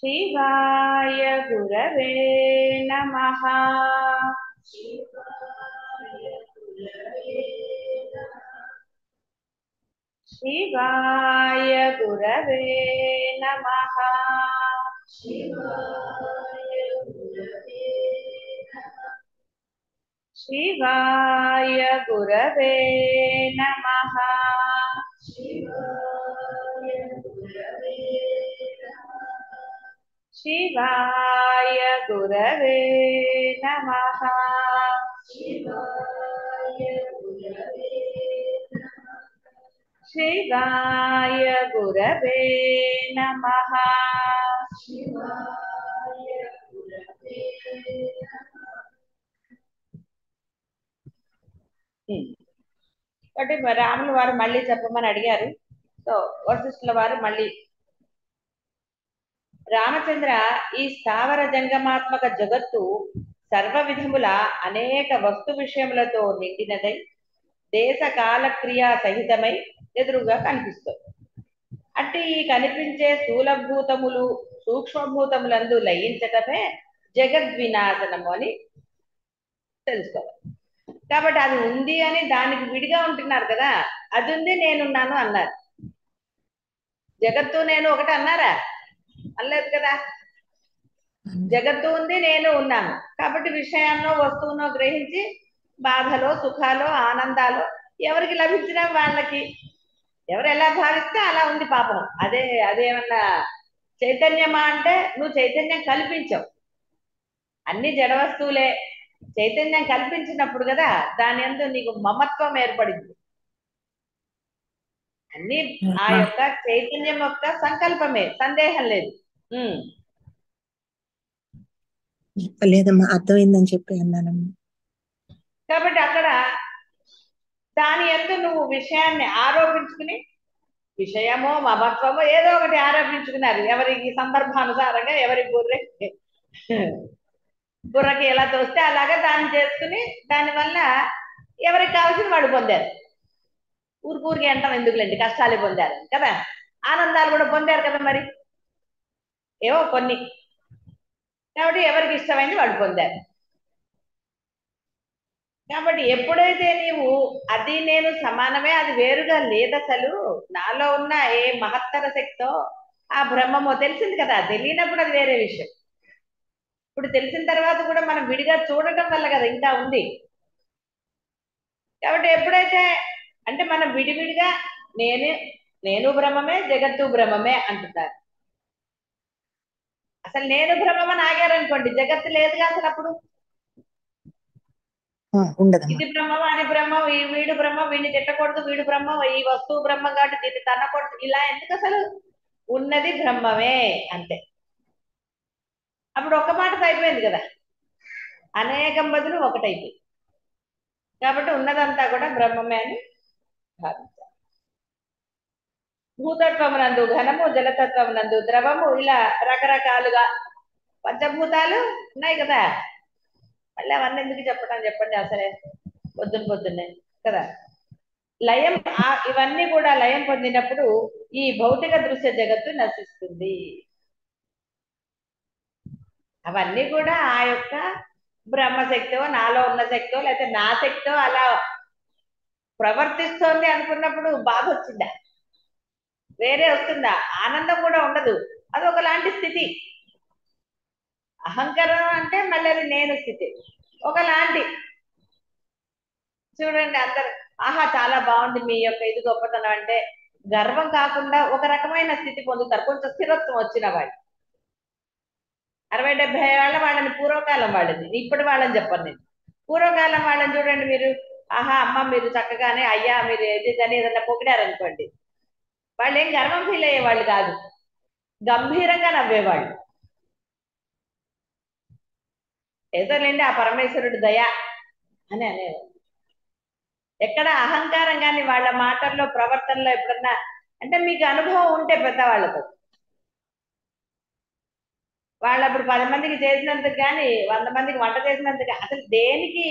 शिवाय गुरवे नमः। शिवाय गुरवे नमः। शिवाय गुरवे नमः। शिवाय गुरवे नमः। शिवाय गुरवे नमः। కాబట్టి రాముల వారు మళ్ళీ చెప్పమని అడిగారు. సో వశిష్ఠుల వారు మళ్ళీ, రామచంద్ర, ఈ స్థావర జంగమాత్మక జగత్తు సర్వ విధముల అనేక వస్తు విషయములతో నిండినదై దేశ కాల క్రియా సహితమై ఎదురుగా కనిపిస్తుంది. అంటే ఈ కనిపించే స్థూలభూతములు సూక్ష్మభూతములందు లయించటమే జగద్వినాశనము అని తెలుసుకోవాలి. కాబట్టి అది ఉంది అని దానికి విడిగా ఉంటున్నారు కదా, అది ఉంది నేనున్నాను అన్నారు. జగత్తు నేను ఒకటి అన్నారా? అనలేదు కదా. జగత్తు ఉంది, నేను ఉన్నాను. కాబట్టి విషయాన్నో వస్తువునో గ్రహించి బాధలో సుఖాలో ఆనందాలు ఎవరికి లభించినా వాళ్ళకి, ఎవరు ఎలా భావిస్తే అలా ఉంది పాపం. అదేమన్నా చైతన్యమా అంటే నువ్వు చైతన్యం కల్పించవు, అన్ని జడ వస్తువులే. చైతన్యం కల్పించినప్పుడు కదా దాని యందు నీకు మమత్వం ఏర్పడింది. అన్ని ఆ యొక్క చైతన్యం యొక్క సంకల్పమే, సందేహం లేదు. లేదమ్మా, అర్థమైందని చెప్పి అన్నానమ్మా. కాబట్టి అక్కడ దాని యందు నువ్వు విషయాన్ని ఆరోపించుకుని, విషయమో మమత్వమో ఏదో ఒకటి ఆరోపించుకున్నారు. ఎవరికి సందర్భానుసారంగా ఎవరి బుర్రకి ఎలా తోస్తే అలాగా దాన్ని చేసుకుని దానివల్ల ఎవరికి కావాల్సిన వాళ్ళు పొందారు. ఊరికి అంటాం ఎందుకులేండి, కష్టాలు పొందారు కదా, ఆనందాలు కూడా పొందారు కదా మరి, ఏవో కొన్ని. కాబట్టి ఎవరికి ఇష్టమైంది వాళ్ళు పొందారు. కాబట్టి ఎప్పుడైతే నీవు అది నేను సమానమే, అది వేరుగా లేదు అసలు, నాలో ఉన్న ఏ మహత్తర శక్తో ఆ బ్రహ్మమో తెలిసింది కదా. తెలియనప్పుడు అది వేరే విషయం. ఇప్పుడు తెలిసిన తర్వాత కూడా మనం విడిగా చూడటం వల్ల కదా ఇంకా ఉంది. కాబట్టి ఎప్పుడైతే అంటే మనం విడివిడిగా నేను బ్రహ్మమే, జగత్తు బ్రహ్మమే అంటున్నారు. అసలు నేను బ్రహ్మమని ఆగారనుకోండి, జగత్తు లేదుగా అసలు. అప్పుడు ఇది బ్రహ్మం, అది బ్రహ్మం, వీడు బ్రహ్మం, వీడిని తిట్టకూడదు, వీడు బ్రహ్మం, ఈ వస్తువు బ్రహ్మం కాబట్టి దీన్ని తన్నకూడదు, ఇలా ఎందుకు? అసలు ఉన్నది బ్రహ్మమే అంతే. అప్పుడు ఒక్క మాట అయిపోయింది కదా, అనేకం బదులు ఒకటైపోయింది. కాబట్టి ఉన్నదంతా కూడా బ్రహ్మమే అని భావించాలి. భూతత్వమునందు ఘనము, జలతత్వమునందు ద్రవము, ఇలా రకరకాలుగా పంచభూతాలు ఉన్నాయి కదా. మళ్ళీ అవన్నీ ఎందుకు చెప్పండి అసలే పొద్దున్నే కదా. లయం, ఇవన్నీ కూడా లయం పొందినప్పుడు ఈ భౌతిక దృశ్య జగత్తు నశిస్తుంది. అవన్నీ కూడా ఆ యొక్క బ్రహ్మశక్తో, నాలో ఉన్న శక్తో, లేకపోతే నా శక్తో అలా ప్రవర్తిస్తోంది అనుకున్నప్పుడు బాధ వచ్చిందా? వేరే వస్తుందా? ఆనందం కూడా ఉండదు. అది ఒకలాంటి స్థితి. అహంకారం అంటే మళ్ళీ అది నేను స్థితి ఒకలాంటి. చూడండి అందరు, ఆహా చాలా బాగుంది మీ యొక్క ఇది గొప్పతనం అంటే గర్వం కాకుండా ఒక రకమైన స్థితి పొందుతారు, కొంచెం స్థిరత్వం వచ్చిన వాళ్ళు. 60-70 ఏళ్ళ వాళ్ళని, పూర్వకాలం వాళ్ళని, ఇప్పటి వాళ్ళని చెప్పను నేను. పూర్వకాలం వాళ్ళని చూడండి మీరు, ఆహా అమ్మ మీరు చక్కగానే, అయ్యా మీరు ఏదని ఏదన్నా పొగిడారనుకోండి, వాళ్ళు ఏం గర్వం ఫీల్ అయ్యేవాళ్ళు కాదు, గంభీరంగా నవ్వేవాళ్ళు. ఏదోలేండి ఆ పరమేశ్వరుడు దయ అని అనేవాళ్ళు. ఎక్కడ అహంకారం కానీ వాళ్ళ మాటల్లో ప్రవర్తనలో ఎప్పుడన్నా, అంటే మీకు అనుభవం ఉంటే పెద్దవాళ్ళతో, వాళ్ళు అప్పుడు 10 మందికి చేసినందుకు కానీ 100 మందికి వంట చేసినందుకు అసలు దేనికి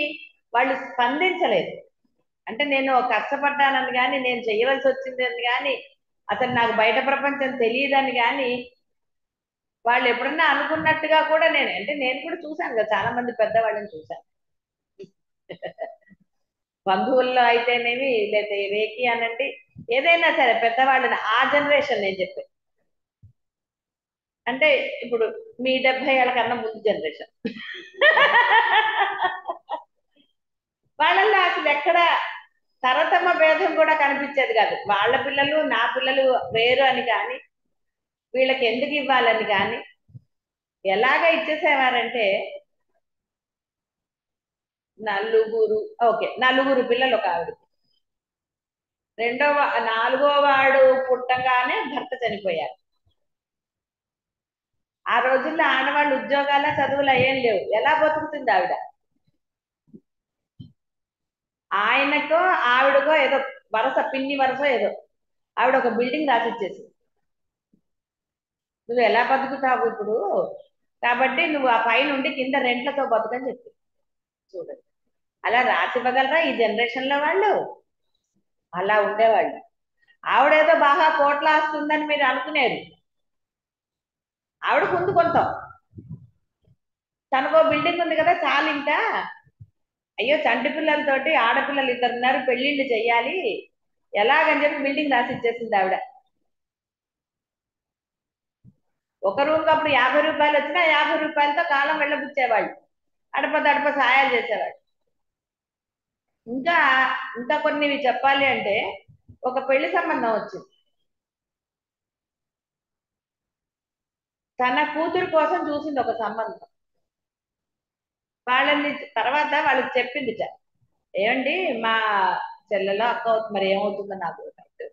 వాళ్ళు స్పందించలేదు. అంటే నేను కష్టపడ్డానని కానీ, నేను చేయవలసి వచ్చిందని కానీ, అసలు నాకు బయట ప్రపంచం తెలియదని కానీ వాళ్ళు ఎప్పుడన్నా అనుకున్నట్టుగా కూడా నేను కూడా చూశాను కదా, చాలా మంది పెద్దవాళ్ళని చూశాను. బంధువుల్లో అయితేనేమి, లేదా రేకి అనండి, ఏదైనా సరే పెద్దవాళ్ళని ఆ జనరేషన్ నేను చెప్పే, అంటే ఇప్పుడు మీ 70 ఏళ్ళ కన్నా ముందు జనరేషన్. వాళ్ళల్లో అసలు ఎక్కడ తరతమ భేదం కూడా కనిపించేది కాదు. వాళ్ళ పిల్లలు నా పిల్లలు వేరు అని కానీ, వీళ్ళకి ఎందుకు ఇవ్వాలని కానీ, ఎలాగ ఇచ్చేసేవారంటే నలుగురు, ఓకే, నలుగురు పిల్లలు ఒక ఆవిడ, నాలుగో వాడు పుట్టంగానే భర్త చనిపోయారు. ఆ రోజుల్లో ఆడవాళ్ళు ఉద్యోగాల చదువులు ఏం లేవు, ఎలా బతుకుతుంది ఆవిడ? ఆయనకో ఆవిడకో ఏదో వరస, పిన్ని వరస ఏదో, ఆవిడ ఒక బిల్డింగ్ రాసిచ్చేసి, నువ్వు ఎలా బతుకుతావు ఇప్పుడు, కాబట్టి నువ్వు ఆ పై నుండి కింద రెంట్లతో బతుకని చెప్పి. చూడండి, అలా రాసి ఇవ్వగలరా ఈ జనరేషన్ లో వాళ్ళు? అలా ఉండేవాళ్ళు. ఆవిడేదో బాగా కోట్ల ఆస్తుందని మీరు అనుకునేది, ఆవిడ ముందు కొంత, తనకో బిల్డింగ్ ఉంది కదా చాలు ఇంకా, అయ్యో చంటి పిల్లలతోటి ఆడపిల్లలు ఇద్దరున్నారు, పెళ్లిళ్ళు చెయ్యాలి ఎలాగని చెప్పి బిల్డింగ్ రాసి ఇచ్చేసింది ఆవిడ. ఒక రూమ్ కి అప్పుడు 50 రూపాయలు వచ్చినా 50 రూపాయలతో కాలం వెళ్ళబుచ్చేవాళ్ళు, అడప సాయాలు చేసేవాళ్ళు. ఇంకా ఇంకా కొన్ని చెప్పాలి అంటే, ఒక పెళ్లి సంబంధం వచ్చింది, తన కూతురు కోసం చూసింది ఒక సంబంధం. వాళ్ళని తర్వాత వాళ్ళకి చెప్పిందిట, ఏమండి మా చెల్లెలో అక్క మరి ఏమవుతుందో నాకు డౌట్.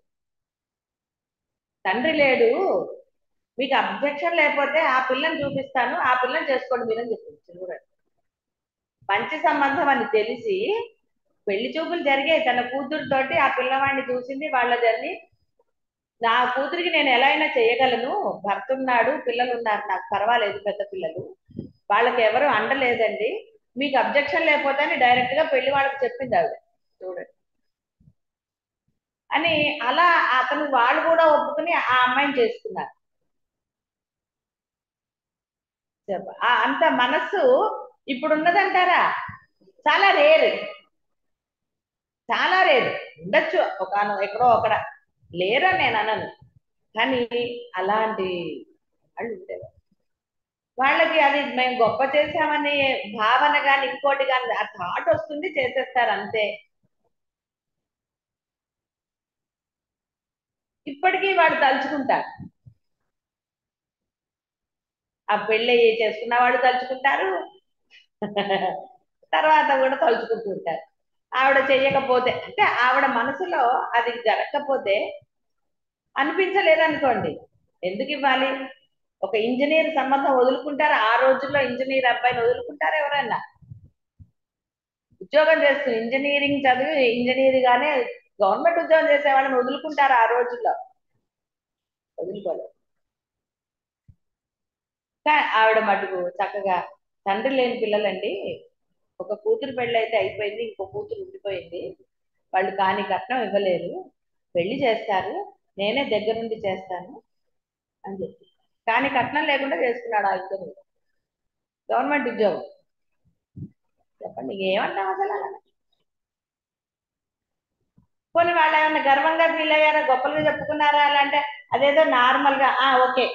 తండ్రి లేడు, మీకు అబ్జెక్షన్ లేకపోతే ఆ పిల్లని చూపిస్తాను, ఆ పిల్లని చేసుకోండి మీరని చెప్పింది. చూడండి, మంచి సంబంధం అని తెలిసి పెళ్లి చూపులు జరిగాయి తన కూతురుతోటి, ఆ పిల్లవాడిని చూసింది, వాళ్ళ జర్నీ. నా కూతురికి నేను ఎలా అయినా చేయగలను, భర్త ఉన్నాడు, పిల్లలు ఉన్నారు, నాకు పర్వాలేదు, పెద్ద పిల్లలు, వాళ్ళకి ఎవరు అండలేదండి, మీకు అబ్జెక్షన్ లేకపోతే అని డైరెక్ట్ గా పెళ్లి వాళ్ళకి చెప్పింది ఆవిడ. చూడండి, అని అలా అతను వాళ్ళు కూడా ఒప్పుకుని ఆ అమ్మాయిని చేసుకున్నారు. అంత మనస్సు ఇప్పుడు ఉన్నదంటారా? చాలా రేరు, చాలా రేరు. ఉండొచ్చు ఒక ఎక్కడో అక్కడ, లేరని నేను అనను, కానీ అలాంటి వాళ్ళు ఉండేవారు. వాళ్ళకి అది మేము గొప్ప చేశామని భావన కానీ ఇంకోటి కానీ ఆ థాట్ వస్తుంది, చేసేస్తారు అంతే. ఇప్పటికీ వాళ్ళు తలుచుకుంటారు, ఆ పెళ్ళి చేసుకున్న వాళ్ళు తలుచుకుంటారు, తర్వాత కూడా తలుచుకుంటూ ఉంటారు. ఆవిడ చెయ్యకపోతే, అంటే ఆవిడ మనసులో అది జరగకపోతే అనిపించలేదనుకోండి, ఎందుకు ఇవ్వాలి? ఒక ఇంజనీర్ సంబంధం వదులుకుంటారు, ఆ రోజుల్లో ఇంజనీర్ అబ్బాయిని వదులుకుంటారు ఎవరన్నా? ఉద్యోగం చేస్తుంది, ఇంజనీరింగ్ చదివి ఇంజనీర్ గానే గవర్నమెంట్ ఉద్యోగం చేసే వాళ్ళని వదులుకుంటారు ఆ రోజుల్లో? వదులుకోలేదు. ఆవిడ మటుకు చక్కగా, తండ్రి లేని పిల్లలండి, ఒక కూతురు పెళ్ళి అయితే అయిపోయింది, ఇంకో కూతురు ఉండిపోయింది, వాళ్ళు కాని కట్నం ఇవ్వలేరు, పెళ్లి చేస్తారు, నేనే దగ్గరుండి చేస్తాను అని చెప్పి, కానీ కట్నం లేకుండా చేసుకున్నాడు ఆ ఇద్దరు, గవర్నమెంట్ ఉద్యోగం. చెప్పండి, ఏమంటాం అసలు అలా? పోనీ వాళ్ళు ఏమన్నా గర్వంగా ఫీల్ అయ్యారా, గొప్పలుగా చెప్పుకున్నారా అలా అంటే? అదేదో నార్మల్ గా ఓకే.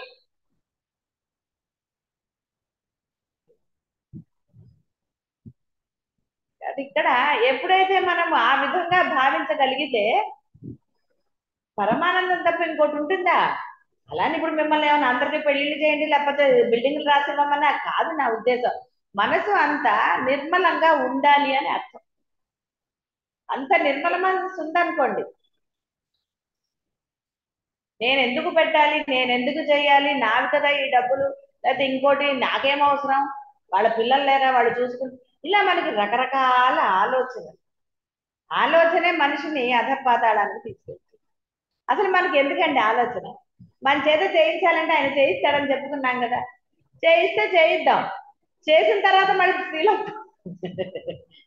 అది ఇక్కడ ఎప్పుడైతే మనం ఆ విధంగా భావించగలిగితే పరమానందం తప్ప ఇంకోటి ఉంటుందా? అలానే ఇప్పుడు మిమ్మల్ని ఏమైనా అందరికీ పెళ్లిళ్ళు చేయండి, లేకపోతే బిల్డింగ్లు రాసివ్వమన్నా కాదు నా ఉద్దేశం. మనసు అంత నిర్మలంగా ఉండాలి అని అర్థం. అంత నిర్మల మనసు ఉందనుకోండి, నేను ఎందుకు పెట్టాలి, నేను ఎందుకు చేయాలి, నావి కదా ఈ డబ్బులు, లేకపోతే ఇంకోటి నాకేం అవసరం, వాళ్ళ పిల్లలు లేరా వాళ్ళు చూసుకుని, ఇలా మనకి రకరకాల ఆలోచనే మనిషిని అధపాతాళానికి తీసుకెళ్తుంది. అసలు మనకి ఎందుకండి ఆలోచన? మన చేత చేయించాలంటే ఆయన చేయిస్తాడని చెప్పుకున్నాం కదా, చేయిస్తే చేయిద్దాం, చేసిన తర్వాత మళ్ళీ ఫీల్ అవుతాం.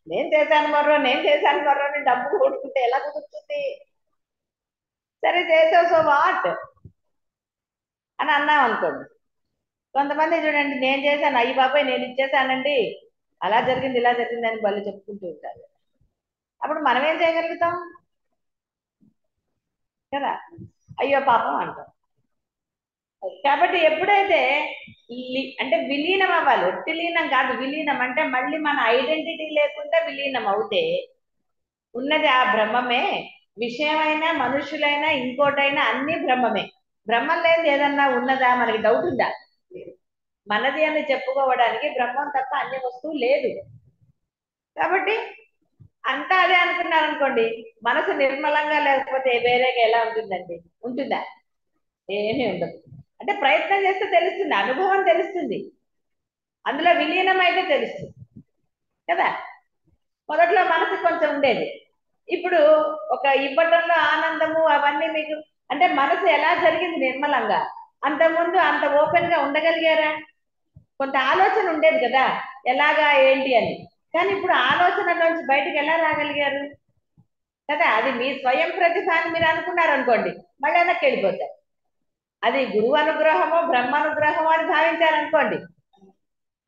నేను చేశాను మర్రో అని డబ్బు కొట్టుకుంటే ఎలా కుదురుతుంది? సరే చేసావు, సో వాట్ అని అన్నాం అనుకోండి, కొంతమంది చూడండి, నేను చేశాను, అయ్యి బాబాయ్ నేను ఇచ్చేసానండి, అలా జరిగింది ఇలా జరిగింది అని వాళ్ళు చెప్పుకుంటూ ఉంటారు. అప్పుడు మనం ఏం చేయగలుగుతాం కదా? అయ్యో పాపం అంటాం. కాబట్టి ఎప్పుడైతే అంటే విలీనం అవ్వాలి, ఒట్టి లీనం కాదు, విలీనం అంటే మళ్ళీ మన ఐడెంటిటీ లేకుండా విలీనం అవుతే ఉన్నది ఆ బ్రహ్మమే. విషయమైనా మనుషులైనా ఇంకోటైనా అన్ని బ్రహ్మమే. బ్రహ్మం లేని ఏదన్నా ఉన్నదా? మనకి డౌట్ ఉందా? మనది అని చెప్పుకోవడానికి బ్రహ్మం తప్ప అన్ని వస్తువు లేదు. కాబట్టి అంతా అదే అనుకున్నారు అనుకోండి, మనసు నిర్మలంగా లేకపోతే వేరేగా ఎలా ఉంటుందండి? ఉంటుందా? ఏమీ ఉండదు. అంటే ప్రయత్నం చేస్తే తెలుస్తుంది, అనుభవం తెలుస్తుంది, అందులో విలీనం అయితే తెలుస్తుంది కదా. మొదట్లో మనసు కొంచెం ఉండేది, ఇప్పుడు ఒక ఇవ్వటంలో ఆనందము అవన్నీ మీకు అంటే మనసు ఎలా జరిగింది నిర్మలంగా, అంతకుముందు అంత ఓపెన్ గా ఉండగలిగారా? కొంత ఆలోచన ఉండేది కదా, ఎలాగా ఏంటి అని. కానీ ఇప్పుడు ఆలోచనలోంచి బయటకు ఎలా రాగలిగారు కదా? అది మీ స్వయం ప్రతిభ అని మీరు అనుకున్నారు అనుకోండి, మళ్ళీ వెనక్కి వెళ్ళిపోతారు. అది గురువు అనుగ్రహమో బ్రహ్మానుగ్రహమో అని భావించారనుకోండి,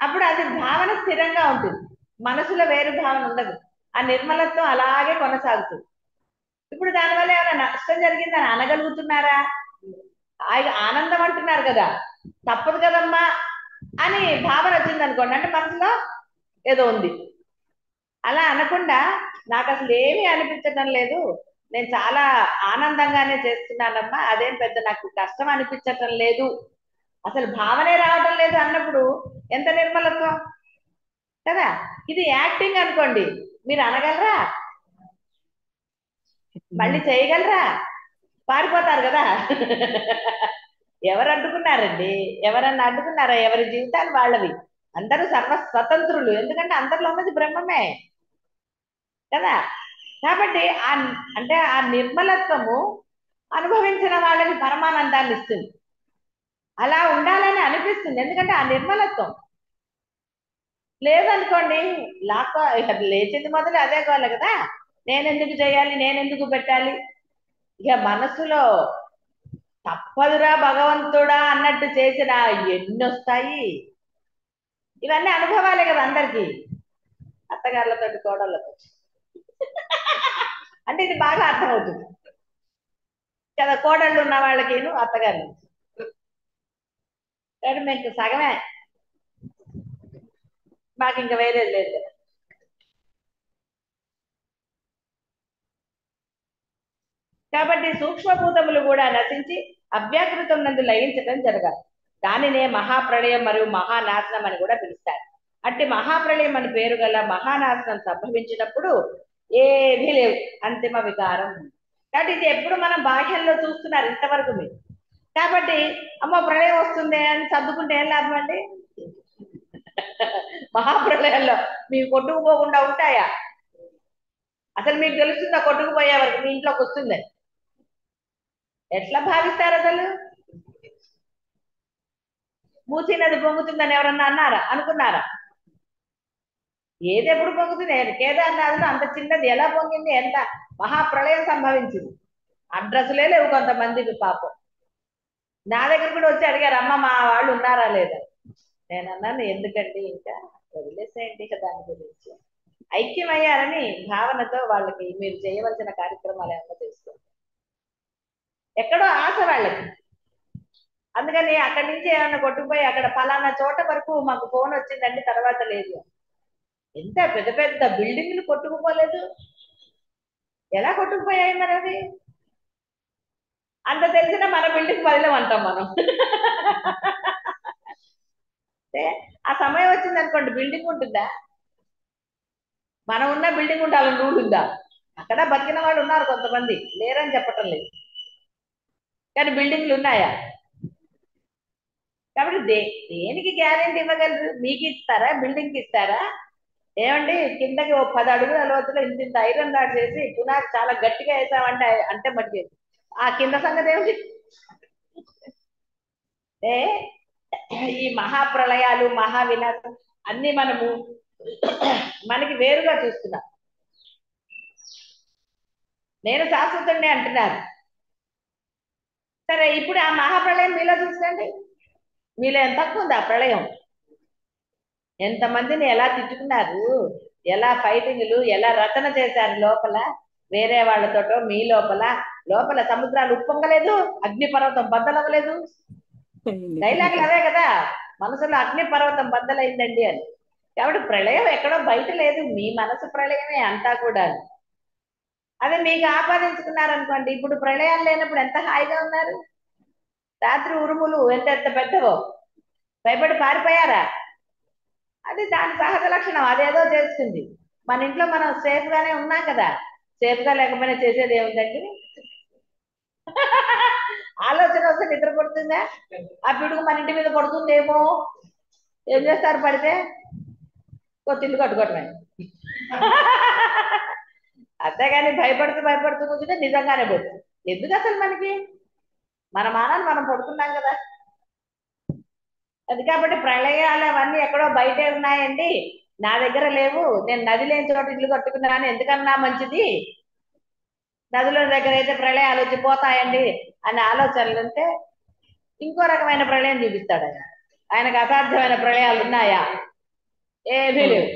అప్పుడు అది భావన స్థిరంగా ఉంటుంది, మనసులో వేరు భావన ఉండదు, ఆ నిర్మలత్వం అలాగే కొనసాగుతుంది. ఇప్పుడు దానివల్ల ఏమైనా నష్టం జరిగిందని అనగలుగుతున్నారా? ఆనందం అంటున్నారు కదా, తప్పదు కదమ్మా అని భావన వచ్చింది అనుకోండి, అంటే మనసులో ఏదో ఉంది. అలా అనకుండా నాకు అసలు ఏమీ అనిపించడం లేదు, నేను చాలా ఆనందంగానే చేస్తున్నానమ్మా, అదేం పెద్ద నాకు కష్టం అనిపించటం లేదు, అసలు భావనే రావడం లేదు అన్నప్పుడు ఎంత నిర్మలత్వం కదా. ఇది యాక్టింగ్ అనుకోండి, మీరు అనగలరా? మళ్ళీ చేయగలరా? పారిపోతారు కదా. ఎవరు అడ్డుకున్నారండి? ఎవరన్నా అడ్డుకున్నారా? ఎవరి జీవితాలు వాళ్ళవి, అందరూ సర్వ స్వతంత్రులు, ఎందుకంటే అందరిలో ఉన్నది బ్రహ్మమే కదా. కాబట్టి అంటే ఆ నిర్మలత్వము అనుభవించిన వాళ్ళకి పరమానందాన్ని ఇస్తుంది, అలా ఉండాలని అనిపిస్తుంది, ఎందుకంటే ఆ నిర్మలత్వం లేదనుకోండి, లాక్కో లేచింది మొదలు అదే గోల కదా, నేనెందుకు చేయాలి, నేనెందుకు పెట్టాలి, ఇక మనసులో తప్పదురా భగవంతుడా అన్నట్టు చేసిన ఎన్ని వస్తాయి. ఇవన్నీ అనుభవాలే కదా అందరికి, అత్తగారులతో కోడళ్ళతో. అంటే ఇది బాగా అర్థమవుతుంది కదా, కోడళ్ళు ఉన్న వాళ్ళకి అత్తగారు, కానీ మీకు సగమే, మాకు ఇంకా వేరేది లేదు కదా. కాబట్టి సూక్ష్మభూతములు కూడా నశించి అవ్యాకృతం నందు లయించడం జరగాలి. దానినే మహాప్రళయం మరియు మహానాశనం అని కూడా పిలుస్తారు. అంటే మహాప్రళయం అని పేరు గల మహానాశనం సంభవించినప్పుడు ఏమీ లేవు, అంతిమ వికారం. కాబట్టి ఇది ఎప్పుడు మనం బాహ్యంలో చూస్తున్నారు ఇంతవరకు మీరు. కాబట్టి అమ్మో ప్రళయం వస్తుంది అని సర్దుకుంటే ఏం లాభం అండి? మహాప్రళయంలో మీకు కొట్టుకుపోకుండా ఉంటాయా? అసలు మీకు తెలుస్తుందా కొట్టుకుపోయే వరకు మీ ఇంట్లోకి వస్తుంది? ఎట్లా భావిస్తారు అసలు? మూసీ నది పొంగుతుందని ఎవరన్నా అన్నారా? అనుకున్నారా? ఏది ఎప్పుడు పొంగుతుంది? కేదార్నాథ్లో అంత చిన్నది ఎలా పొంగింది? ఎంత మహాప్రళయం సంభవించింది, అడ్రస్లే లేవు కొంతమందికి పాపం. నా దగ్గర కూడా వచ్చి అడిగారు, అమ్మ మా వాళ్ళు ఉన్నారా లేదా. నేను అన్నాను, ఎందుకండి ఇంకా వదిలేసేయండి ఇక దాని గురించి, ఐక్యమయ్యారని భావనతో వాళ్ళకి మీరు చేయవలసిన కార్యక్రమాలు ఏమన్నా చేసుకోండి. ఎక్కడో ఆశ వాళ్ళకి, అందుకని అక్కడి నుంచి ఏమన్నా కొట్టుకుపోయి అక్కడ పలానా చోట వరకు మాకు ఫోన్ వచ్చిందండి, తర్వాత లేదు. ఎంత పెద్ద పెద్ద బిల్డింగ్లు కొట్టుకుపోలేదు, ఎలా కొట్టుకుపోయాయి మరి అవి? అంత తెలిసిన మన బిల్డింగ్ పదిలం అంటాం మనం. ఆ సమయం వచ్చింది అనుకోండి, బిల్డింగ్ ఉంటుందా? మనం ఉన్న బిల్డింగ్ ఉండాలని రూల్ ఉందా? అక్కడ బతికిన వాళ్ళు ఉన్నారు కొంతమంది, లేరని చెప్పటం లేదు, కానీ బిల్డింగ్లు ఉన్నాయా? కాబట్టి దేనికి గ్యారెంటీ ఇవ్వగలరు? మీకు ఇస్తారా? బిల్డింగ్కి ఇస్తారా? ఏమండి కిందకి ఓ 10 అడుగుల లోతులో ఇంత ఐరన్ రాడ్ చేసి పునాది చాలా గట్టిగా వేసామంటే అంటే మట్టి ఆ కింద సంగతి ఏమిటి? ఏ ఈ మహాప్రళయాలు మహావినాశం అన్ని మనము మనకి వేరుగా చూస్తున్నాం. నేను శాశ్వతంగా అంటున్నారు, సరే ఇప్పుడు ఆ మహాప్రళయం మీలో చూసండి, మీలో ఎంత తక్కువ ఉంది ఆ ప్రళయం? ఎంతమందిని ఎలా తిట్టుకున్నారు, ఎలా ఫైటింగ్లు, ఎలా రచన చేశారు లోపల వేరే వాళ్ళతోటో, మీ లోపల లోపల సముద్రాలు ఉప్పొంగలేదు, అగ్నిపర్వతం బద్దలవ్వలేదు. డైలాగులు అవే కదా, మనసులో అగ్ని పర్వతం బద్దలైందండి అని. కాబట్టి ప్రళయం ఎక్కడో బయట లేదు, మీ మనసు ప్రళయమే అంతా కూడా. అదే మీకు ఆపాదించుకున్నారనుకోండి, ఇప్పుడు ప్రళయాలు లేనప్పుడు ఎంత హాయిగా ఉన్నారు. రాత్రి ఉరుములు ఎంత ఎంత పెద్దవో భయపడి పారిపోయారా? అది దాని సహజ లక్షణం, అదేదో చేస్తుంది. మన ఇంట్లో మనం సేఫ్ గానే ఉన్నాం కదా, సేఫ్ గా లేకపోయినా చేసేది ఏముందండి. ఆలోచన వస్తే నిద్ర పడుతుందా? ఆ పిడుగు మన ఇంటి మీద పడుతుందేమో, ఏం చేస్తారు పడితే? కొత్త ఇల్లు కట్టుకోవటమే. అంతేగాని భయపడుతూ భయపడుతూ కూర్చుంటే నిజంగానే పడుతుంది. ఎందుకు అసలు మనకి, మన మానాన్ని మనం పడుకున్నాం కదా. అది కాబట్టి ప్రళయాలు అవన్నీ ఎక్కడో బయటే ఉన్నాయండి, నా దగ్గర లేవు, నేను నది లేని చోట ఇల్లు కట్టుకున్నాను ఎందుకన్నా మంచిది, నదుల దగ్గర అయితే ప్రళయాలు వచ్చి పోతాయండి అనే ఆలోచనలు ఉంటే ఇంకో రకమైన ప్రళయం చూపిస్తాడు ఆయన. ఆయనకు అసాధ్యమైన ప్రళయాలు ఉన్నాయా? ఏమీ లేవు.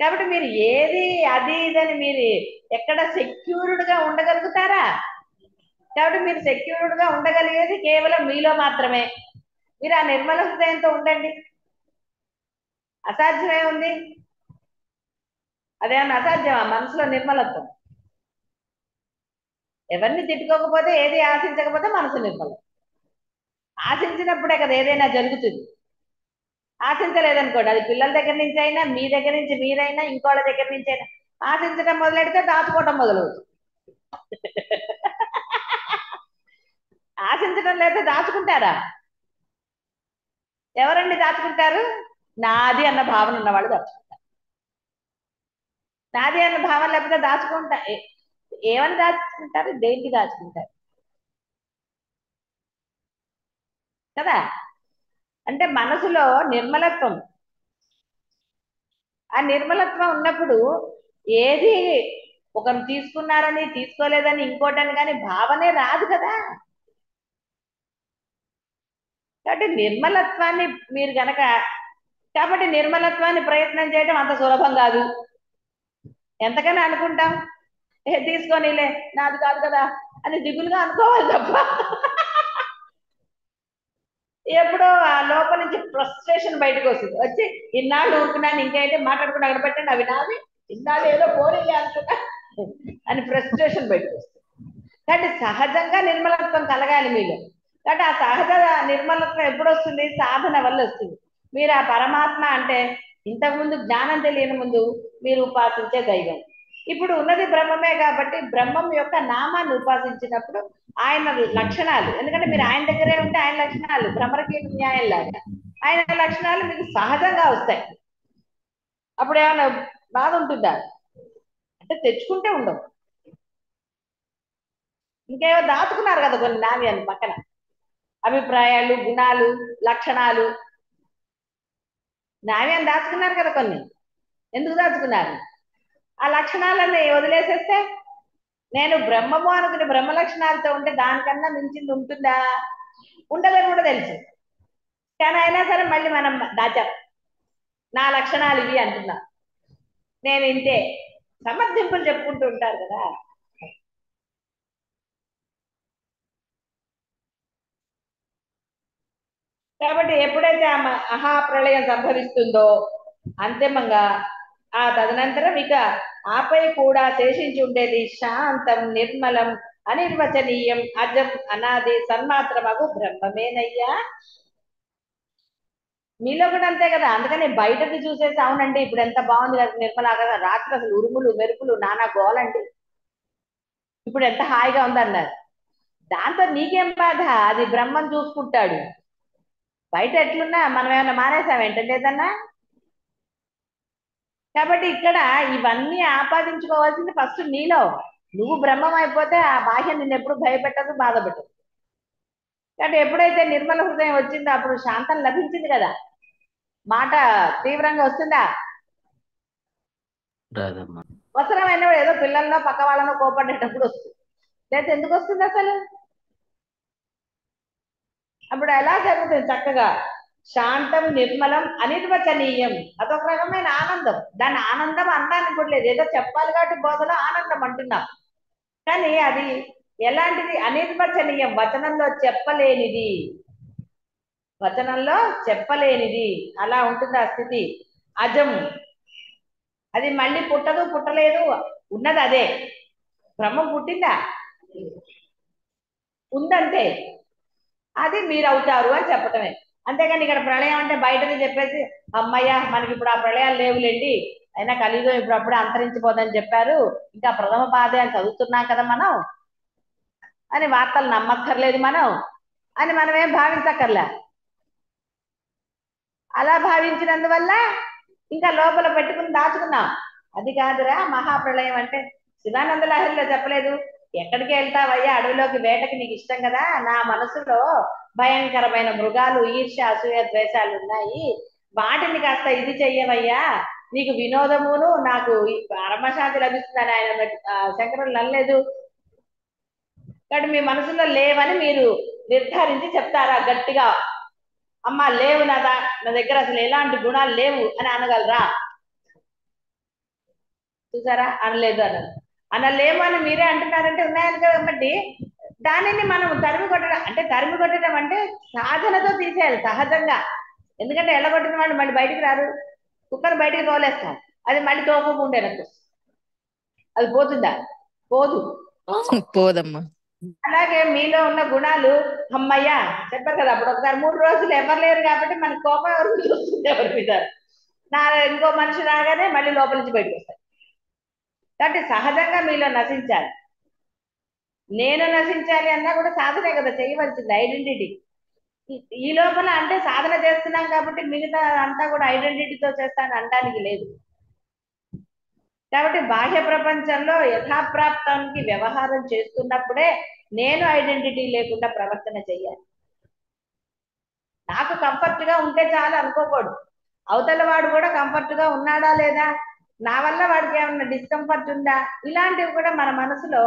కాబట్టి మీరు ఏది అది ఇదని మీరు ఎక్కడ సెక్యూర్డ్ గా ఉండగలుగుతారా? కాబట్టి మీరు సెక్యూర్డ్ గా ఉండగలిగేది కేవలం మీలో మాత్రమే. మీరు ఆ నిర్మల హృదయంతో ఉండండి. అసాధ్యమే ఉంది? అదేమన్నా అసాధ్యమా? మనసులో నిర్మలత్వం. ఎవరిని తిట్టుకోకపోతే, ఏది ఆశించకపోతే మనసు నిర్మలం. ఆశించినప్పుడే కదా ఏదైనా జరుగుతుంది. ఆశించలేదనుకోండి, అది పిల్లల దగ్గర నుంచి అయినా, మీ దగ్గర నుంచి మీరైనా, ఇంకోళ్ళ దగ్గర నుంచి అయినా, ఆశించడం మొదలెడితే దాచుకోవటం మొదలవుతుంది. ఆశించడం లేదా దాచుకుంటారా? ఎవరండి దాచుకుంటారు? నాది అన్న భావన ఉన్నవాళ్ళు దాచుకుంటారు. నాది అన్న భావన లేకపోతే దాచుకుంటా ఏమని దాచుకుంటారు, దేనికి దాచుకుంటారు కదా. అంటే మనసులో నిర్మలత్వం, ఆ నిర్మలత్వం ఉన్నప్పుడు ఏది ఒకరు తీసుకున్నారని తీసుకోలేదని ఇంకోటని కానీ భావనే రాదు కదా. కాబట్టి నిర్మలత్వాన్ని మీరు గనక, కాబట్టి నిర్మలత్వాన్ని ప్రయత్నం చేయడం అంత సులభం కాదు. ఎంతకైనా అనుకుంటాం, తీసుకోనిలే నాది కాదు కదా అని దిగులుగా అనుకోవాలి తప్ప ఎప్పుడో ఆ లోపల నుంచి ఫ్రస్ట్రేషన్ బయటకు వస్తుంది. వచ్చి ఇన్నాళ్ళు ఊరుకున్నాను, ఇంకైతే మాట్లాడుకుని అక్కడ పెట్టండి, అవి నావి, ఇన్నాళ్ళు ఏదో పోనీలే అనుకున్నా అని ఫ్రస్ట్రేషన్ బయటకు వస్తుంది. కాబట్టి సహజంగా నిర్మలత్వం కలగాలి మీలో. కాబట్టి ఆ సహజ నిర్మలత్వం ఎప్పుడు వస్తుంది? సాధన వల్ల వస్తుంది. మీరు ఆ పరమాత్మ అంటే ఇంతకుముందు జ్ఞానం తెలియని ముందు మీరు ఉపాసించే దైవం, ఇప్పుడు ఉన్నది బ్రహ్మమే. కాబట్టి బ్రహ్మం యొక్క నామాన్ని ఉపాసించినప్పుడు ఆయన లక్షణాలు, ఎందుకంటే మీరు ఆయన దగ్గరే ఉంటే ఆయన లక్షణాలు భ్రమరకీట న్యాయం లాగా ఆయన లక్షణాలు మీకు సహజంగా వస్తాయి. అప్పుడు ఏమైనా బాధ ఉంటుందా? అంటే తెచ్చుకుంటే ఉండవు. ఇంకేమో దాచుకున్నారు కదా కొన్ని నావి అని పక్కన, అభిప్రాయాలు, గుణాలు, లక్షణాలు, నావి అని దాచుకున్నారు కదా కొన్ని. ఎందుకు దాచుకున్నారు? ఆ లక్షణాలన్నీ వదిలేసేస్తే నేను బ్రహ్మము అనుకుని బ్రహ్మ లక్షణాలతో ఉంటే దానికన్నా మించింది ఉంటుందా? ఉండదని కూడా తెలుసు, కానీ అయినా సరే మళ్ళీ మనం దాచాం. నా లక్షణాలు ఇవి అంటున్నా, నేను ఇంతే, సమర్థింపులు చెప్పుకుంటూ ఉంటారు కదా. కాబట్టి ఎప్పుడైతే ఆ మహాప్రళయం సంభవిస్తుందో అంతిమంగా ఆ తదనంతరం ఇక ఆపై కూడా శేషించి ఉండేది శాంతం, నిర్మలం, అనిర్వచనీయం, అజం, అనాది, సన్మాత్రమగు బ్రహ్మమేనయ్యా. మీలో కూడా అంతే కదా. అందుకని బయటది చూసేసి అవునండి ఇప్పుడు ఎంత బాగుంది కదా నిర్మలా కదా, రాత్రి అసలు ఉరుములు మెరుపులు నానా గోలండి, ఇప్పుడు ఎంత హాయిగా ఉందన్నారు. దాంతో నీకేం బాధ? అది బ్రహ్మం చూసుకుంటాడు. బయట ఎట్లున్నా మనం ఏమైనా మానేసాం ఏంటంటే ఏదన్నా. కాబట్టి ఇక్కడ ఇవన్నీ ఆపాదించుకోవాల్సింది ఫస్ట్ నీలో. నువ్వు బ్రహ్మం అయిపోతే ఆ బాహ్యం నిన్ను ఎప్పుడు భయపెట్టదు, బాధ పెట్టదు. కాబట్టి ఎప్పుడైతే నిర్మల హృదయం వచ్చిందో అప్పుడు శాంతం లభించింది కదా. మాట తీవ్రంగా వస్తుందా? రాదమ్మా. అవసరమైన ఏదో పిల్లల్లో పక్క వాళ్ళనో కోపడేటప్పుడు వస్తుంది, లేకపోతే ఎందుకు వస్తుంది అసలు? అప్పుడు ఎలా జరుగుతుంది చక్కగా శాంతం నిర్మలం అనిర్వచనీయం, అదొక రకమైన ఆనందం. దాన్ని ఆనందం అనడానికి కూడా లేదు, ఏదో చెప్పాలి కాబట్టి బోధలో ఆనందం అంటున్నాం. కానీ అది ఎలాంటిది? అనిర్వచనీయం, వచనంలో చెప్పలేనిది, వచనంలో చెప్పలేనిది. అలా ఉంటుంది ఆ స్థితి. అజం, అది మళ్ళీ పుట్టదు పుట్టలేదు, ఉన్నది అదే. బ్రహ్మం పుట్టిందా? ఉందంతే. అది మీరు అవుతారు అని చెప్పటమే. అంతేగాని ఇక్కడ ప్రళయం అంటే బయటది చెప్పేసి అమ్మయ్య మనకి ఇప్పుడు ఆ ప్రళయాలు లేవులేండి, అయినా కలియుగం ఇప్పుడు అప్పుడే అంతరించిపోదని చెప్పారు, ఇంకా ప్రథమ పాదే అని చదువుతున్నాం కదా మనం అని వార్తలు నమ్మక్కర్లేదు మనం అని మనమేం భావించక్కర్లే. అలా భావించినందువల్ల ఇంకా లోపల పెట్టుకుని దాచుకున్నాం. అది కాదురా మహాప్రళయం అంటే. శివానంద లహరిలో చెప్పలేదు, ఎక్కడికి వెళ్తావయ్యా, అడవిలోకి వేటకి నీకు ఇష్టం కదా, నా మనసులో భయంకరమైన మృగాలు ఈర్ష్య అసూయ ద్వేషాలు ఉన్నాయి, వాటిని కాస్త ఇది చెయ్యవయ్యా, నీకు వినోదమును నాకు పరమశాంతి లభిస్తుందని ఆయన శంకరులు అనలేదు. కాబట్టి మీ మనసులో లేవని మీరు నిర్ధారించి చెప్తారా గట్టిగా, అమ్మ లేవు నా దగ్గర అసలు ఎలాంటి గుణాలు లేవు అని అనగలరా? చూసారా, అనలేదు అన్నారు. అనలేము అని మీరే అంటున్నారంటే ఉన్నాయని కాబట్టి దానిని మనం తరిమి కొట్టడం అంటే, తరిమి కొట్టడం అంటే సాధనతో తీసేయాలి సహజంగా. ఎందుకంటే ఎల్లగొట్టిన వాళ్ళు మళ్ళీ బయటికి రారు. కుక్కను బయటికి తోలేస్తాం, అది మళ్ళీ తోకోకుండా వెనక్కి వస్తుంది. అది పోతుందా? పోదు. పోదమ్మా. అలాగే మీలో ఉన్న గుణాలు అమ్మయ్యా చెప్పారు కదా, అప్పుడు ఒకసారి 3 రోజులు ఎవరు లేరు కాబట్టి మనకి కోపం ఎవరు చూస్తుంది, ఎవరి మీద నా ఇంకో మనిషి రాగానే మళ్ళీ లోపల నుంచి బయటకు వస్తాయి. కాబట్టి సహజంగా మీలో నశించాలి. నేను నశించాలి అన్నా కూడా సాధనే కదా చేయవలసింది, ఐడెంటిటీ. ఈ లోపల అంటే సాధన చేస్తున్నాం కాబట్టి మిగతా అంతా కూడా ఐడెంటిటీతో చేస్తాను అనడానికి లేదు. కాబట్టి బాహ్య ప్రపంచంలో యథాప్రాప్తానికి వ్యవహారం చేస్తున్నప్పుడే నేను ఐడెంటిటీ లేకుండా ప్రవర్తన చెయ్యాలి. నాకు కంఫర్ట్ గా ఉంటే చాలు అనుకోకూడదు. అవతల వాడు కూడా కంఫర్ట్ గా ఉన్నాడా లేదా, నా వల్ల వాడికి ఏమన్నా డిస్కంఫర్ట్ ఉందా, ఇలాంటివి కూడా మన మనసులో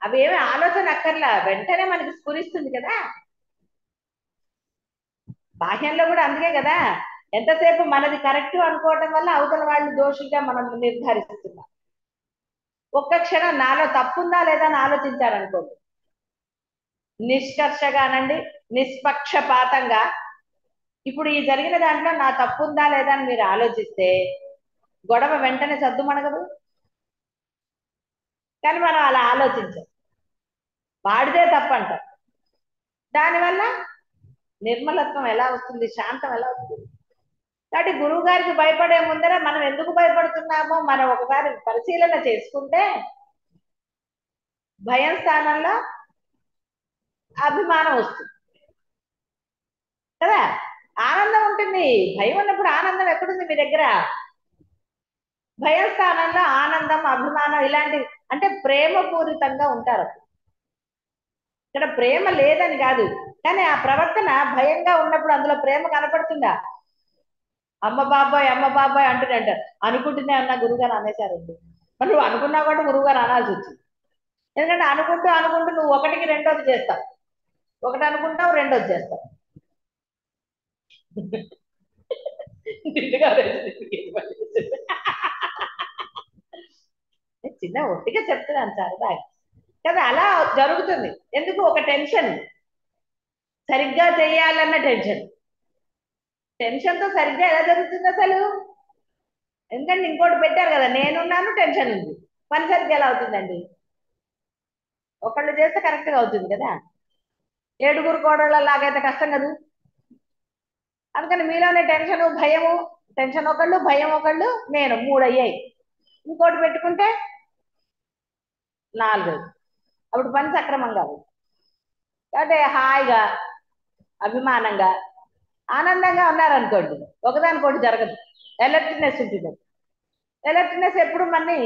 అవి ఏమి ఆలోచన అక్కర్లా, వెంటనే మనకి స్ఫురిస్తుంది కదా. బాహ్యంలో కూడా అందుకే కదా, ఎంతసేపు మనది కరెక్ట్ అనుకోవటం వల్ల అవతల వాళ్ళు దోషిగా మనం నిర్ధారిస్తున్నాం. ఒక్క క్షణం నాలో తప్పుందా లేదా అని ఆలోచించారనుకోండి, నిష్కర్షగానండి నిష్పక్షపాతంగా ఇప్పుడు ఈ జరిగిన దాంట్లో నా తప్పుందా లేదా అని మీరు ఆలోచిస్తే గొడవ వెంటనే సద్దుమణగదు. కానీ మనం అలా ఆలోచించాం, వాడిదే తప్పంట. దానివల్ల నిర్మలత్వం ఎలా వస్తుంది, శాంతం ఎలా వస్తుంది? కాబట్టి గురువు గారికి భయపడే ముందర మనం ఎందుకు భయపడుతున్నామో మనం ఒకసారి పరిశీలన చేసుకుంటే భయం స్థానంలో అభిమానం వస్తుంది కదా, ఆనందం ఉంటుంది. భయం ఉన్నప్పుడు ఆనందం ఎక్కడుంది మీ దగ్గర? భయం స్థానంలో ఆనందం అభిమానం ఇలాంటివి అంటే ప్రేమపూరితంగా ఉంటారు. ఇక్కడ ప్రేమ లేదని కాదు, కానీ ఆ ప్రవర్తన భయంగా ఉన్నప్పుడు అందులో ప్రేమ కనపడుతుందా? అమ్మ బాబాయ్ అంటున్నాడు. అనుకుంటూనే అన్నా గురువుగారు అనేసారండి. మరి నువ్వు అనుకున్నా కూడా గురువుగారు అనాల్సి వచ్చింది. ఎందుకంటే అనుకుంటూ అనుకుంటూ నువ్వు ఒకటికి రెండోది చేస్తావు, ఒకటి అనుకుంటావు రెండోది చేస్తావు. చిన్న ఒట్టిగా చెప్తున్నాను సరదా కదా, అలా జరుగుతుంది. ఎందుకు? ఒక టెన్షన్, సరిగ్గా చెయ్యాలన్న టెన్షన్. టెన్షన్తో సరిగ్గా ఎలా జరుగుతుంది అసలు? ఎందుకంటే ఇంకోటి పెట్టారు కదా, నేనున్నాను టెన్షన్ ఉంది, పని సరిగ్గా ఎలా అవుతుందండి? ఒకళ్ళు చేస్తే కరెక్ట్ గా అవుతుంది కదా, 7 కోడళ్ళ లాగైతే కష్టం కదా. అందుకని మీలోనే టెన్షన్ భయము, టెన్షన్ ఒకళ్ళు భయం ఒకళ్ళు నేను 3 అయ్యాయి. ఇంకోటి పెట్టుకుంటే 4, అప్పుడు పని సక్రమంగా అవుతుంది. కాబట్టి హాయిగా అభిమానంగా ఆనందంగా ఉన్నారనుకోండి, ఒకదానికోటి జరగదు, అలర్ట్నెస్ ఉంటుంది. అలర్ట్నెస్ ఎప్పుడు మన్ని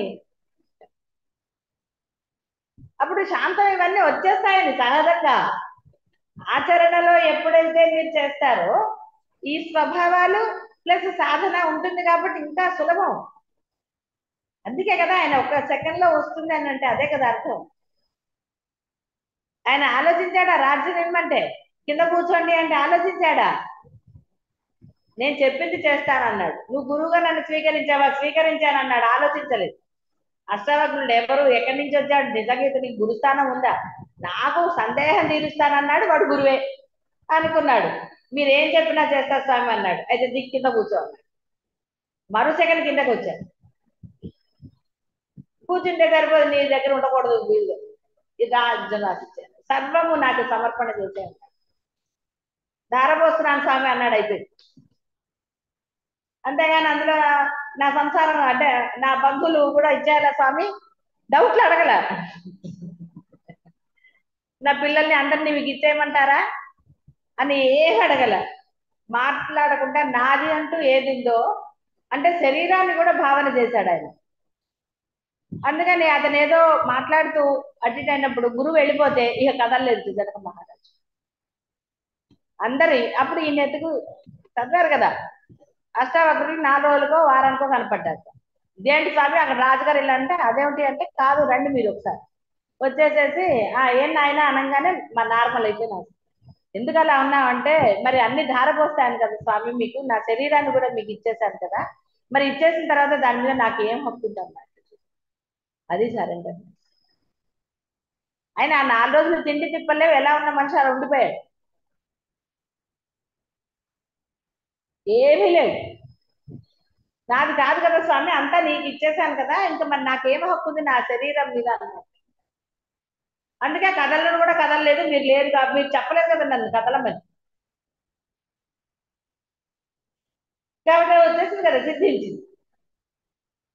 అప్పుడు శాంతం ఇవన్నీ వచ్చేస్తాయండి సహజంగా. ఆచరణలో ఎప్పుడైతే మీరు చేస్తారో ఈ స్వభావాలు ప్లస్ సాధన ఉంటుంది కాబట్టి ఇంకా సులభం. అందుకే కదా ఆయన 1 సెకండ్ లో వస్తుంది అని అంటే అదే కదా అర్థం. ఆయన ఆలోచించాడు ఆ రాజ్యం ఏమంటే, కింద కూర్చోండి అంటే ఆలోచించాడా? నేను చెప్పింది చేస్తానన్నాడు. నువ్వు గురువుగా నన్ను స్వీకరించావా? స్వీకరించానన్నాడు. ఆలోచించలేదు. అష్టావక్రుడు ఎవరు, ఎక్కడి నుంచి వచ్చాడు, నిజంగా ఇతనికి గురుస్థానం ఉందా, నాకు సందేహం తీరుస్తానన్నాడు. వాడు గురువే అనుకున్నాడు. మీరేం చెప్పినా చేస్తా స్వామి అన్నాడు. అయితే దిక్కు కింద కూర్చో అన్నాడు. మరో సెకండ్ కిందకు వచ్చాడు. కూర్చుంటే సరిపోదు, నీ దగ్గర ఉండకూడదు, వీళ్ళు ఇది రాజ్యం రాసిచ్చాను, సర్వము నాకు సమర్పణ చేశాను, ధారపోస్తున్నాను స్వామి అన్నాడు. అయితే అంతేగాని అందులో నా సంసారం అంటే నా బంధువులు కూడా ఇచ్చేయాలా స్వామి, డౌట్లు అడగల. నా పిల్లల్ని అందరినీ మీకు ఇచ్చేయమంటారా అని ఏం అడగల. మాట్లాడకుండా నాది అంటూ ఏదిందో అంటే శరీరాన్ని కూడా భావన చేశాడు ఆయన. అందుకని అతను ఏదో మాట్లాడుతూ అటు ఇటు అయినప్పుడు గురువు వెళ్ళిపోతే ఇక కదలలేదు జనక మహారాజు. అందరి అప్పుడు ఈయన ఎత్తుకు చదివారు కదా, అష్టావక్రుడికి 4 రోజులకో వారానికో కనపడ్డారు. ఇదేంటి స్వామి అక్కడ రాజుగారు ఇలా అంటే, అదేమిటి అంటే, కాదు రండి మీరు ఒకసారి వచ్చేసేసి ఏం నాయన అనగానే మా నార్మల్ అయిపోయినా. ఎందుకు అలా ఉన్నావంటే, మరి అన్ని ధారపోస్తాను కదా స్వామి మీకు, నా శరీరాన్ని కూడా మీకు ఇచ్చేసాను కదా, మరి ఇచ్చేసిన తర్వాత దాని మీద నాకు ఏం హక్కు ఉందన్నమాట. అది సరెండర్. ఆయన ఆ 4 రోజులు తిండి తిప్పలేవు, ఎలా ఉన్న మనిషి అలా ఉండిపోయాడు, ఏమీ లేదు. నాది కాదు కదా స్వామి, అంతా నీకు ఇచ్చేసాను కదా, ఇంకా మరి నాకేం హక్కు ఉంది నా శరీరం మీద అన్నాడు. అందుకే కథలను కూడా కదలలేదు. మీరు లేదు మీరు చెప్పలేదు కదా నన్ను కదలమని, కాబట్టి వచ్చేసింది కదా, సిద్ధించింది.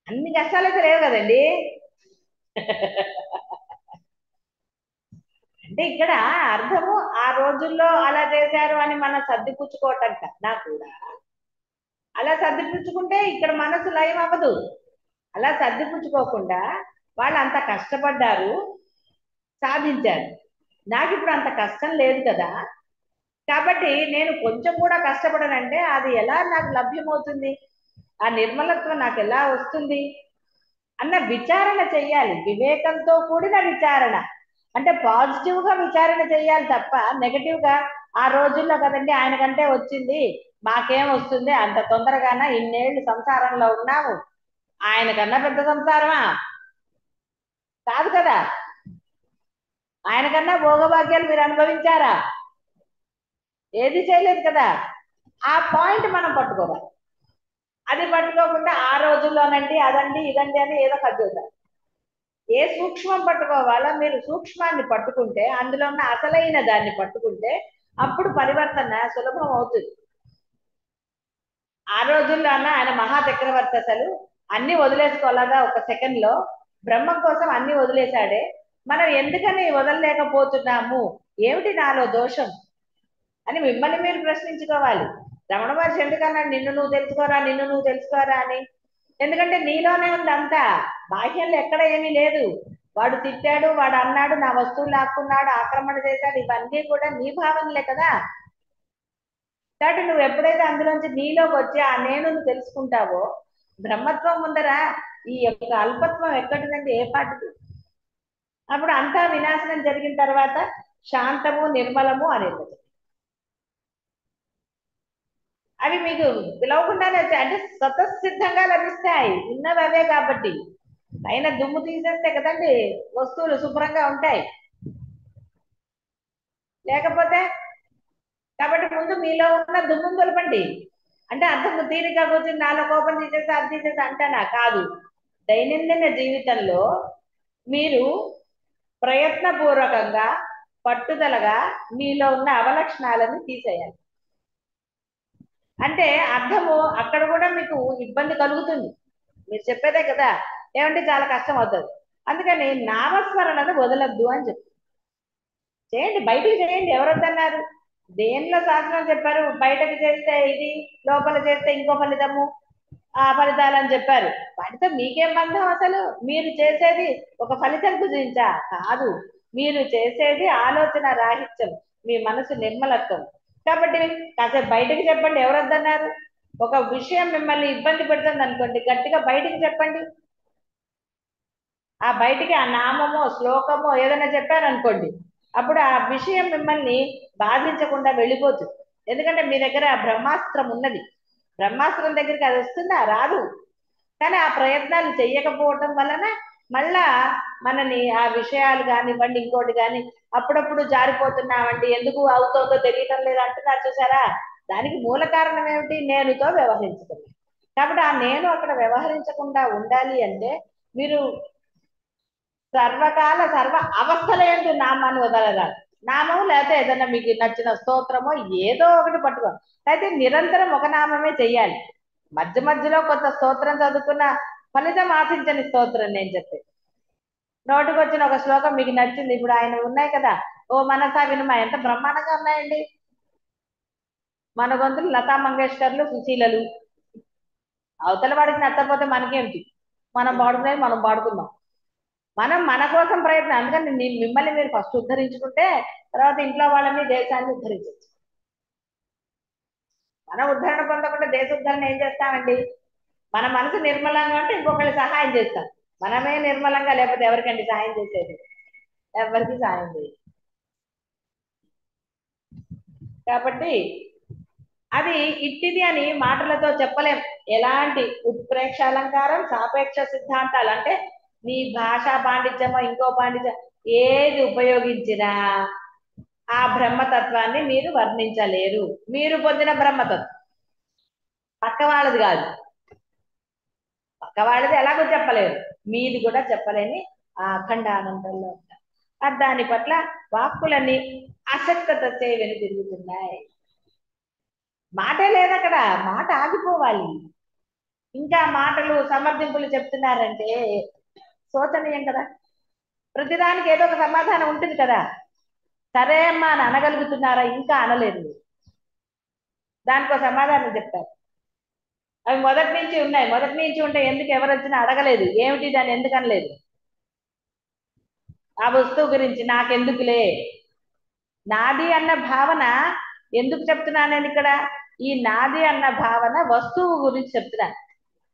అన్ని కష్టాలైతే లేవు కదండి. అంటే ఇక్కడ అర్థము ఆ రోజుల్లో అలా చేశారు అని మనం సర్దిపుచ్చుకోవటం కన్నా కూడా, అలా సర్దిపుచ్చుకుంటే ఇక్కడ మనసు లయం అవ్వదు. అలా సర్దిపుచ్చుకోకుండా వాళ్ళు అంత కష్టపడ్డారు, సాధించారు. నాకు ఇప్పుడు అంత కష్టం లేదు కదా, కాబట్టి నేను కొంచెం కూడా కష్టపడనంటే అది ఎలా నాకు లభ్యమవుతుంది, ఆ నిర్మలత్వం నాకు ఎలా వస్తుంది అన్న విచారణ చెయ్యాలి. వివేకంతో కూడిన విచారణ, అంటే పాజిటివ్ గా విచారణ చెయ్యాలి తప్ప నెగటివ్ గా ఆ రోజుల్లో కదండి ఆయన కంటే వచ్చింది మాకేం వస్తుంది, అంత తొందరగానా, ఇన్నేళ్ళు సంసారంలో ఉన్నాము, ఆయన కన్నా పెద్ద సంసారమా కాదు కదా, ఆయన కన్నా భోగభాగ్యాలు మీరు అనుభవించారా, ఏది చేయలేదు కదా. ఆ పాయింట్ మనం పట్టుకోవాలి. అది పట్టుకోకుండా ఆ రోజుల్లోనండి అదండి ఇదండి అని ఏదో కదులుతారు. ఏ సూక్ష్మం పట్టుకోవాలో మీరు సూక్ష్మాన్ని పట్టుకుంటే, అందులో ఉన్న అసలైన దాన్ని పట్టుకుంటే అప్పుడు పరివర్తన సులభం అవుతుంది. ఆ రోజుల్లోన ఆయన మహా చక్రవర్తి అసలు అన్ని వదిలేసుకోవాలగా ఒక సెకండ్ లో, బ్రహ్మం కోసం అన్ని వదిలేశాడే, మనం ఎందుకని వదలలేకపోతున్నాము, ఏమిటి నాలో దోషం అని మిమ్మల్ని మీరు ప్రశ్నించుకోవాలి. రమణ మహర్షి ఎందుకన్నా నిన్ను నువ్వు తెలుసుకోరా, నిన్ను నువ్వు తెలుసుకోరా అని, ఎందుకంటే నీలోనే ఉంది అంతా, బాహ్యంలో ఎక్కడ ఏమీ లేదు. వాడు తిట్టాడు, వాడు అన్నాడు, నా వస్తువులు లాక్కున్నాడు, ఆక్రమణ చేశాడు, ఇవన్నీ కూడా నీ భావనలే కదా. కాబట్టి నువ్వు ఎప్పుడైతే అందులోంచి నీలోకి వచ్చి ఆ నేను తెలుసుకుంటావో, బ్రహ్మత్వం ముందర ఈ యొక్క అల్పత్వం ఎక్కడిదండి, ఏ పాటిది. అప్పుడు అంతా వినాశనం జరిగిన తర్వాత శాంతము నిర్మలము అనేది అవి మీకు పిలవకుండానే వచ్చాయి, అంటే స్వతసిద్ధంగా లభిస్తాయి, ఉన్నవి అవే కాబట్టి. పైన దుమ్ము తీసేస్తే కదండి వస్తువులు శుభ్రంగా ఉంటాయి, లేకపోతే. కాబట్టి ముందు మీలో ఉన్న దుమ్మును తొలపండి. అంటే అర్థం తీరిక కూర్చుని నాలో కోపం తీసేసి అది తీసేసి అంటానా కాదు. దైనందిన జీవితంలో మీరు ప్రయత్నపూర్వకంగా పట్టుదలగా మీలో ఉన్న అవలక్షణాలను తీసేయాలి. అంటే అర్థము అక్కడ కూడా మీకు ఇబ్బంది కలుగుతుంది, మీరు చెప్పేదే కదా, ఏమంటే చాలా కష్టం అవుతుంది. అందుకని నామస్మరణను వదలద్దు అని చెప్పి చేయండి, బయటికి చేయండి, ఎవరొద్దన్నారు. దేనిలో శాస్త్రం చెప్పారు, బయటకు చేస్తే ఇది, లోపల చేస్తే ఇంకో ఫలితము, ఆ ఫలితాలు అని చెప్పారు. వాటితో మీకేం బంధం అసలు, మీరు చేసేది ఒక ఫలితం గురించా కాదు, మీరు చేసేది ఆలోచన రాహిత్యం, మీ మనసు నిర్మలత్వం. కాబట్టి కాసేపు బయటకు చెప్పండి, ఎవరొద్దన్నారు. ఒక విషయం మిమ్మల్ని ఇబ్బంది పెడుతుంది అనుకోండి, గట్టిగా బయటికి చెప్పండి. ఆ బయటికి ఆ నామమో శ్లోకమో ఏదైనా చెప్పారనుకోండి, అప్పుడు ఆ విషయం మిమ్మల్ని బాధించకుండా వెళ్ళిపోతుంది. ఎందుకంటే మీ దగ్గర బ్రహ్మాస్త్రం ఉన్నది. బ్రహ్మాస్త్రం దగ్గరికి అది వస్తుందా? రాదు. కానీ ఆ ప్రయత్నాలు చెయ్యకపోవటం వలన మళ్ళా మనని ఆ విషయాలు కానివ్వండి, ఇంకోటి కానీ అప్పుడప్పుడు జారిపోతున్నామండి, ఎందుకు అవుతుందో తెలియటం లేదు అంటున్నారు చూసారా? దానికి మూల కారణం ఏమిటి? నేనుతో వ్యవహరించడం. కాబట్టి ఆ నేను అక్కడ వ్యవహరించకుండా ఉండాలి అంటే మీరు సర్వకాల సర్వ అవస్థల యందు నామాన్ని వదలరాదు. నామం లేకపోతే ఏదైనా మీకు నచ్చిన స్తోత్రమో ఏదో ఒకటి పట్టుకో. అయితే నిరంతరం ఒక నామమే చెయ్యాలి. మధ్య మధ్యలో కొంత స్తోత్రం చదువుకున్న ఫలితం ఆశించని స్తోత్రం నేను చెప్పేది. నోటికి వచ్చిన ఒక శ్లోకం మీకు నచ్చింది. ఇప్పుడు ఆయన ఉన్నాయి కదా, ఓ మనసా వినుమ, ఎంత బ్రహ్మాండంగా ఉన్నాయండి మన గొంతులు. లతా మంగేష్కర్లు, సుశీలలు. అవతల వాడికి నచ్చకపోతే మనకేమిటి? మనం పాడుకునేది మనం పాడుకుందాం. మనం మన కోసం ప్రయత్నం. అందుకని మిమ్మల్ని మీరు ఫస్ట్ ఉద్ధరించుకుంటే తర్వాత ఇంట్లో వాళ్ళని, దేశాన్ని ఉద్ధరించవచ్చు. మన ఉద్ధరణ పొందకుండా దేశ ఉద్ధరణ ఏం చేస్తామండి? మన మనసు నిర్మలంగా ఉంటే ఇంకొకరికి సహాయం చేస్తాం. మనమే నిర్మలంగా లేకపోతే ఎవరికండి సహాయం చేసేది? ఎవరికి సహాయం చేయదు. కాబట్టి అది ఇట్టిది అని మాటలతో చెప్పలేం. ఎలాంటి ఉత్ప్రేక్ష అలంకారం, సాపేక్ష సిద్ధాంతాలు అంటే నీ భాషా పాండిత్యమో ఇంకో పాండిత్యం ఏది ఉపయోగించినా ఆ బ్రహ్మతత్వాన్ని మీరు వర్ణించలేరు. మీరు పొందిన బ్రహ్మతత్వం పక్క వాళ్ళది కాదు. పక్క వాళ్ళది ఎలాగో చెప్పలేరు, మీది కూడా చెప్పలేని ఆ అఖండ ఆనందంలో ఉంటారు. దాని పట్ల వాక్కులన్నీ అశక్తత చేయవని తిరుగుతున్నాయి. మాటే లేదు అక్కడ, మాట ఆగిపోవాలి. ఇంకా మాటలు సమర్థింపులు చెప్తున్నారంటే శోచనీయం కదా. ప్రతిదానికి ఏదో ఒక సమాధానం ఉంటుంది కదా. సరే అమ్మా అని అనగలుగుతున్నారా? ఇంకా అనలేదు. దానికో సమాధానం చెప్తారు. అవి మొదటి నుంచి ఉన్నాయి. మొదటి నుంచి ఉంటే ఎందుకు ఎవరు వచ్చినా అడగలేదు? ఏమిటి దాన్ని ఎందుకు అనలేదు? ఆ వస్తువు గురించి నాకెందుకులే, నాది అన్న భావన ఎందుకు చెప్తున్నాను నేను ఇక్కడ? ఈ నాది అన్న భావన వస్తువు గురించి చెప్తున్నాను.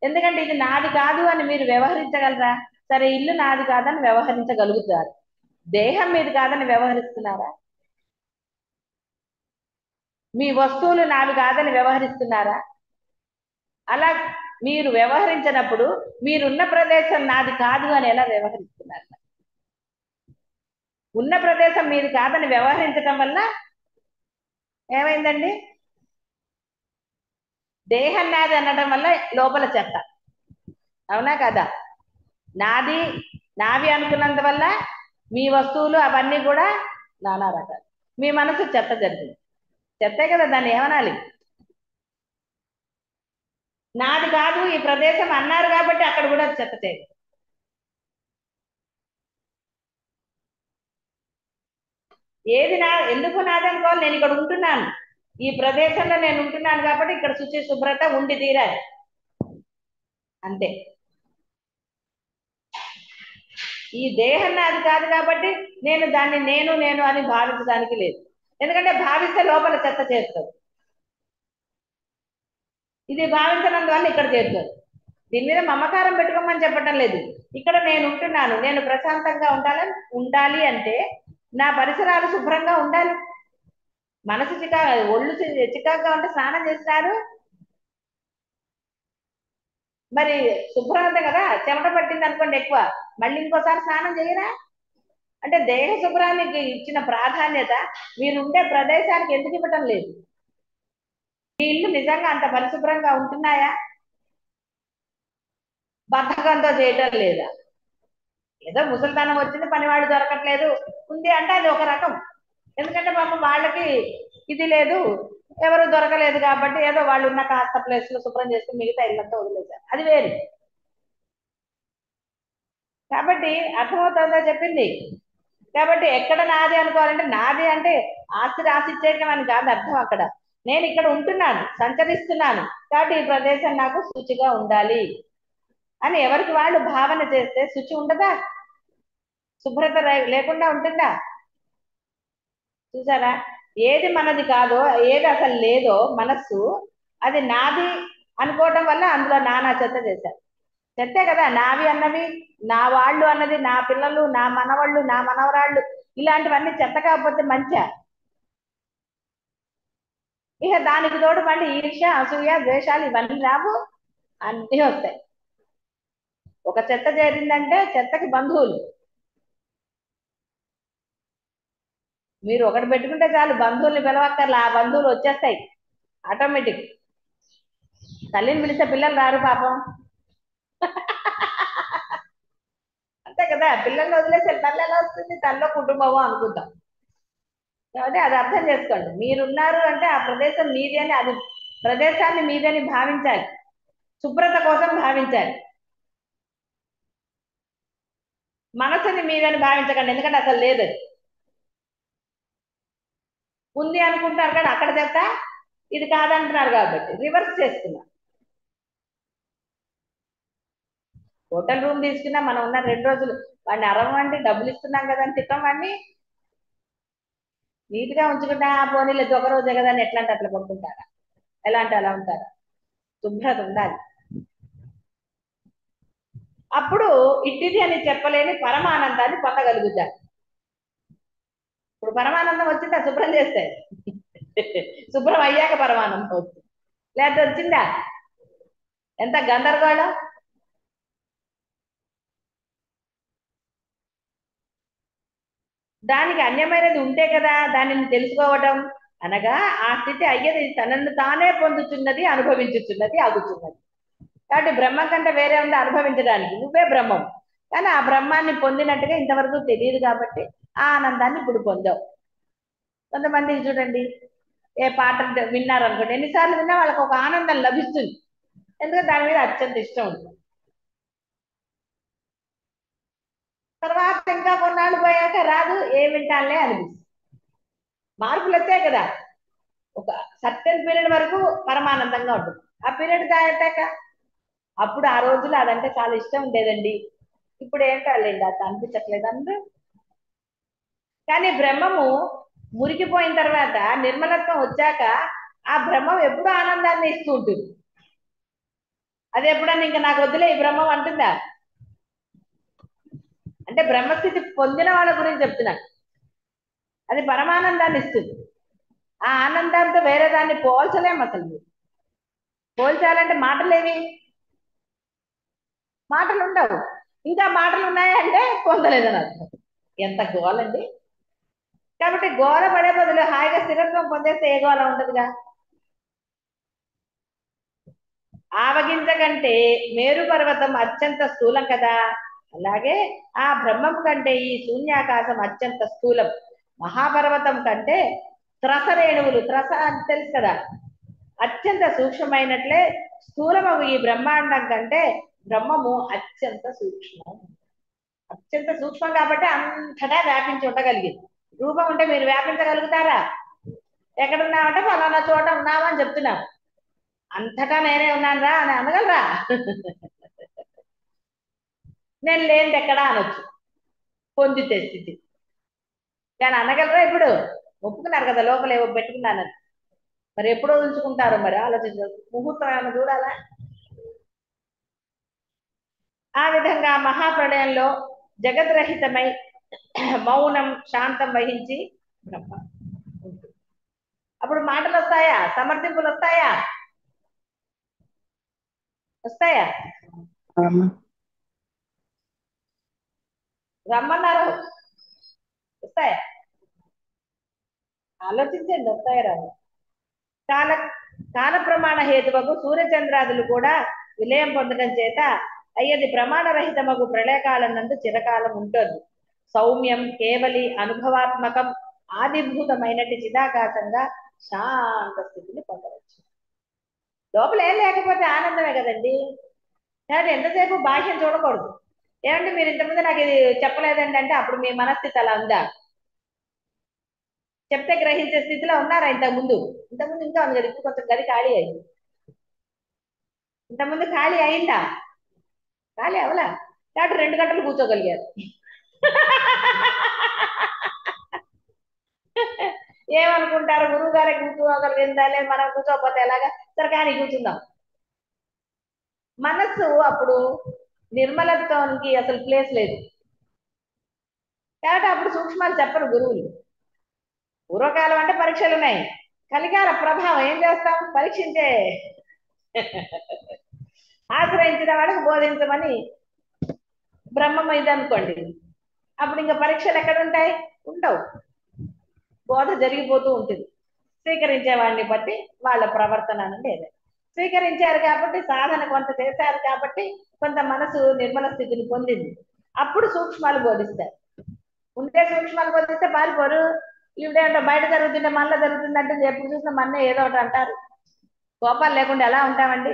ఎందుకంటే ఇది నాది కాదు అని మీరు వ్యవహరించగలరా? సరే, ఇల్లు నాది కాదని వ్యవహరించగలుగుతారు. దేహం మీది కాదని వ్యవహరిస్తున్నారా? మీ వస్తువులు నావి కాదని వ్యవహరిస్తున్నారా? అలా మీరు వ్యవహరించినప్పుడు మీరున్న ప్రదేశం నాది కాదు అని ఎలా వ్యవహరిస్తున్నారు? ఉన్న ప్రదేశం మీది కాదని వ్యవహరించటం వల్ల ఏమైందండి? దేహం నాది అనడం వల్ల లోపల చెత్త. అవునా కదా? నాది నావి అనుకున్నందువల్ల మీ వస్తువులు అవన్నీ కూడా నానా రకాలు. మీ మనసు చెత్త జరిగింది. చెత్తే కదా, దాన్ని ఏమనాలి? నాది కాదు ఈ ప్రదేశం అన్నారు కాబట్టి అక్కడ కూడా చెత్త చేయాలి. ఏది నా, ఎందుకు నాది అనుకోవాలి? నేను ఇక్కడ ఉంటున్నాను, ఈ ప్రదేశంలో నేను ఉంటున్నాను కాబట్టి ఇక్కడ శుచి శుభ్రత ఉండి తీరాలి, అంతే. ఈ దేహం నాది కాదు కాబట్టి నేను దాన్ని నేను నేను అని భావించడానికి లేదు. ఎందుకంటే భావిస్తే లోపల చెత్త చేస్తారు. ఇది భావించనందువల్ల ఇక్కడ చేస్తారు. దీని మీద మమకారం పెట్టుకోమని చెప్పటం లేదు. ఇక్కడ నేను ఉంటున్నాను, నేను ప్రశాంతంగా ఉండాలి అంటే నా పరిసరాలు శుభ్రంగా ఉండాలి. మనసు ఒళ్ళు చికాగ్గా ఉంటే స్నానం చేస్తారు. మరి శుభ్రత కదా, చెమట పట్టింది అనుకోండి ఎక్కువ, మళ్ళీ ఇంకోసారి స్నానం చేయరా? అంటే దేహ శుభ్రానికి ఇచ్చిన ప్రాధాన్యత మీరు ఉండే ప్రదేశానికి ఎందుకు ఇవ్వటం లేదు? మీ ఇల్లు నిజంగా అంత పరిశుభ్రంగా ఉంటున్నాయా? బద్ధకంతో చేయటం లేదా? ఏదో ముసలితనం వచ్చింది, పనివాడు దొరకట్లేదు ఉంది అంటే అది ఒక రకం. ఎందుకంటే పాపం వాళ్ళకి ఇది లేదు, ఎవరు దొరకలేదు కాబట్టి ఏదో వాళ్ళు ఉన్న కాస్త ప్లేస్ లో శుభ్రం చేసి మిగతా ఇల్లంతా వదిలేశారు, అది వేరు. కాబట్టి అర్థమవుతుందో చెప్పింది? కాబట్టి ఎక్కడ నాది అనుకోవాలంటే, నాది అంటే ఆస్తి రాసిచ్చేయటం అని కాదు అర్థం. అక్కడ నేను ఇక్కడ ఉంటున్నాను, సంచరిస్తున్నాను కాబట్టి ఈ ప్రదేశం నాకు శుచిగా ఉండాలి అని ఎవరికి వాళ్ళు భావన చేస్తే శుచి ఉండదా? శుభ్రత లేకుండా ఉంటుందా? చూసారా? ఏది మనది కాదో, ఏది అసలు లేదో మనస్సు, అది నాది అనుకోవటం వల్ల అందులో నానా చెత్త చేశారు. చెత్తే కదా నావి అన్నవి, నా వాళ్ళు అన్నది, నా పిల్లలు, నా మనవాళ్ళు, నా మనవరాళ్ళు, ఇలాంటివన్నీ చెత్త కాకపోతే మంచా? ఇక దానికి తోడు మళ్ళీ ఈర్ష్య, అసూయ, ద్వేషాలు ఇవన్నీ రావు, అన్నీ వస్తాయి. ఒక చెత్త చేరిందంటే చెత్తకి బంధువులు. మీరు ఒకటి పెట్టుకుంటే చాలు, బంధువుల్ని పిలవక్కర్లా, ఆ బంధువులు వచ్చేస్తాయి ఆటోమేటిక్. తల్లిని పిలిస్తే పిల్లలు రారు పాపం. అంతే కదా, పిల్లల్ని వదిలేసి తల్లి ఎలా వస్తుంది? తల్లిలో కుటుంబము అనుకుంటాం. కాబట్టి అది అర్థం చేసుకోండి. మీరున్నారు అంటే ఆ ప్రదేశం మీది అని, అది ప్రదేశాన్ని మీదని భావించాలి, శుభ్రత కోసం భావించాలి. మనసుని మీదని భావించకండి, ఎందుకంటే అసలు లేదు, అది ఉంది అనుకుంటారు కానీ అక్కడ చెత్త, ఇది కాదంటున్నారు కాబట్టి రివర్స్ చేస్తున్నారు. హోటల్ రూమ్ తీసుకున్నా మనం ఉన్న 2 రోజులు వాడిని అరవండి, డబ్బులు ఇస్తున్నాం కదా అని తిట్టం వాడిని. నీట్ గా ఉంచుకుంటా, పోనీలు ఒక రోజే కదా అని ఎట్లా అంటే అట్లా కొట్టుకుంటారా, ఎలా అంటే అలా ఉంటారా? శుభ్రత ఉండాలి. అప్పుడు ఇట్టిది అని చెప్పలేని పరమానందాన్ని పొందగలుగుతారు. ఇప్పుడు పరమానందం వచ్చిందా శుభ్రం చేస్తే? శుభ్రం అయ్యాక పరమానందం వచ్చింది, లేకపోతే వచ్చిందా? ఎంత గందరగోళం. దానికి అన్యమైనది ఉంటే కదా దానిని తెలుసుకోవటం అనగా, ఆ స్థితి అయ్యేది తనను తానే పొందుతున్నది, అనుభవించుతున్నది, ఆగుతున్నది. కాబట్టి బ్రహ్మం కంటే వేరే ఉంది అనుభవించడానికి, నువ్వే బ్రహ్మం. కానీ ఆ బ్రహ్మాన్ని పొందినట్టుగా ఇంతవరకు తెలియదు కాబట్టి ఆ ఆనందాన్ని ఇప్పుడు పొందావు. కొంతమందికి చూడండి, ఏ పాట విన్నారనుకోండి, ఎన్నిసార్లు విన్నా వాళ్ళకి ఒక ఆనందం లభిస్తుంది, ఎందుకంటే దాని మీద అత్యంత ఇష్టం ఉంటుంది. తర్వాత ఇంకా కొన్నాళ్ళు పోయాక రాదు, ఏం వింటానులే అనిపిస్తుంది. మార్పులు వచ్చాయి కదా, ఒక సర్టెన్ పీరియడ్ వరకు పరమానందంగా ఉంటుంది, ఆ పీరియడ్ దాటాక అప్పుడు ఆ రోజులు అదంటే చాలా ఇష్టం ఉండేదండి, ఇప్పుడు ఏం కాలేదు అంత అనిపించట్లేదు అందరూ. కానీ బ్రహ్మము మురికిపోయిన తర్వాత నిర్మలత్వం వచ్చాక ఆ బ్రహ్మం ఎప్పుడూ ఆనందాన్ని ఇస్తూ ఉంటుంది. అది ఎప్పుడన్నా ఇంకా నాకు వద్దులే ఈ బ్రహ్మం అంటుందా? అంటే బ్రహ్మస్థితి పొందిన వాళ్ళ గురించి చెప్తున్నాను. అది పరమానందాన్ని ఇస్తుంది. ఆ ఆనందంతో వేరే దాన్ని పోల్చలేము అసలు. మీరు పోల్చాలంటే మాటలేవి, మాటలు ఉండవు. ఇంకా మాటలు ఉన్నాయంటే పొందలేదని అర్థం. ఎంత గోలండి. కాబట్టి గోల పడే బదులు హాయిగా స్థిరత్వం పొందేస్తే ఏ గోల ఉండదుగా. ఆవగింజ కంటే మేరు పర్వతం అత్యంత స్థూలం కదా, అలాగే ఆ బ్రహ్మం కంటే ఈ శూన్యాకాశం అత్యంత స్థూలం. మహాపర్వతం కంటే త్రస రేణువులు, త్రస అని తెలుసు కదా, అత్యంత సూక్ష్మమైనట్లే స్థూలమగు ఈ బ్రహ్మాండం కంటే బ్రహ్మము అత్యంత సూక్ష్మం. అత్యంత సూక్ష్మం కాబట్టి అంతటా వ్యాపించి ఉండగలిగింది. రూపం ఉంటే మీరు వ్యాపించగలుగుతారా? ఎక్కడున్నామంటే ఫలానా చోట ఉన్నావా అని చెప్తున్నాం, అంతటా నేనే ఉన్నాను రా అని అనగలరా? నేను లేనిది ఎక్కడా అనొచ్చు, పొందితే స్థితి. కానీ అనగలరా? ఇప్పుడు ఒప్పుకున్నారు కదా లోపల ఏవో పెట్టుకున్నానని, మరి ఎప్పుడో ఉంచుకుంటారో మరి ఆలోచించారు, ముహూర్తం ఏమైనా చూడాలా? ఆ విధంగా మహాప్రళయంలో జగద్రహితమై మౌనం శాంతం వహించి బ్రహ్మ ఉంటుంది. అప్పుడు మాటలు వస్తాయా? సమర్థింపులు వస్తాయా? వస్తాయా? రమ్మన్నారు, వస్తాయా? ఆలోచించండి, వస్తాయా రాదు. కాల కాల ప్రమాణ హేతువకు సూర్యచంద్రాదులు కూడా విలయం పొందడం చేత అయ్యది ప్రమాణరహితమగు ప్రళయకాలం నందు చిరకాలం ఉంటుంది. సౌమ్యం కేవలి అనుభవాత్మకం ఆదిభూతమైనటి చిదాకాశంగా శాంత స్థితిని పొందవచ్చు. లోపల ఏం లేకపోతే ఆనందమే కదండి. కానీ ఎంతసేపు బాహ్యం చూడకూడదు. ఏమంటే మీరు ఇంతకుముందు నాకు ఇది చెప్పలేదండి అంటే అప్పుడు మీ మనస్థితి అలా ఉందా? చెప్తే గ్రహించే స్థితిలో ఉన్నారా ఇంతకుముందు? ఇంతకుముందు ఇంకా ఉంది కదా, ఇప్పుడు కొంచెం గది ఖాళీ అయింది. ఇంతకుముందు ఖాళీ అయిందా? ఖాళీ అవలా, కాబట్టి 2 గంటలు కూర్చోగలిగారు. ఏమనుకుంటారు, గురువు గారే కూర్చోగలిగిందాలే, మనం కూర్చోకపోతే ఎలాగా? సరే కానీ కూర్చుందాం. మనస్సు అప్పుడు నిర్మలత్వానికి అసలు ప్లేస్ లేదు, కాబట్టి అప్పుడు సూక్ష్మాలు చెప్పరు గురువులు. పూర్వకాలం అంటే పరీక్షలు ఉన్నాయి, కలికాల ప్రభావం ఏం చేస్తాం, పరీక్షించే ఆశ్రయించిన వాళ్ళకి బోధించమని బ్రహ్మం ఇది అనుకోండి, అప్పుడు ఇంకా పరీక్షలు ఎక్కడ ఉంటాయి, ఉండవు. బోధ జరిగిపోతూ ఉంటుంది. స్వీకరించే వాడిని బట్టి వాళ్ళ ప్రవర్తన అనేది ఏదే. స్వీకరించారు కాబట్టి, సాధన కొంత చేశారు కాబట్టి కొంత మనసు నిర్మల స్థితిని పొందింది. అప్పుడు సూక్ష్మాలు బోధిస్తారు. ఉంటే సూక్ష్మాలు బోధిస్తే పారిపోరు. ఇవిడేంటో బయట జరుగుతుంటే మనలో జరుగుతుందంటే ఎప్పుడు చూసినా మన్నే ఏదో ఒకటి అంటారు. కోపాలు లేకుండా ఎలా ఉంటామండి?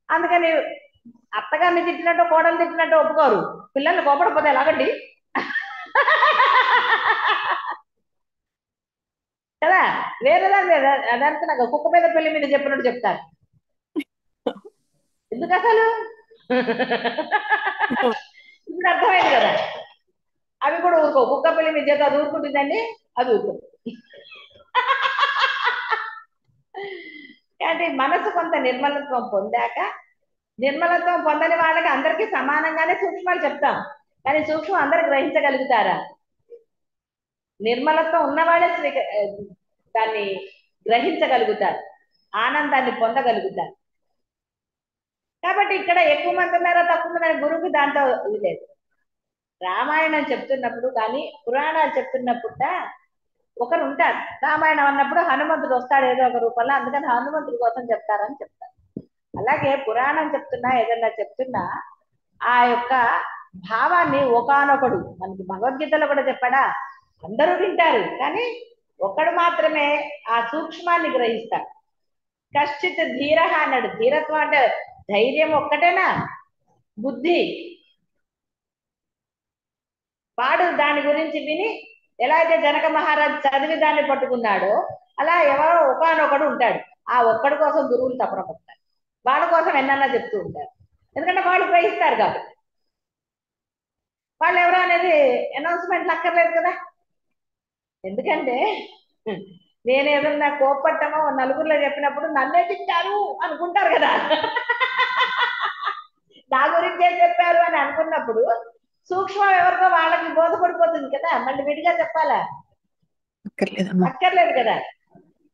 అందుకని అత్తగారిని తిట్టినట్టు కోడలు తిట్టినట్టు ఒప్పుకోరు. పిల్లల్ని కోపడపోతే ఎలాగండి కదా. వేరేదాన్ని అదంతా నాకు కుక్క మీద పెళ్లి మీద చెప్పినట్టు చెప్తారు. ఎందుకు అసలు ఇప్పుడు అర్థమైంది కదా. అవి కూడా ఊరుకో, కుక్క పెళ్లి మీద చేత అది ఊరుకుంటుందండి, అది ఊరుకుంటుంది. అంటే మనసు కొంత నిర్మలత్వం పొందాక, నిర్మలత్వం పొందని వాళ్ళకి అందరికీ సమానంగానే సూక్ష్మాలు చెప్తాం. కానీ సూక్ష్మం అందరు గ్రహించగలుగుతారా? నిర్మలత్వం ఉన్నవాళ్ళే దాన్ని గ్రహించగలుగుతారు, ఆనందాన్ని పొందగలుగుతారు. కాబట్టి ఇక్కడ ఎక్కువ మంది ఉన్నారో తక్కువ మంది గురువుకి దాంట్లో ఇది లేదు. రామాయణం చెప్తున్నప్పుడు కానీ పురాణాలు చెప్తున్నప్పుడు ఒకరు ఉంటారు. రామాయణం అన్నప్పుడు హనుమంతుడు వస్తాడు ఏదో ఒక రూపంలో, అందుకని హనుమంతుడి కోసం చెప్తారని చెప్తారు. అలాగే పురాణం చెప్తున్నా ఏదన్నా చెప్తున్నా ఆ యొక్క భావాన్ని ఒకానొకడు, మనకి భగవద్గీతలో కూడా చెప్పాడా, అందరూ వింటారు కానీ ఒక్కడు మాత్రమే ఆ సూక్ష్మాన్ని గ్రహిస్తాడు. కశ్చిత్ ధీర అన్నాడు. ధీరత్వం అంటే ధైర్యం ఒక్కటేనా? బుద్ధి. వాడు దాని గురించి విని ఎలా అయితే జనక మహారాజు చదివి దాన్ని పట్టుకున్నాడో అలా ఎవరో ఒకానొకడు ఉంటాడు. ఆ ఒక్కడి కోసం గురువులు తపన పడతారు. వాళ్ళ కోసం ఎన్నన్నా చెప్తూ ఉంటారు. ఎందుకంటే వాళ్ళు గ్రహిస్తారు కాబట్టి. వాళ్ళు ఎవరో అనేది అనౌన్స్మెంట్లు అక్కర్లేదు కదా. ఎందుకంటే నేను ఏదన్నా కోపట్టమో నలుగురిలో చెప్పినప్పుడు నన్నే తిట్టారు అనుకుంటారు కదా. నా గురించి ఏం చెప్పారు అని అనుకున్నప్పుడు సూక్ష్మం ఎవరికో వాళ్ళకి బోధపడిపోతుంది కదా. మళ్ళీ విడిగా చెప్పాలా? అక్కర్లేదు కదా.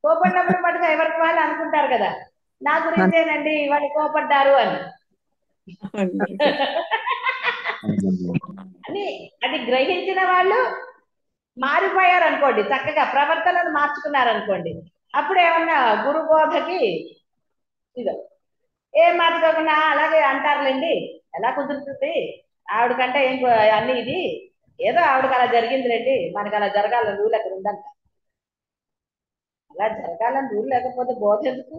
కోపడినప్పుడు మటుగా ఎవరికి వాళ్ళు అనుకుంటారు కదా, నా గురించేనండి వాళ్ళు కోపడ్డారు అని. అని అది గ్రహించిన వాళ్ళు మారిపోయారు అనుకోండి, చక్కగా ప్రవర్తనను మార్చుకున్నారు అనుకోండి, అప్పుడు ఏమన్నా గురు బోధకి ఇదో ఏం మార్చుకోకుండా అలాగే అంటారులేండి, ఎలా కుదురుతుంది ఆవిడకంటే ఏం అన్ని ఇది ఏదో ఆవిడకి అలా జరిగిందిలేండి, మనకి అలా జరగాలని రూల్ ఎక్కడ ఉందంట. అలా జరగాలని రూల్ లేకపోతే బోధ ఎందుకు?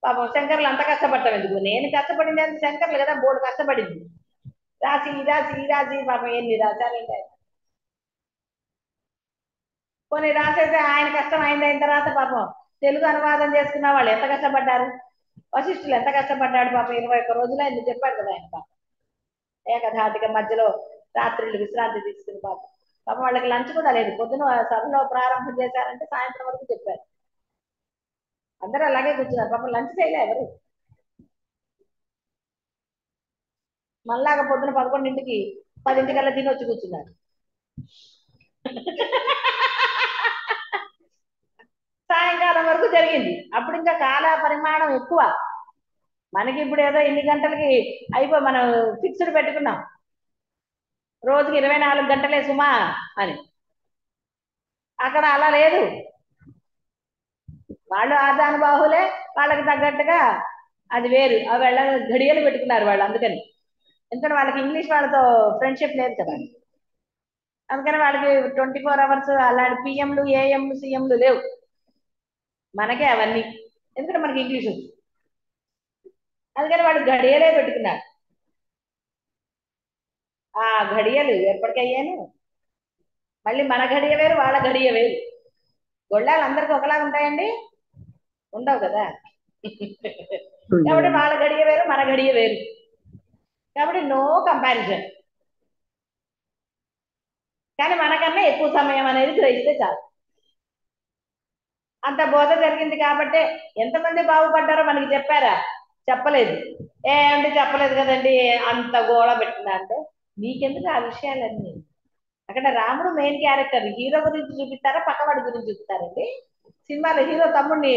పాపం శంకర్లు అంత కష్టపడతాం ఎందుకు? నేను కష్టపడింది అంటే శంకర్లు కదా, బోర్డు కష్టపడింది. రాసి రాసి పాపం ఎన్ని రాశారంటే. కొన్ని రాసేస్తే ఆయన కష్టం అయిన తర్వాత పాపం తెలుగు అనువాదం చేసుకున్న వాళ్ళు ఎంత కష్టపడ్డారు. వశిష్ఠులు ఎంత కష్టపడ్డాడు పాపం, 21 రోజులు ఆయన చెప్పాడు కదా ఆయన. పాపం ఏకధాటిక మధ్యలో రాత్రులు విశ్రాంతి తీసుకుని పాపం పాపం వాళ్ళకి లంచ్ కూడా లేదు. పొద్దున సభలో ప్రారంభం చేశారంటే సాయంత్రం వరకు చెప్పారు. అందరూ అలాగే కూర్చున్నారు, పాపం లంచ్ చేయలే ఎవరు. మళ్ళాగా పొద్దున 11ంటికి 10ంటికల్లా తిని వచ్చి కూర్చున్నారు. సాయంకాలం వరకు జరిగింది. అప్పుడు ఇంకా కాల పరిమాణం ఎక్కువ. మనకి ఇప్పుడు ఏదో ఇన్ని గంటలకి మనం ఫిక్స్డ్ పెట్టుకున్నాం, రోజుకి 24 గంటలే సుమా అని. అక్కడ అలా లేదు. వాళ్ళు ఆదానుబాహులే, వాళ్ళకి తగ్గట్టుగా అది వేరు. ఆ వాళ్ళ గడియలు పెట్టుకున్నారు వాళ్ళు. అందుకని ఎందుకంటే వాళ్ళకి ఇంగ్లీష్ వాళ్ళతో ఫ్రెండ్షిప్ లేదు కదా. అందుకని వాళ్ళకి 24 అవర్స్ అలాంటి పిఎంలు ఏఎంలు సిఎంలు లేవు. మనకే అవన్నీ, ఎందుకంటే మనకి ఇంగ్లీష్ ఉంది. అందుకని వాళ్ళు గడియలే పెట్టుకున్నారు. ఆ గడియలు ఎప్పటికయ్యాను. మళ్ళీ మన గడియ వేరు, వాళ్ళ గడియ వేరు. గొళ్ళాలు అందరికి ఒకలాగా ఉంటాయండి? ఉండవు కదా. కాబట్టి వాళ్ళ గడియ వేరు, మన గడియ వేరు. కాబట్టి నో కంపారిజన్. కానీ మనకన్నా ఎక్కువ సమయం అనేది గ్రహిస్తే చాలు. అంత బోధ జరిగింది కాబట్టి ఎంతమంది బాగుపడ్డారో మనకి చెప్పారా? చెప్పలేదు. ఏమంటే చెప్పలేదు కదండి, అంత గోళ పెట్టినా అంటే నీకెందుకు ఆ విషయాలన్నీ? అక్కడ రాముడు మెయిన్ క్యారెక్టర్, హీరో గురించి చూపిస్తారా పక్కవాడి గురించి చూపిస్తారండి? సినిమాలో హీరో తమ్ముడిని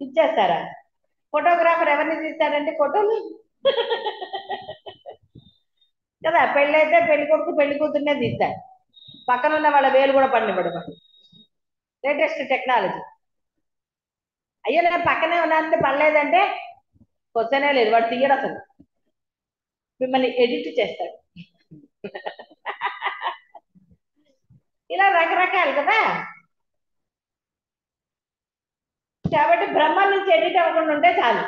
ఇచ్చేస్తారా? ఫోటోగ్రాఫర్ ఎవరిని తీస్తాడంటే ఫోటోలు కదా. పెళ్ళైతే పెళ్లి కొడుకు పెళ్లి కూతుర్నే తీస్తారు, పక్కన ఉన్న వాళ్ళ వేలు కూడా పడినప్పుడు లేటెస్ట్ టెక్నాలజీ. అయ్యో నేను పక్కనే ఉన్నానంటే పడలేదంటే క్వశ్చనే లేదు, వాడు తీయడు అసలు, మిమ్మల్ని ఎడిట్ చేస్తాడు. ఇలా రకరకాలు కదా. కాబట్టి బ్రహ్మ నుంచి ఎడిట్ అవ్వకుండా ఉంటే చాలు.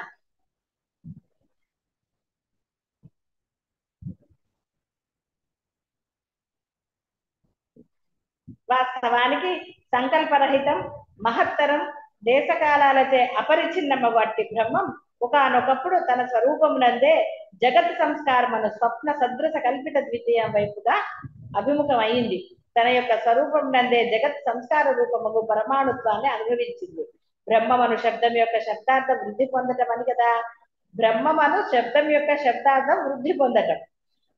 వాస్తవానికి సంకల్పరహితం, మహత్తరం, దేశకాలాలచే అపరిచిన్నమ వాటి బ్రహ్మం ఒకనొకప్పుడు తన స్వరూపమునందే జగత్ సంస్కారమును స్వప్న సదృశ కల్పిత ద్వితీయం వైపుగా అభిముఖం అయింది. తన యొక్క స్వరూపం నందే జగత్ సంస్కార రూపముకు పరమాణుత్వాన్ని అనుభవించింది. బ్రహ్మమను శబ్దం యొక్క శబ్దార్థం వృద్ధి పొందటం అని కదా. బ్రహ్మమను శబ్దం యొక్క శబ్దార్థం వృద్ధి పొందటం.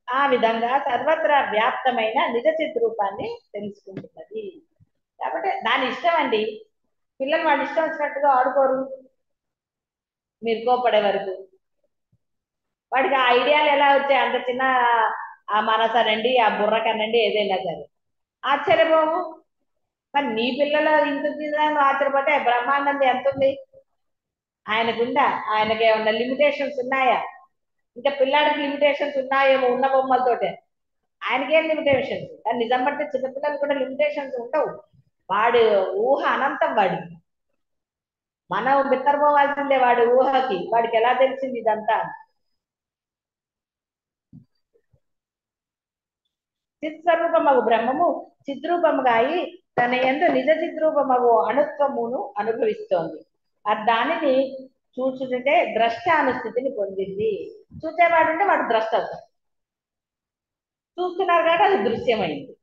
ఆ విధంగా సర్వత్రా వ్యాప్తమైన నిజ చిద్రూపాన్ని తెలుసుకుంటున్నది. కాబట్టి దాని ఇష్టం అండి. పిల్లలు వాళ్ళు ఇష్టం వచ్చినట్టుగా ఆడుకోరు మీరు కోపడే వరకు. వాడికి ఆ ఐడియాలు ఎలా వచ్చాయి? అంత చిన్న ఆ మనసనండి, ఆ బుర్ర కనండి, ఏదైనా సరే ఆశ్చర్యపోము. మరి నీ పిల్లలు ఇంత తినడానికి ఆశ్చర్యపోతే బ్రహ్మాండం ఎంత ఉంది ఆయనకుందా? ఆయనకి ఏమన్నా లిమిటేషన్స్ ఉన్నాయా? ఇంకా పిల్లాడికి లిమిటేషన్స్ ఉన్నాయేమో ఉన్న బొమ్మలతోటే. ఆయనకేం లిమిటేషన్స్? కానీ నిజం పడితే చిన్నపిల్లలు కూడా లిమిటేషన్స్ ఉండవు. వాడు ఊహ అనంతం. వాడు మనం బిత్తరపోవాల్సిందే వాడి ఊహకి. వాడికి ఎలా తెలిసింది ఇదంతా? చిత్స్వరూపమగు బ్రహ్మము చిద్రూపముగా అయి తన యందు నిజ చిద్రూపమగు అణుత్వమును అనుభవిస్తోంది. దానిని చూచుటే ద్రష్ట అనుస్థితిని పొందింది. చూసేవాడు అంటే వాడు ద్రష్ట అవుతాడు. చూస్తున్నారు కాబట్టి అది దృశ్యమైంది.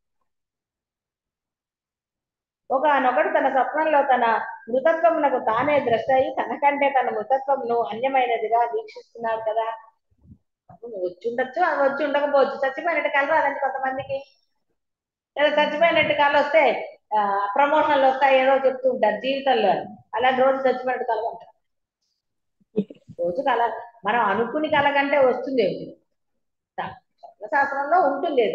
ఒకనొకడు తన స్వప్నంలో తన మృతత్వమునకు తానే ద్రష్ట అయి తనకంటే తన మృతత్వమును అన్యమైనదిగా వీక్షిస్తున్నాడు కదా. వచ్చి ఉండొచ్చు, అది వచ్చి ఉండకపోవచ్చు. చచ్చిపోయినట్టు కలరు అదంటే కొంతమందికి, లేదా చచ్చిపోయినట్టు కళ వస్తే ప్రమోషన్లు వస్తాయి ఏదో చెప్తూ ఉంటారు జీవితంలో. అలాంటి రోజు చచ్చిపోయినట్టు కళ అంటారు. రోజు కళ మనం అనుకుని కళ కంటే వస్తుంది శాస్త్రంలో ఉంటుంది.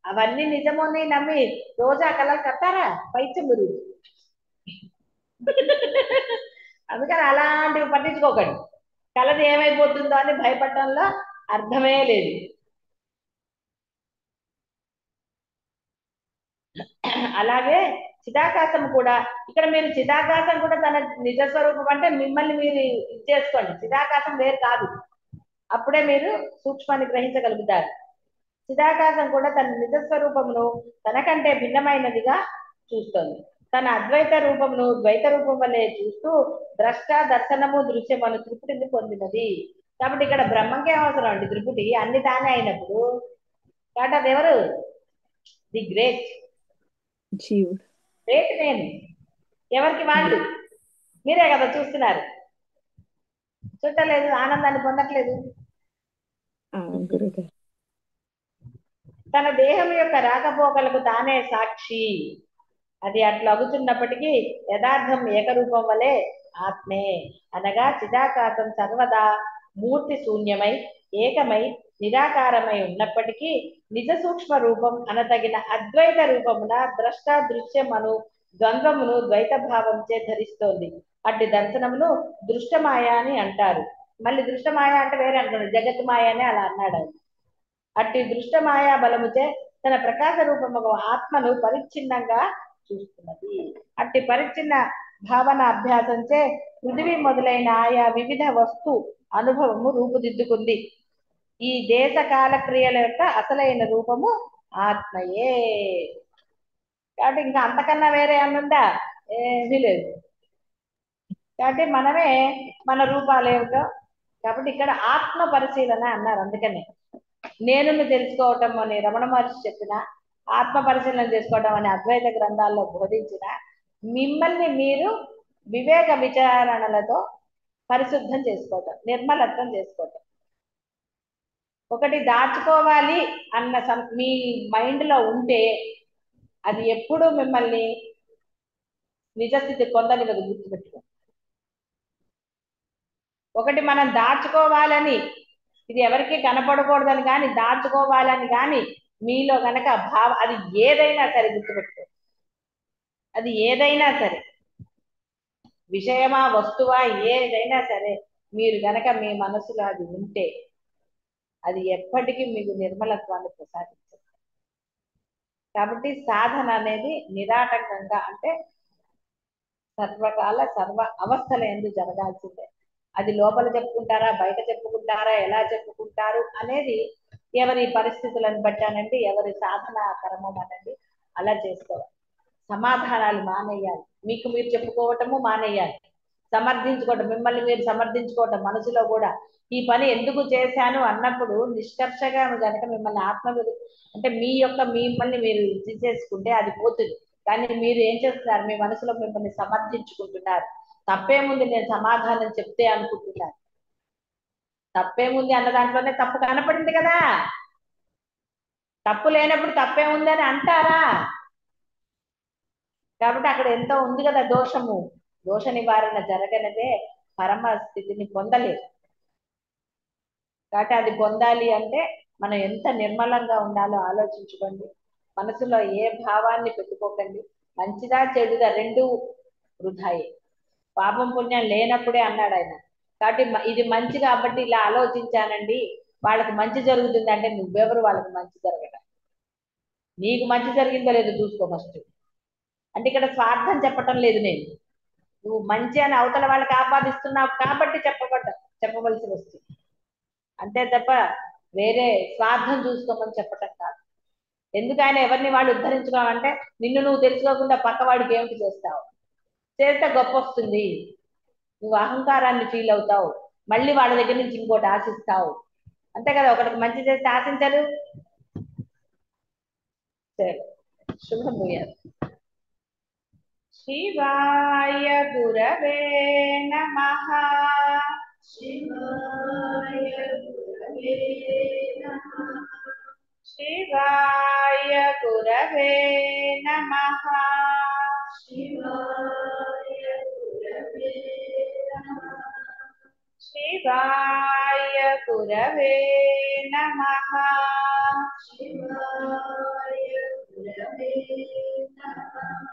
అవన్నీ నిజమని నమ్మి రోజు ఆ కళలు కట్టారా? పైత్యం మీరు. అందుకని అలాంటివి పట్టించుకోకండి. కళది ఏమైపోతుందో అని భయపడటంలో అర్థమే లేదు. అలాగే చిదాకాశం కూడా, ఇక్కడ మీరు చిదాకాశం కూడా తన నిజ స్వరూపం అంటే మిమ్మల్ని మీరు ఇచ్చేసుకోండి. చిదాకాశం వేరు కాదు. అప్పుడే మీరు సూక్ష్మాన్ని గ్రహించగలుగుతారు. చిదాకాశం కూడా తన నిజ స్వరూపమును తనకంటే భిన్నమైనదిగా చూస్తోంది. తన అద్వైత రూపమును ద్వైత రూపం వల్లే చూస్తూ ద్రష్ట దర్శనము దృశ్యమను త్రిపుటిని పొందినది. కాబట్టి ఇక్కడ బ్రహ్మంకే అవసరం అండి త్రిపుటి, అన్ని తానే అయినప్పుడు. కాబట్టి అది ఎవరు? ది గ్రేట్ జీవుడు. గ్రేట్ నేను. ఎవరికి వాళ్ళు మీరే కదా చూస్తున్నారు. చుట్టలేదు, ఆనందాన్ని పొందట్లేదు. గురుగారు. తన దేహం యొక్క రాకపోకలకు తానే సాక్షి. అది అట్లా అగుతున్నప్పటికీ యథార్థం ఏకరూపం వలె ఆత్మే అనగా చిదాకాశం సర్వదా మూర్తి శూన్యమై ఏకమై నిరాకారమై ఉన్నప్పటికీ నిజ సూక్ష్మ రూపం అనతగిన అద్వైత రూపమున ద్రష్ట దృశ్యమను ద్వంద్వమును ద్వైత భావంచే ధరిస్తోంది. అట్టి దర్శనమును దృష్టమాయ అని అంటారు. మళ్ళీ దృష్టమాయ అంటే వేరే అంటున్నాడు, జగత్ మాయ అని అలా అన్నాడు. అట్టి దృష్టమాయా బలముచే తన ప్రకాశ రూపము ఆత్మను పరిచ్ఛిన్నంగా చూస్తున్నది. అట్టి పరిచ్ఛిన్న భావన అభ్యాసంచే పృథివీ మొదలైన ఆయా వివిధ వస్తు అనుభవము రూపుదిద్దుకుంది. ఈ దేశ కాల క్రియల యొక్క అసలైన రూపము ఆత్మయే. కాబట్టి ఇంకా అంతకన్నా వేరే ఏమనుందా? ఏమీ లేదు. కాబట్టి మనమే మన రూపాలు ఏమిటో. కాబట్టి ఇక్కడ ఆత్మ పరిశీలన అన్నారు. అందుకనే నేను తెలుసుకోవటం అని రమణ మహర్షి చెప్పిన, ఆత్మ పరిశీలన చేసుకోవటం అని అద్వైత గ్రంథాల్లో బోధించిన, మిమ్మల్ని మీరు వివేక విచారణలతో పరిశుద్ధం చేసుకోవటం, నిర్మలత్వం చేసుకోవటం. ఒకటి దాచుకోవాలి అన్న మీ మైండ్ లో ఉంటే అది ఎప్పుడు మిమ్మల్ని నిజస్థితి పొందనివ్వదు, గుర్తుపెట్టుకో. ఒకటి మనం దాచుకోవాలని, ఇది ఎవరికి కనపడకూడదని కానీ దాచుకోవాలని కానీ మీలో గనక అది ఏదైనా సరే గుర్తుపెట్టుకో, అది ఏదైనా సరే, విషయమా వస్తువా ఏదైనా సరే, మీరు గనక మీ మనసులో అది ఉంటే అది ఎప్పటికీ మీకు నిర్మలత్వాన్ని ప్రసాదించదు. కాబట్టి సాధన అనేది నిరాటంకంగా, అంటే సర్వకాల సర్వ అవస్థల ఎందు జరగాల్సిందే. అది లోపల చెప్పుకుంటారా, బయట చెప్పుకుంటారా, ఎలా చెప్పుకుంటారు అనేది ఎవరి పరిస్థితులను బట్టానండి, ఎవరి సాధన క్రమం అనండి, అలా చేసుకోవాలి. సమాధానాలు మానేయాలి, మీకు మీరు చెప్పుకోవటము మానేయాలి, సమర్థించుకోవటం, మిమ్మల్ని మీరు సమర్థించుకోవటం, మనసులో కూడా ఈ పని ఎందుకు చేశాను అన్నప్పుడు నిష్కర్షగా కనుక మిమ్మల్ని అంటే మిమ్మల్ని మీరు తీసేసుకుంటే అది పోతుంది. కానీ మీరు ఏం చేస్తున్నారు, మీ మనసులో మిమ్మల్ని సమర్థించుకుంటున్నారు. తప్పేముంది నేను సమాధానం చెప్తే అనుకుంటున్నారు. తప్పేముంది అన్న దాంట్లోనే తప్పు కనపడింది కదా. తప్పు లేనప్పుడు తప్పేముంది అని అంటారా? కాబట్టి అక్కడ ఎంతో ఉంది కదా దోషము. దోష నివారణ జరగనదే పరమ స్థితిని పొందలేదు. కాబట్టి అది పొందాలి అంటే మనం ఎంత నిర్మలంగా ఉండాలో ఆలోచించుకోండి. మనసులో ఏ భావాన్ని పెట్టుకోకండి. మంచిదా చెడుదా రెండు వృధాయే. పాపం పుణ్యం లేనప్పుడే అన్నాడు ఆయన. కాబట్టి ఇది మంచి కాబట్టి ఇలా ఆలోచించానండి, వాళ్ళకి మంచి జరుగుతుంది అంటే నువ్వెవరు వాళ్ళకి మంచి జరగడం? నీకు మంచి జరిగిందో లేదో చూసుకో ఫస్ట్. అంటే ఇక్కడ స్వార్థం చెప్పటం లేదు నేను, నువ్వు మంచి అని అవతల వాళ్ళకి ఆపాదిస్తున్నావు కాబట్టి చెప్పవలసి వస్తుంది, అంతే తప్ప వేరే స్వార్థం చూసుకోమని చెప్పటం కాదు. ఎందుకు ఆయన ఎవరిని వాళ్ళు ఉద్ధరించుకోవాలంటే నిన్ను నువ్వు తెలుసుకోకుండా పక్కవాడికి ఏమిటి చేస్తావు, చేస్తే గొప్ప వస్తుంది, నువ్వు అహంకారాన్ని ఫీల్ అవుతావు, మళ్ళీ వాళ్ళ దగ్గర నుంచి ఇంకోటి ఆశిస్తావు, అంతే కదా. ఒకరికి మంచి చేస్తే ఆశించరు. సరే, శుభం పోయారు. శివాయ గురవే నమః. శివాయ గురవే నమః. శివాయ గురవే నమః. శివాయ గురవే నమః. శివాయ గురవే నమః. శివాయ గురవే నమః.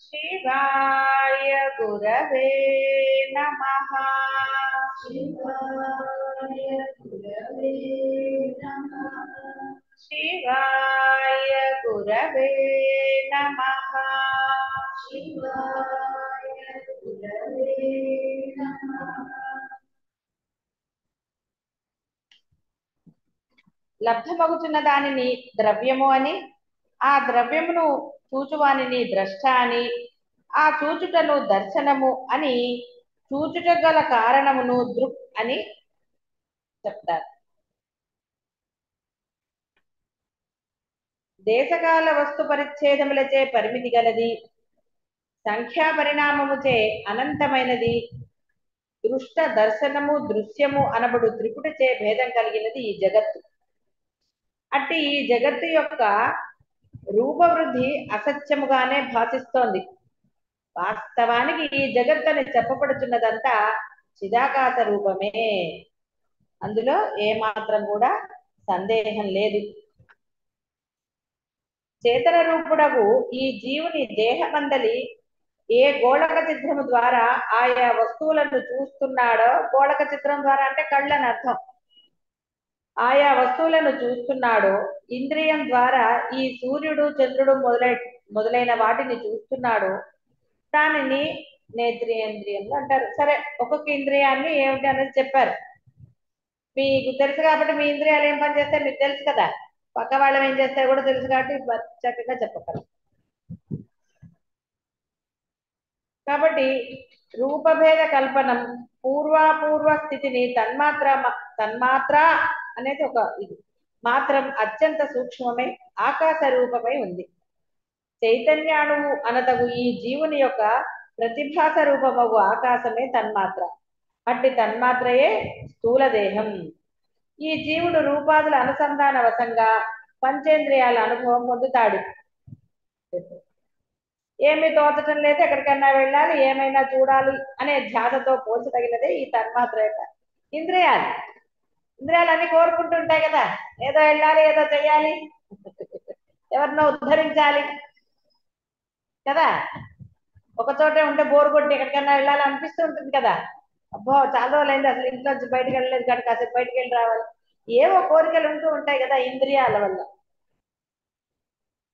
శివాయ గురవే నమః. శివాయ గురవే నమః. శివాయ గురవే నమః. శివాయ గురవే నమః. లబ్ధమగుతున్న దానిని ద్రవ్యము అని, ఆ ద్రవ్యమును చూచువానిని ద్రష్ట అని, ఆ చూచుటను దర్శనము అని, చూచుట గల కారణమును దృక్ అని చెప్తారు. దేశకాల వస్తు పరిచ్ఛేదములచే పరిమితి గలది, సంఖ్యా పరిణామముచే అనంతమైనది, దృష్ట దర్శనము దృశ్యము అనబడు త్రిపుటచే భేదం కలిగినది ఈ జగత్తు. అట్టి ఈ జగత్తు యొక్క రూపవృద్ధి అసత్యముగానే భాషిస్తోంది. వాస్తవానికి ఈ జగత్తు అని చెప్పబడుతున్నదంతా చిదాకాశ రూపమే, అందులో ఏమాత్రం కూడా సందేహం లేదు. చేతన రూపుడగు ఈ జీవుని దేహమందలి ఏ గోళక చిత్రము ద్వారా ఆయా వస్తువులను చూస్తున్నాడో, గోళక చిత్రం ద్వారా అంటే కళ్ళని అర్థం, ఆయా వస్తువులను చూస్తున్నాడో, ఇంద్రియం ద్వారా ఈ సూర్యుడు చంద్రుడు మొదలైన వాటిని చూస్తున్నాడు, దానిని నేత్రేంద్రియంలో అంటారు. సరే, ఒక్కొక్క ఇంద్రియాన్ని ఏమిటి అనేది చెప్పారు, మీకు తెలుసు కాబట్టి మీ ఇంద్రియాలు ఏం పని చేస్తాయి మీకు తెలుసు కదా, పక్క వాళ్ళం ఏం చేస్తారో కూడా తెలుసు కాబట్టి చక్కగా చెప్పగలరు. కాబట్టి రూపభేద కల్పనం పూర్వాపూర్వ స్థితిని తన్మాత్ర అనేది ఒక ఇది మాత్రం అత్యంత సూక్ష్మమై ఆకాశ రూపమై ఉంది. చైతన్యాణువు అనతగు ఈ జీవుని యొక్క ప్రతిభాస రూపమగు ఆకాశమే తన్మాత్ర. అట్టి తన్మాత్రయే స్థూల దేహం. ఈ జీవుడు రూపాదుల అనుసంధాన వశంగా పంచేంద్రియాల అనుభవం పొందుతాడు. ఏమీ తోచటం లేదు, ఎక్కడికన్నా వెళ్ళాలి, ఏమైనా చూడాలి అనే ధ్యాసతో పోల్చదగినదే ఈ తన్మాత్ర యొక్క ఇంద్రియాలు. ఇంద్రియాలన్నీ కోరుకుంటుంటాయి కదా, ఏదో వెళ్ళాలి, ఏదో చెయ్యాలి, ఎవరినో ఉద్ధరించాలి కదా. ఒక చోటే ఉంటే బోరు కొట్టి ఎక్కడికన్నా వెళ్ళాలి అనిపిస్తూ ఉంటుంది కదా. అబ్బో చాలా రోజులైంది అసలు ఇంట్లోంచి బయటకు వెళ్ళలేదు కానీ కాసేపు బయటకు వెళ్ళి రావాలి, ఏవో కోరికలు ఉంటూ ఉంటాయి కదా ఇంద్రియాల వల్ల.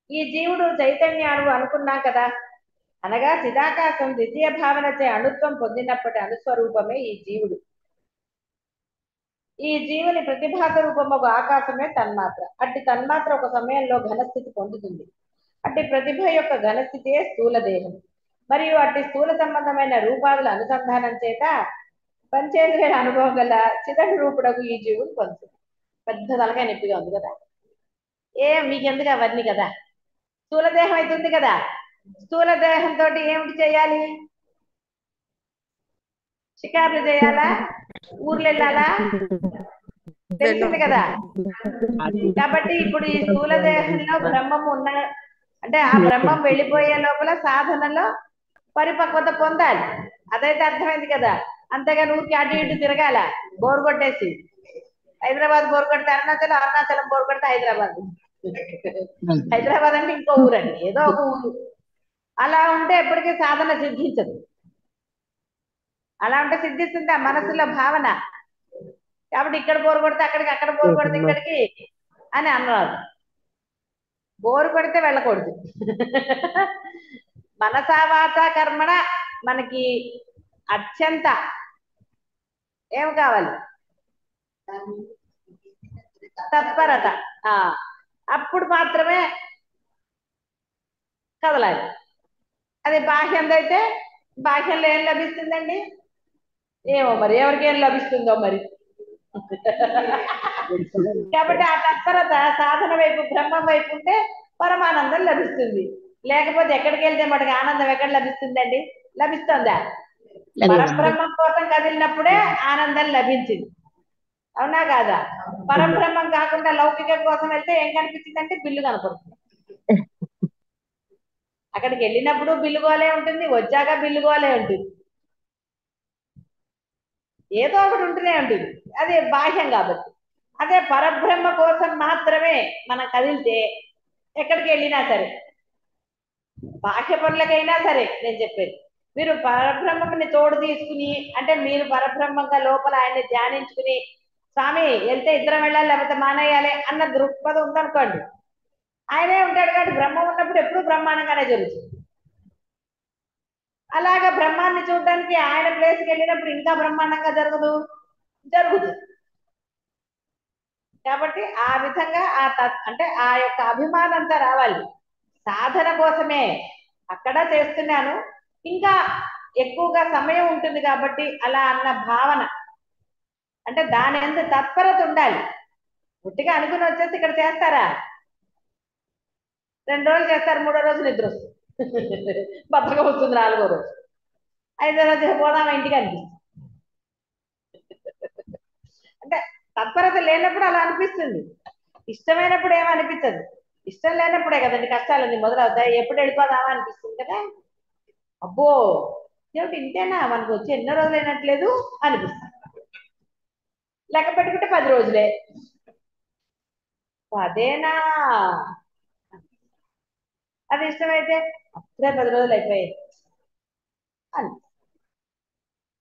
ఈ జీవుడు చైతన్యాలు అనుకున్నాం కదా, అనగా చిదాకాశం ద్వితీయ భావనచే అణుత్వం పొందినప్పటి అనుస్వరూపమే ఈ జీవుడు. ఈ జీవుని ప్రతిభాస రూపము ఒక ఆకాశమే తన్మాత్ర. అట్టి తన్మాత్ర ఒక సమయంలో ఘనస్థితి పొందుతుంది. అట్టి ప్రతిభ యొక్క ఘనస్థితియే స్థూల దేహం. మరియు అట్టి స్థూల సంబంధమైన రూపాదుల అనుసంధానం చేత పంచేంద్రియ అనుభవం గల చిదటి రూపుడకు ఈ జీవుడు పొందుతుంది. పెద్ద తలకాయ నొప్పిగా ఉంది కదా, మీకెందుకు అవన్నీ కదా. స్థూల దేహం అవుతుంది కదా, స్థూల దేహంతో ఏమిటి చేయాలి? షికార్లు చేయాలా, ఊర్లు వెళ్ళాలా, తెలిసింది కదా. కాబట్టి ఇప్పుడు ఈ స్థూల దేహంలో బ్రహ్మం ఉన్న, అంటే ఆ బ్రహ్మం వెళ్ళిపోయే లోపల సాధనలో పరిపక్వత పొందాలి, అదైతే అర్థమైంది కదా. అంతేగాని ఊరికి అటు ఇటు తిరగాల బోరు కొట్టేసి. హైదరాబాద్ బోరు కొడితే అరుణాచలం, అరుణాచలం బోరు కొడితే హైదరాబాద్. హైదరాబాద్ అంటే ఇంకో ఊరండి, ఏదో ఒక ఊరు. అలా ఉంటే ఎప్పటికీ సాధన సిద్ధించదు. అలా ఉంటే సిద్ధిస్తుంది ఆ మనసులో భావన. కాబట్టి ఇక్కడ బోరు కొడితే అక్కడికి, అక్కడ బోరు కొడితే ఇక్కడికి అని అన్నారు. బోరు కొడితే వెళ్ళకూడదు. మనసా వాచ కర్మణ మనకి అత్యంత ఏం కావాలి? తత్పరత. అప్పుడు మాత్రమే కదలాలి. అది బాహ్యంలో అయితే బాహ్యంలో ఏం లభిస్తుందండి? ఏమో మరి, ఎవరికి ఏం లభిస్తుందో మరి. కాబట్టి ఆ తత్పరత సాధన వైపు, బ్రహ్మం వైపు ఉంటే పరమానందం లభిస్తుంది. లేకపోతే ఎక్కడికి వెళ్తే మనకి ఆనందం ఎక్కడ లభిస్తుందండి? లభిస్తుందా? పరబ్రహ్మం కోసం కదిలినప్పుడే ఆనందం లభించింది, అవునా కాదా? పరబ్రహ్మం కాకుండా లౌకికం కోసం వెళ్తే ఏం కనిపించిందంటే బిల్లు కనపడుతుంది. అక్కడికి వెళ్ళినప్పుడు బిల్లుగోలే ఉంటుంది, వచ్చాక బిల్లుగోలే ఉంటుంది, ఏదో ఒకటి ఉంటూనే ఉంటుంది. అది బాహ్యం కాబట్టి. అదే పరబ్రహ్మ కోసం మాత్రమే మనం కదిలితే ఎక్కడికి వెళ్ళినా సరే, బాహ్య పనులకైనా సరే నేను చెప్పేది, మీరు పరబ్రహ్మని తోడు తీసుకుని, అంటే మీరు పరబ్రహ్మంగా లోపల ఆయన్ని ధ్యానించుకుని, స్వామి వెళ్తే ఇద్దరం వెళ్ళాలి లేకపోతే మానేయాలి అన్న దృక్పథం ఉందనుకోండి, ఆయనే ఉంటాడు. కాబట్టి బ్రహ్మం ఉన్నప్పుడు ఎప్పుడూ బ్రహ్మాండంగానే జరుగుతుంది. అలాగా బ్రహ్మాన్ని చూడడానికి ఆయన ప్లేస్కి వెళ్ళినప్పుడు ఇంకా బ్రహ్మాండంగా జరుగుతుంది. కాబట్టి ఆ విధంగా అంటే ఆ యొక్క అభిమానంతో రావాలి. సాధన కోసమే అక్కడ చేస్తున్నాను, ఇంకా ఎక్కువగా సమయం ఉంటుంది కాబట్టి అలా అన్న భావన, అంటే దాని ఎంత తత్పరత ఉండాలి. పుట్టిగా అనుకుని వచ్చేసి ఇక్కడ చేస్తారా? 2 రోజులు చేస్తారు, 3వ రోజు నిద్ర వస్తుంది, బద్దగా వస్తుంది 4వ రోజు, 5వ రోజు పోదామా ఇంటికి అనిపిస్తుంది. అంటే తత్పరత లేనప్పుడు అలా అనిపిస్తుంది, ఇష్టమైనప్పుడు ఏమనిపించదు. ఇష్టం లేనప్పుడే కదండి కష్టాలన్నీ మొదలవుతాయి. ఎప్పుడు వెళ్ళిపోదామా అనిపిస్తుంది కదా. అబ్బో ఏమిటి ఇంతేనా, మనకు వచ్చి ఎన్నో రోజులు అయినట్లేదు అనిపిస్తుంది. లెక్క పెట్టుకుంటే 10 రోజులే, అదేనా అది ఇష్టమైతే అప్పుడే 10 రోజులు అయిపోయాయి అని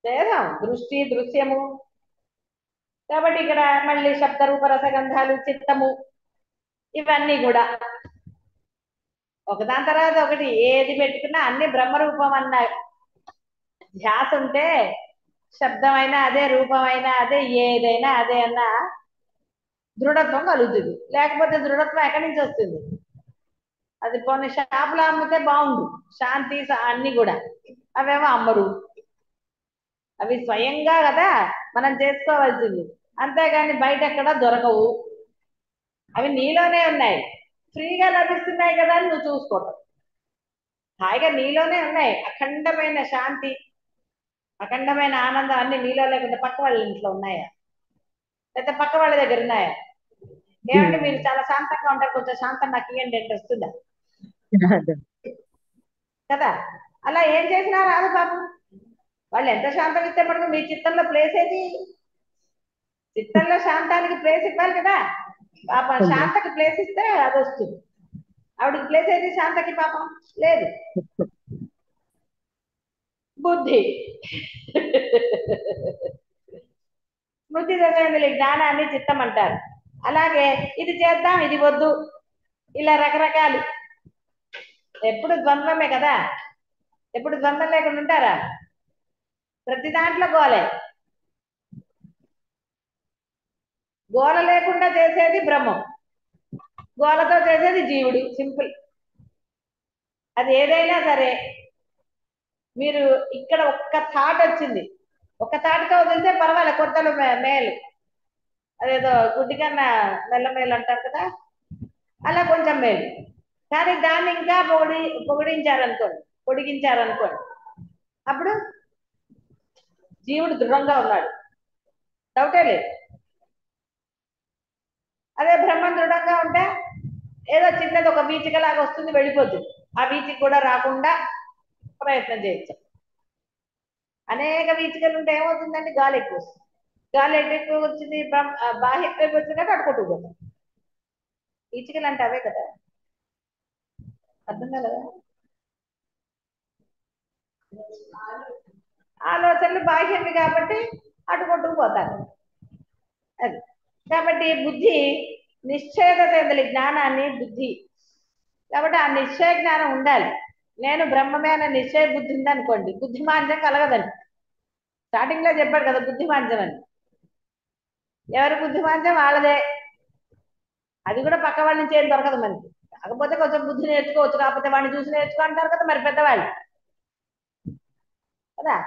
భేదం దృష్టి దృశ్యము. కాబట్టి ఇక్కడ మళ్ళీ శబ్ద రూప రసగంధాలు, చిత్తము, ఇవన్నీ కూడా ఒకదాని తర్వాత ఒకటి ఏది పెట్టుకున్నా అన్ని బ్రహ్మరూపం అన్న ధ్యాస ఉంటే, శబ్దమైనా అదే, రూపమైనా అదే, ఏదైనా అదే అన్న దృఢత్వం కలుగుతుంది. లేకపోతే దృఢత్వం ఎక్కడి నుంచి వస్తుంది? అది కొన్ని షాపులో అమ్మితే బాగుండు, శాంతి అన్ని కూడా, అవేమో అమ్మరు. అవి స్వయంగా కదా మనం చేసుకోవాల్సింది, అంతేగాని బయట ఎక్కడ దొరకవు. అవి నీలోనే ఉన్నాయి, ఫ్రీగా లభిస్తున్నాయి కదా అని నువ్వు చూసుకోవటం. హాయిగా నీలోనే ఉన్నాయి అఖండమైన శాంతి, అఖండమైన ఆనందం అన్ని నీలో, లేకపోతే పక్క వాళ్ళ ఇంట్లో ఉన్నాయా, లేకపోతే పక్క వాళ్ళ దగ్గర ఉన్నాయా? ఏమంటే మీరు చాలా శాంతంగా ఉంటారు, కొంచెం శాంతం నాకు ఇవ్వండి అంటే వస్తుందా? కదా. అలా ఏం చేసినా రాదు పాపం. వాళ్ళు ఎంత శాంతం ఇస్తే మనకు మీ చిత్తంలో ప్లేస్ ఏది? చిత్తంలో శాంతానికి ప్లేస్ ఇవ్వాలి కదా. పాపం శాంతకి ప్లేస్ ఇస్తే అది వస్తుంది. ఆవిడకి ప్లేస్ ఏది శాంతకి? పాపం లేదు. బుద్ధి బుద్ధి దశ జ్ఞానాన్ని చిత్తం అంటారు. అలాగే ఇది చేద్దాం ఇది వద్దు, ఇలా రకరకాలు. ఎప్పుడు ద్వంద్వమే కదా. ఎప్పుడు ద్వంద్వం లేకుండా ఉంటారా? ప్రతి దాంట్లో గోలే. గోల లేకుండా చేసేది బ్రహ్మం, గోలతో చేసేది జీవుడు. సింపుల్. అది ఏదైనా సరే మీరు ఇక్కడ ఒక్క థాట్ వచ్చింది, ఒక్క థాట్తో వదిలితే పర్వాలే, కొత్తలు మేలు. అదేదో గుడ్డి కన్నా మెల్ల మేలు అంటారు కదా, అలా కొంచెం మేలు. కానీ దాన్ని ఇంకా పొగిడించారనుకోండి, పొడిగించారనుకోండి, అప్పుడు జీవుడు దృఢంగా ఉన్నాడు, డౌటే లేదు. అదే బ్రహ్మం దృఢంగా ఉంటే ఏదో చిన్నది ఒక వీచికలాగా వస్తుంది, వెళ్ళిపోతుంది. ఆ వీచికి కూడా రాకుండా ప్రయత్నం చేయొచ్చు. అనేక వీచికలు ఉంటే ఏమవుతుందండి? గాలి ఎక్కువ వస్తుంది. గాలి ఎక్కువ వచ్చింది, బాహ్యం ఎక్కువ వచ్చింది కాబట్టి అడుకుంటుపోతాం. వీచికలు అంటే అవే కదా. అర్థం కదా. ఆలోచనలు బాహ్యమి కాబట్టి అటుకొట్టుకుపోతారు. అది కాబట్టి బుద్ధి నిశ్చయత చెందలి జ్ఞానాన్ని బుద్ధి. కాబట్టి ఆ నిశ్చయ జ్ఞానం ఉండాలి. నేను బ్రహ్మమే అనే నిశ్చయ బుద్ధి ఉందనుకోండి, బుద్ధిమాంద్యం కలగదండి. స్టార్టింగ్ లో చెప్పాడు కదా బుద్ధిమాంద్యం అని. ఎవరి బుద్ధిమాంద్యం వాళ్ళదే. అది కూడా పక్క వాళ్ళ నుంచి ఏం దొరకదు మనకి. కాకపోతే కొంచెం బుద్ధి నేర్చుకోవచ్చు, కాకపోతే వాడిని చూసి నేర్చుకుంటారు కదా మరి పెద్దవాళ్ళు కదా.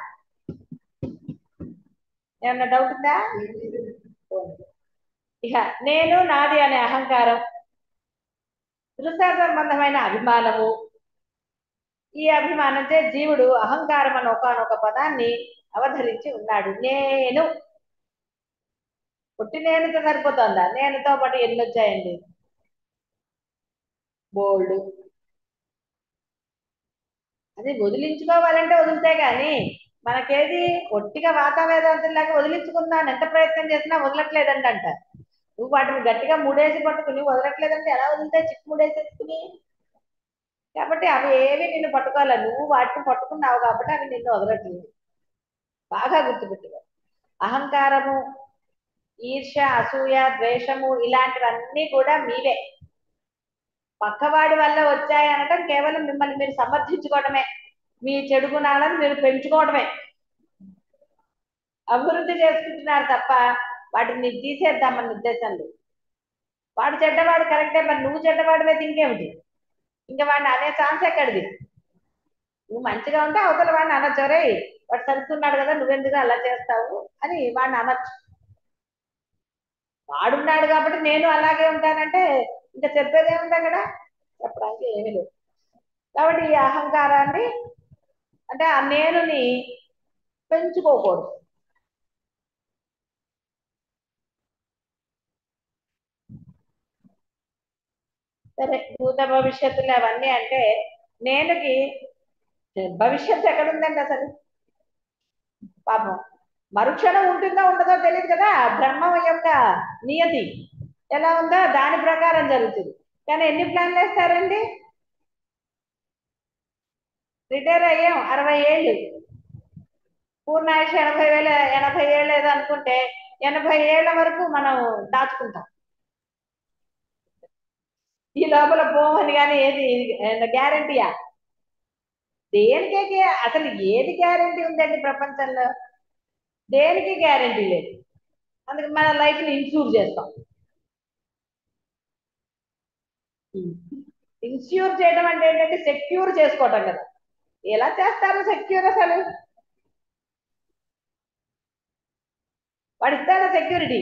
ఏమన్నా డౌట్ ఉందా? ఇక నేను నాది అనే అహంకారం, దృశ్య సంబంధమైన అభిమానము. ఈ అభిమానంతో జీవుడు అహంకారం అని ఒకనొక పదాన్ని అవధరించి ఉన్నాడు. నేను పుట్టి నేనుతో సరిపోతుందా? నేనుతో పాటు ఎన్ని వచ్చాయండి? బోల్డ్. అది వదిలించుకోవాలంటే వదిలితే గాని మనకేది ఒట్టిగా వాతావేదాంతంలాగా వదిలించుకుందాం ఎంత ప్రయత్నం చేసినా వదలట్లేదండి అంట. నువ్వు వాటిని గట్టిగా మూడేసి పట్టుకుని వదలట్లేదంటే ఎలా వదిలితే చిక్కు మూడేసేసుకుని. కాబట్టి అవి ఏవి నిన్ను పట్టుకోవాలి, నువ్వు వాటిని పట్టుకున్నావు కాబట్టి అవి నిన్ను వదలట్లేదు. బాగా గుర్తుపెట్టుకో. అహంకారము, ఈర్ష్య, అసూయ, ద్వేషము ఇలాంటివన్నీ కూడా మీవే. పక్కవాడి వల్ల వచ్చాయి అనటం కేవలం మిమ్మల్ని మీరు సమర్థించుకోవడమే, మీ చెడు గుణాలను మీరు పెంచుకోవడమే, అభివృద్ధి చేసుకుంటున్నారు తప్ప వాటిని తీసేద్దామన్న ఉద్దేశం లేదు. వాడు చెడ్డవాడు కరెక్టే, మరి నువ్వు చెడ్డవాడివైతే ఇంకేమిటి? ఇంకా వాడిని అనే ఛాన్స్ ఎక్కడిది? నువ్వు మంచిగా ఉంటే అవతల వాడిని అనొచ్చరే, వాడు సరుకున్నాడు కదా నువ్వెందుకు అలా చేస్తావు అని వాడిని అనొచ్చు. వాడున్నాడు కాబట్టి నేను అలాగే ఉంటానంటే ఇంకా చెప్పేదేముంది అక్కడ? చెప్పడానికి ఏమీ లేదు. కాబట్టి ఈ అహంకారాన్ని అంటే ఆ నేనుని పెంచుకోకూడదు. సరే, భూత భవిష్యత్తులు అవన్నీ అంటే నేనుకి భవిష్యత్తు ఎక్కడుందండి అసలు? పాపం మరుక్షణం ఉంటుందో ఉండదో తెలియదు కదా. బ్రహ్మం యొక్క నియతి ఎలా ఉందో దాని ప్రకారం జరుగుతుంది. కానీ ఎన్ని ప్లాన్లు వేస్తారండి? రిటైర్ అయ్యాం 60 ఏళ్ళు, పూర్ణాయుష 80 ఏళ్ళు ఏదో అనుకుంటే 80 ఏళ్ల వరకు మనం దాచుకుంటాం. ఈ లోపల పోమని కానీ ఏది గ్యారంటీయా? దేనికే అసలు ఏది గ్యారంటీ ఉందండి ప్రపంచంలో? దేనికి గ్యారంటీ లేదు. అందుకే మన లైఫ్ ని ఇన్సూర్ చేస్తాం. ఇన్సూర్ చేయడం అంటే ఏంటంటే సెక్యూర్ చేసుకోవటం కదా. ఎలా చేస్తారు సెక్యూర్ అసలు? వాడు ఇస్తాడా సెక్యూరిటీ?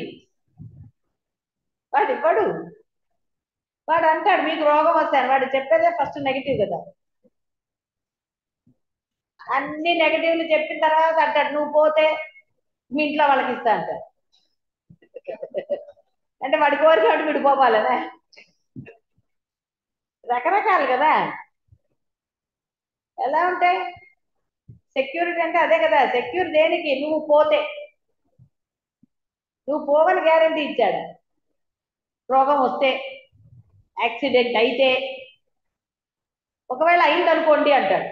వాడు ఇవ్వడు. వాడు అంటాడు మీకు రోగం వస్తాను, వాడు చెప్పేదే ఫస్ట్ నెగిటివ్ కదా. అన్ని నెగిటివ్లు చెప్పిన తర్వాత అంటాడు నువ్వు పోతే మీ ఇంట్లో వాళ్ళకి ఇస్తా అంటాడు. అంటే వాడి కోరిక వాడు వీడు పోవాలనే. రకరకాలు కదా. ఎలా ఉంటాయి? సెక్యూరిటీ అంటే అదే కదా. సెక్యూర్ దేనికి? నువ్వు పోవని గ్యారంటీ ఇచ్చాడు. రోగం వస్తే, యాక్సిడెంట్ అయితే, ఒకవేళ అయింది అనుకోండి అంటాడు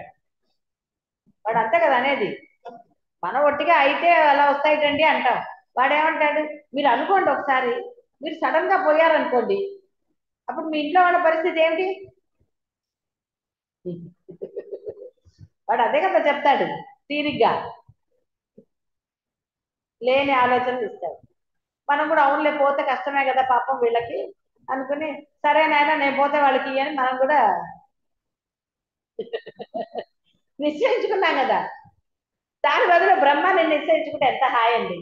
వాడు. అంతే కదా అనేది. మనం ఒట్టిగా అయితే అలా వస్తాయిటండి అంటాం. వాడు ఏమంటాడు? మీరు అనుకోండి ఒకసారి, మీరు సడన్ గా పోయారనుకోండి, అప్పుడు మీ ఇంట్లో వాళ్ళ పరిస్థితి ఏమిటి? వాడు అదే కదా చెప్తాడు తీరిగ్గా, లేని ఆలోచనలు ఇస్తాడు. మనం కూడా అవునులే పోతే కష్టమే కదా పాపం వీళ్ళకి అనుకుని, సరే నాయన నేను పోతే వాళ్ళకి అని మనం కూడా నిశ్చయించుకున్నాం కదా. దాని బదులు బ్రహ్మాన్ని నిశ్చయించుకుంటే ఎంత హాయ్ అండి.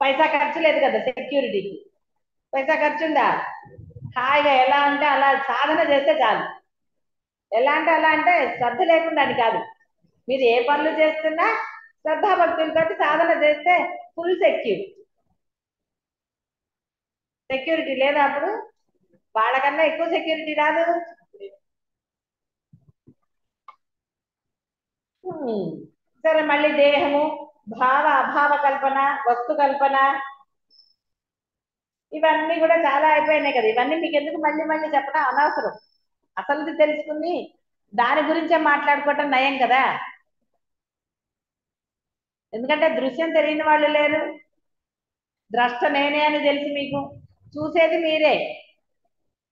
పైసా ఖర్చు లేదు కదా సెక్యూరిటీకి. పైసా ఖర్చు ఉందా? హాయిగా ఎలా అంటే అలా సాధన చేస్తే చాలు. ఎలా అంటే అలా అంటే శ్రద్ధ లేకుండా అని కాదు. మీరు ఏ పనులు చేస్తున్నా శ్రద్ధాభక్తులతో సాధన చేస్తే ఫుల్ సెక్యూరిటీ లేదా అప్పుడు వాళ్ళకన్నా ఎక్కువ సెక్యూరిటీ రాదు. సరే, మళ్ళీ దేహము, భావ అభావ కల్పన, వస్తు కల్పన, ఇవన్నీ కూడా చాలా అయిపోయినాయి కదా. ఇవన్నీ మీకు ఎందుకు మళ్ళీ మళ్ళీ చెప్పడం అనవసరం. అసలు తెలుసుకుని దాని గురించే మాట్లాడుకోవటం నయం కదా. ఎందుకంటే దృశ్యం తెలియని వాళ్ళు లేరు. ద్రష్ట నేనే అని తెలిసి మీకు చూసేది మీరే,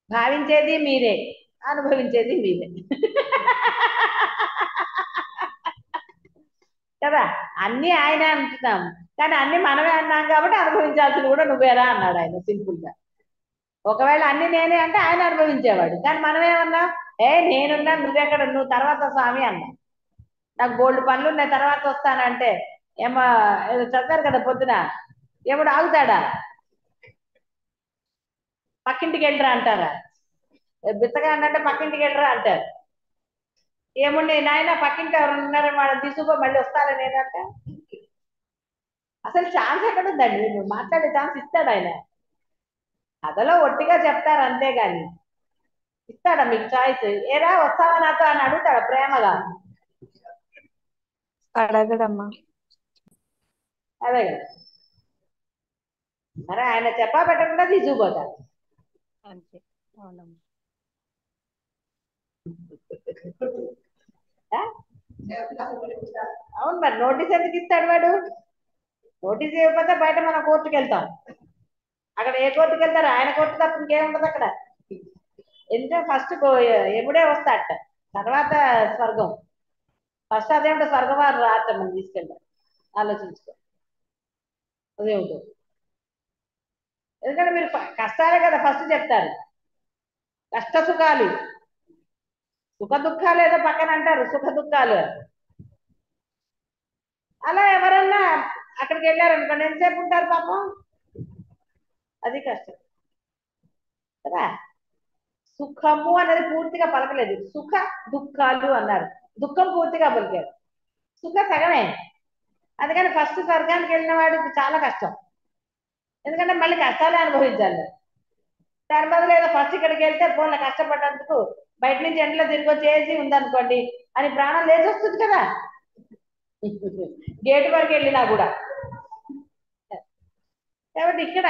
భావించేది మీరే, అనుభవించేది మీరే కదా. అన్ని ఆయన అంటున్నాం, కానీ అన్ని మనమే అన్నాం కాబట్టి అనుభవించాల్సింది కూడా నువ్వేరా అన్నాడు ఆయన సింపుల్ గా. ఒకవేళ అన్ని నేనే అంటే ఆయన అనుభవించేవాడు, కానీ మనమేమన్నా, నేనున్నా, నువ్వెక్కడ, నువ్వు తర్వాత స్వామి అన్నా. నాకు బోల్డ్ పనులు ఉన్నాయి తర్వాత వస్తానంటే ఏమో ఏదో చదివారు కదా పొద్దున, ఎప్పుడు ఆగుతాడా? పక్కింటికి వెళ్ళరా అంటారా? బిత్తగా అంటే పక్కింటికి వెళ్ళరా అంటారు. ఏముండి నాయన పక్కింటి ఎవరు ఉన్నారో వాళ్ళని తీసుకో, మళ్ళీ వస్తారా నేనంటే అసలు ఛాన్స్ ఎక్కడ ఉందండి? నువ్వు మాట్లాడే ఛాన్స్ ఇస్తాడు ఆయన. కథలో ఒట్టిగా చెప్తారు అంతేగాని ఇస్తాడా మీకు చాయిస్? ఏరా వస్తావా నాతో అని అడుగుతాడా ప్రేమగా? అడగడమ్మా. అదే కదా. మరి ఆయన చెప్పా పెట్టకుండా తీసుకుపోతాడు. అంతే. అవునమ్మా. ఆ? అవును, మరి నోటీస్ ఎందుకు ఇస్తాడు వాడు? నోటీస్ ఇవ్వకపోతే బయట మనం కోర్టుకు వెళ్తాం. అక్కడ ఏ కోర్టుకు వెళ్తారు? ఆయన కోర్టు తప్ప ఇంకేముంటది అక్కడ. ఎందుకంటే ఫస్ట్ ఎముడే వస్తాడట, తర్వాత స్వర్గం. ఫస్ట్ అదేమిటో స్వర్గవారు రాట మనం తీసుకెళ్తాం. ఆలోచించుకో, అదేమిటో. ఎందుకంటే మీరు కష్టాలే కదా ఫస్ట్ చెప్తారు. కష్ట సుఖాలు, సుఖ దుఃఖాలు ఏదో పక్కన అంటారు, సుఖ దుఃఖాలు. అలా ఎవరన్నా అక్కడికి వెళ్ళారనుకోండి, ఎంతసేపు ఉంటారు పాపం? అది కష్టం కదా. సుఖము అనేది పూర్తిగా పలకలేదు, సుఖ దుఃఖాలు అన్నారు. దుఃఖం పూర్తిగా పలికారు, సుఖ సగమే. అందుకని ఫస్ట్ స్వర్గానికి వెళ్ళిన వాడికి చాలా కష్టం, ఎందుకంటే మళ్ళీ కష్టాలే అనుభవించాలి. దాని బదులు ఏదో ఫస్ట్ ఇక్కడికి వెళ్తే ఫోన్లో కష్టపడ్డందుకు బయట నుంచి ఎండలో తిరిగి వచ్చేసి ఉందనుకోండి అని ప్రాణం లేచి వస్తుంది కదా. గేటు వరకు వెళ్ళినా కూడా. కాబట్టి ఇక్కడ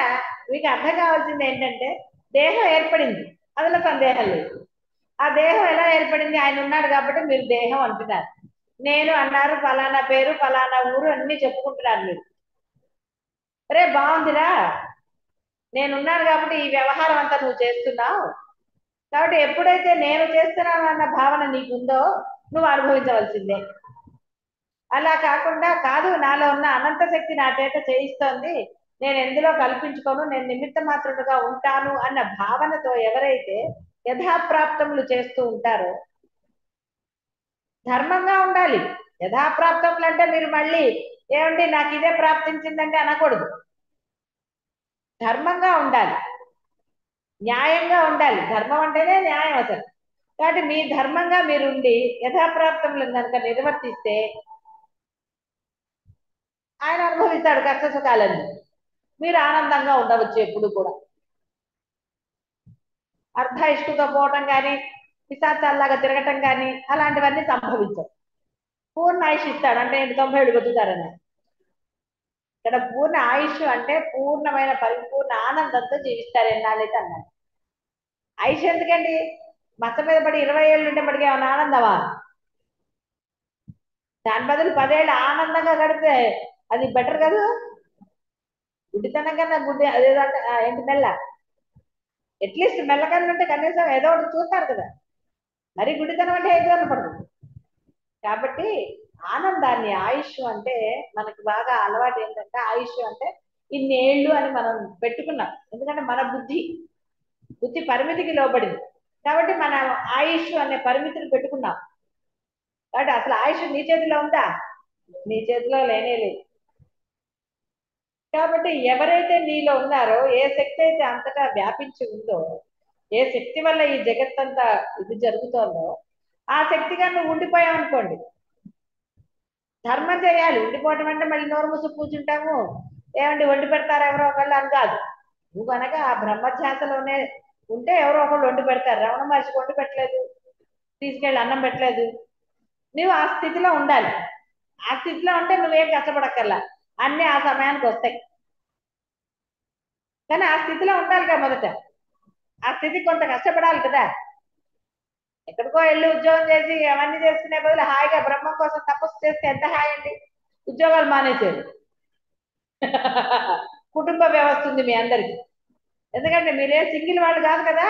మీకు అర్థం కావాల్సింది ఏంటంటే, దేహం ఏర్పడింది, అందులో సందేహం లేదు. ఆ దేహం ఎలా ఏర్పడింది? ఆయన ఉన్నాడు కాబట్టి మీరు దేహం అంటున్నారు. నేను అన్నారు, ఫలానా పేరు, ఫలానా ఊరు అన్ని చెప్పుకుంటున్నారు మీరు. రే బాగుందిరా, నేనున్నాను కాబట్టి ఈ వ్యవహారం అంతా నువ్వు చేస్తున్నావు. కాబట్టి ఎప్పుడైతే నేను చేస్తున్నాను అన్న భావన నీకుందో నువ్వు అనుభవించవలసిందే. అలా కాకుండా, కాదు నాలో ఉన్న అనంత శక్తి నా చేత చేయిస్తోంది, నేను ఎందులో కల్పించుకోను, నేను నిమిత్త మాత్రుడుగా ఉంటాను అన్న భావనతో ఎవరైతే యథాప్రాప్తములు చేస్తూ ఉంటారో, ధర్మంగా ఉండాలి. యథాప్రాప్తములు అంటే మీరు మళ్ళీ ఏమండి నాకు ఇదే ప్రాప్తించిందంటే అనకూడదు. ధర్మంగా ఉండాలి, న్యాయంగా ఉండాలి. ధర్మం అంటేనే న్యాయం అసలు. కాబట్టి మీ ధర్మంగా మీరుండి యథాప్రాప్తములను కనుక నిర్వర్తిస్తే ఆయన అనుభవిస్తాడు కష్ట సుఖాలన్నీ. మీరు ఆనందంగా ఉండవచ్చు ఎప్పుడు కూడా. అర్ధ ఇష్కుతో పోవటం కానీ, పిశాచాల్లాగా తిరగటం కానీ అలాంటివన్నీ సంభవించవు. పూర్ణ ఆయుష్ ఇస్తాడు అంటే ఏంటి 90 ఏళ్ళు బతుకుతారని. ఇక్కడ పూర్ణ ఆయుష్ అంటే పూర్ణమైన పరిపూర్ణ ఆనందంతో జీవిస్తారు ఎన్నాళ్ళైతే అన్నారు. ఆయుష్ ఎందుకండి? మచ్చ మీద పడి 20 ఏళ్ళు ఉండేప్పటికీ ఏమైనా ఆనందమా? దాని బదులు 10 ఏళ్ళు ఆనందంగా గడిపితే అది బెటర్ కదా. గుడ్డితనం కన్నా గుడ్డి అదేదంటే ఏంటి మెల్ల, అట్లీస్ట్ మెల్లకన్నా ఉంటే కనీసం ఏదో ఒకటి చూస్తారు కదా. మరి గుడ్డితనం అంటే ఏది కనపడదు. కాబట్టి ఆనందాన్ని, ఆయుష్ అంటే మనకు బాగా అలవాటు ఏంటంటే ఆయుష్ అంటే ఇన్నేళ్ళు అని మనం పెట్టుకున్నాం. ఎందుకంటే మన బుద్ధి పరిమితికి లోబడింది కాబట్టి మన ఆయుష్ అనే పరిమితిని పెట్టుకున్నాం. కాబట్టి అసలు ఆయుష్ నీ చేతిలో ఉందా? నీ చేతిలో లేనే లేదు. కాబట్టి ఎవరైతే నీలో ఉన్నారో, ఏ శక్తి అయితే అంతటా వ్యాపించి ఉందో, ఏ శక్తి వల్ల ఈ జగత్తంతా ఇది జరుగుతోందో, ఆ శక్తిగా నువ్వు ఉండిపోయావు అనుకోండి, ధర్మం చేయాలి. ఉండిపోవటం అంటే మళ్ళీ నోరు మూసి కూర్చుంటాము, ఏమండి వండి పెడతారు ఎవరో ఒకళ్ళు అని కాదు. నువ్వు కనుక ఆ బ్రహ్మధ్యాసలోనే ఉంటే ఎవరో ఒకళ్ళు వండి పెడతారు. రమణ మహర్షికి వండి పెట్టలేదు, తీసుకెళ్ళి అన్నం పెట్టలేదు. నువ్వు ఆ స్థితిలో ఉండాలి. ఆ స్థితిలో ఉంటే నువ్వేం కష్టపడక్కర్లా, అన్నీ ఆ సమయానికి వస్తాయి. కానీ ఆ స్థితిలో ఉండాలి కదా మొదట. ఆ స్థితికి కొంత కష్టపడాలి కదా. ఎక్కడికో వెళ్ళి ఉద్యోగం చేసి అవన్నీ చేసుకునే బదులు హాయిగా బ్రహ్మం కోసం తపస్సు చేస్తే ఎంత హాయి అండి. ఉద్యోగాలు మానేసేది కుటుంబ వ్యవస్థ ఉంది మీ అందరికి. ఎందుకంటే మీరే సింగిల్ వాళ్ళు కాదు కదా.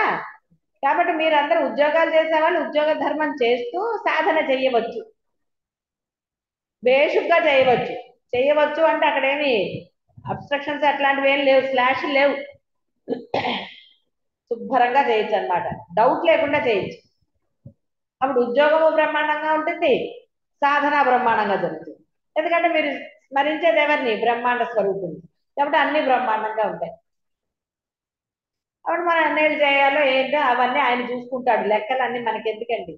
కాబట్టి మీరందరూ ఉద్యోగాలు చేసేవాళ్ళు ఉద్యోగ ధర్మం చేస్తూ సాధన చెయ్యవచ్చు, బేషుగ్గా చేయవచ్చు. చేయవచ్చు అంటే అక్కడేమి అబ్స్ట్రక్షన్స్ అట్లాంటివి ఏం లేవు, స్లాష్ లేవు. శుభ్రంగా చేయొచ్చు అనమాట, డౌట్ లేకుండా చేయొచ్చు. అప్పుడు ఉద్యోగము బ్రహ్మాండంగా ఉంటుంది, సాధన బ్రహ్మాండంగా జరుగుతుంది. ఎందుకంటే మీరు స్మరించేది ఎవరిని? బ్రహ్మాండ స్వరూపుని. కాబట్టి అన్ని బ్రహ్మాండంగా ఉంటాయి. అప్పుడు మనం ఎన్నేళ్ళు చేయాలో ఏంటో అవన్నీ ఆయన చూసుకుంటాడు. లెక్కలు అన్ని మనకి ఎందుకండి?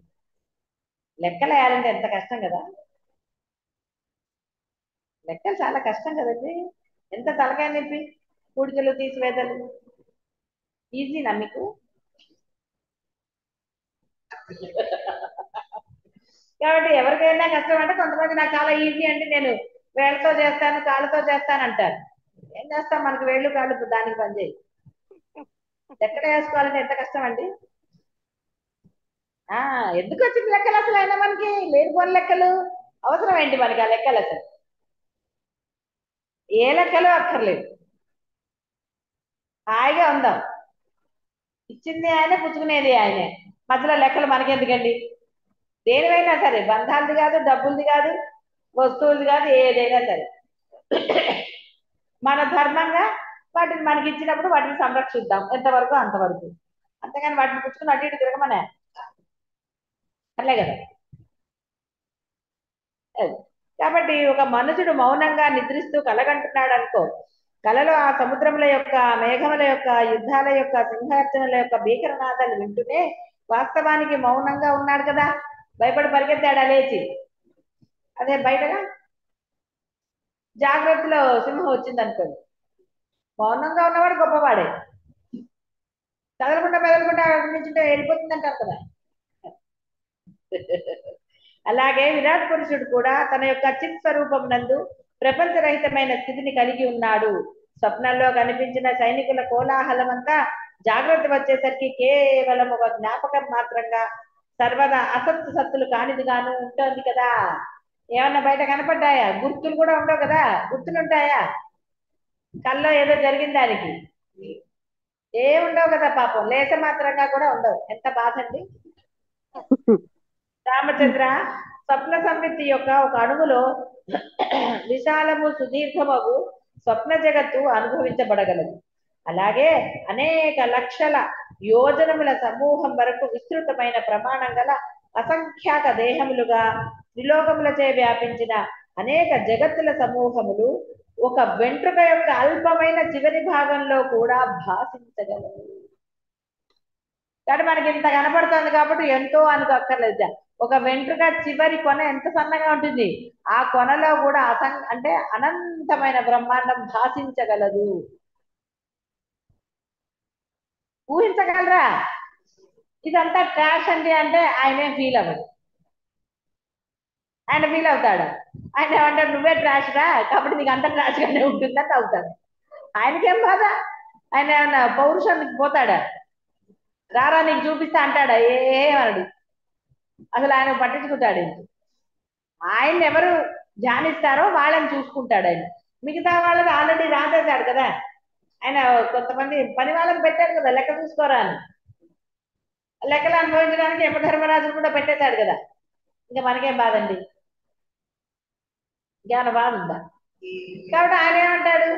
లెక్కలు వేయాలంటే ఎంత కష్టం కదా. లెక్కలు చాలా కష్టం కదండి. ఎంత తలకాయ నొప్పి, కూడికలు తీసివేతలు. ఈజీనా మీకు? కాబట్టి ఎవరికైనా కష్టం అంటే, కొంతమంది నాకు చాలా ఈజీ అండి, నేను వేళ్ళతో చేస్తాను, కాళ్ళతో చేస్తాను అంటారు. ఏం చేస్తాం, మనకు వేళ్ళు కాళ్ళు దానికి పనిచేయి. ఎక్కడ వేసుకోవాలంటే ఎంత కష్టం అండి. ఎందుకు వచ్చింది లెక్కలు అసలు? అయినా మనకి లేనిపోని లెక్కలు అవసరం ఏంటి మనకి? ఆ లెక్కలు అసలు ఏ లెక్కలు అక్కర్లేదు, హాయిగా ఉందాం. ఇచ్చింది ఆయనే, పుచ్చుకునేది ఆయనే, మధ్యలో లెక్కలు మనకెందుకండి? దేనివైనా సరే, బంధాలది కాదు, డబ్బులది కాదు, వస్తువులది కాదు, ఏదైనా సరే మన ధర్మంగా వాటిని మనకి ఇచ్చినప్పుడు వాటిని సంరక్షిద్దాం, ఎంతవరకు అంతవరకు. అంతేగాని వాటిని పుచ్చుకుని అటు ఇటు తిరగమనే అట్లే కదా. కాబట్టి ఒక మనుషుడు మౌనంగా నిద్రిస్తూ కలగంటున్నాడు అనుకో, కలలో ఆ సముద్రముల యొక్క, మేఘముల యొక్క, యుద్ధాల యొక్క, సింహార్చనల యొక్క భీకరనాదాలు వింటూనే వాస్తవానికి మౌనంగా ఉన్నాడు కదా. భయపడి పరిగెత్తాడా లేచి? అదే బయటగా జాగ్రత్తలో సింహం వచ్చింది అనుకోండి, మౌనంగా ఉన్నవాడు గొప్పవాడే. మెదలకుండా నుంచుంటే వెళ్ళిపోతుంది అంటారు కదా. అలాగే విరాట్ పురుషుడు కూడా తన యొక్క చిత్ స్వరూపం నందు ప్రపంచరహితమైన స్థితిని కలిగి ఉన్నాడు. స్వప్నంలో కనిపించిన సైనికుల కోలాహలం అంతా జాగ్రత్త వచ్చేసరికి కేవలం ఒక జ్ఞాపకం మాత్రంగా, సర్వదా అసత్తు సత్తులు కానిదిగాను ఉంటుంది కదా. ఏమన్నా బయట కనపడ్డాయా? గుర్తులు కూడా ఉండవు కదా. గుర్తులు ఉంటాయా? కల్లో ఏదో జరిగిన దానికి ఏముండవు కదా. పాపం లేస మాత్రంగా కూడా ఉండవు. ఎంత బాధ అండి. రామచంద్ర, స్వప్న సంవిత్తి యొక్క ఒక అణువులో విశాలము సుదీర్ఘమగు స్వప్న జగత్తు అనుభవించబడగలదు. అలాగే అనేక లక్షల యోజనముల సమూహం వరకు విస్తృతమైన ప్రమాణం గల అసంఖ్యాక దేహములుగా త్రిలోకములచే వ్యాపించిన అనేక జగత్తుల సమూహములు ఒక వెంట్రుక యొక్క అల్పమైన చివరి భాగంలో కూడా భాషించగలవు. కాబట్టి మనకి ఇంత కనపడుతుంది కాబట్టి ఎంతో అనుకోక్కర్లేదు. ఒక వెంట్రుక చివరి కొన ఎంత సన్నగా ఉంటుంది, ఆ కొనలో కూడా అంటే అనంతమైన బ్రహ్మాండం భాషించగలదు. ఊహించగలరా? ఇదంతా ట్రాష్ అండి అంటే ఆయనేం ఫీల్ అవ్వదు. ఆయన ఫీల్ అవుతాడు. ఆయన ఏమంటాడు, నువ్వే ట్రాష్ రా కాబట్టి నీకు అంత ట్రాష్ గానే ఉంటుందని అవుతాడు. ఆయనకేం బాధ? ఆయన ఏమన్నా పౌరుషానికి పోతాడా? రారా నీకు చూపిస్తా అంటాడా? ఏమనడు. అసలు ఆయన పట్టించుకుంటాడు. ఆయన్ని ఎవరు ధ్యానిస్తారో వాళ్ళని చూసుకుంటాడు ఆయన. మిగతా వాళ్ళది ఆల్రెడీ రాసేశాడు కదా ఆయన. కొంతమంది పని వాళ్ళని పెట్టాడు కదా లెక్క చూసుకోరా అని. లెక్కలు అనుభవించడానికి యమధర్మరాజు కూడా పెట్టేశాడు కదా. ఇంకా మనకేం బాధ అండి? ఇంకేమైనా బాధ ఉందా? కాబట్టి ఆయన ఏమంటాడు,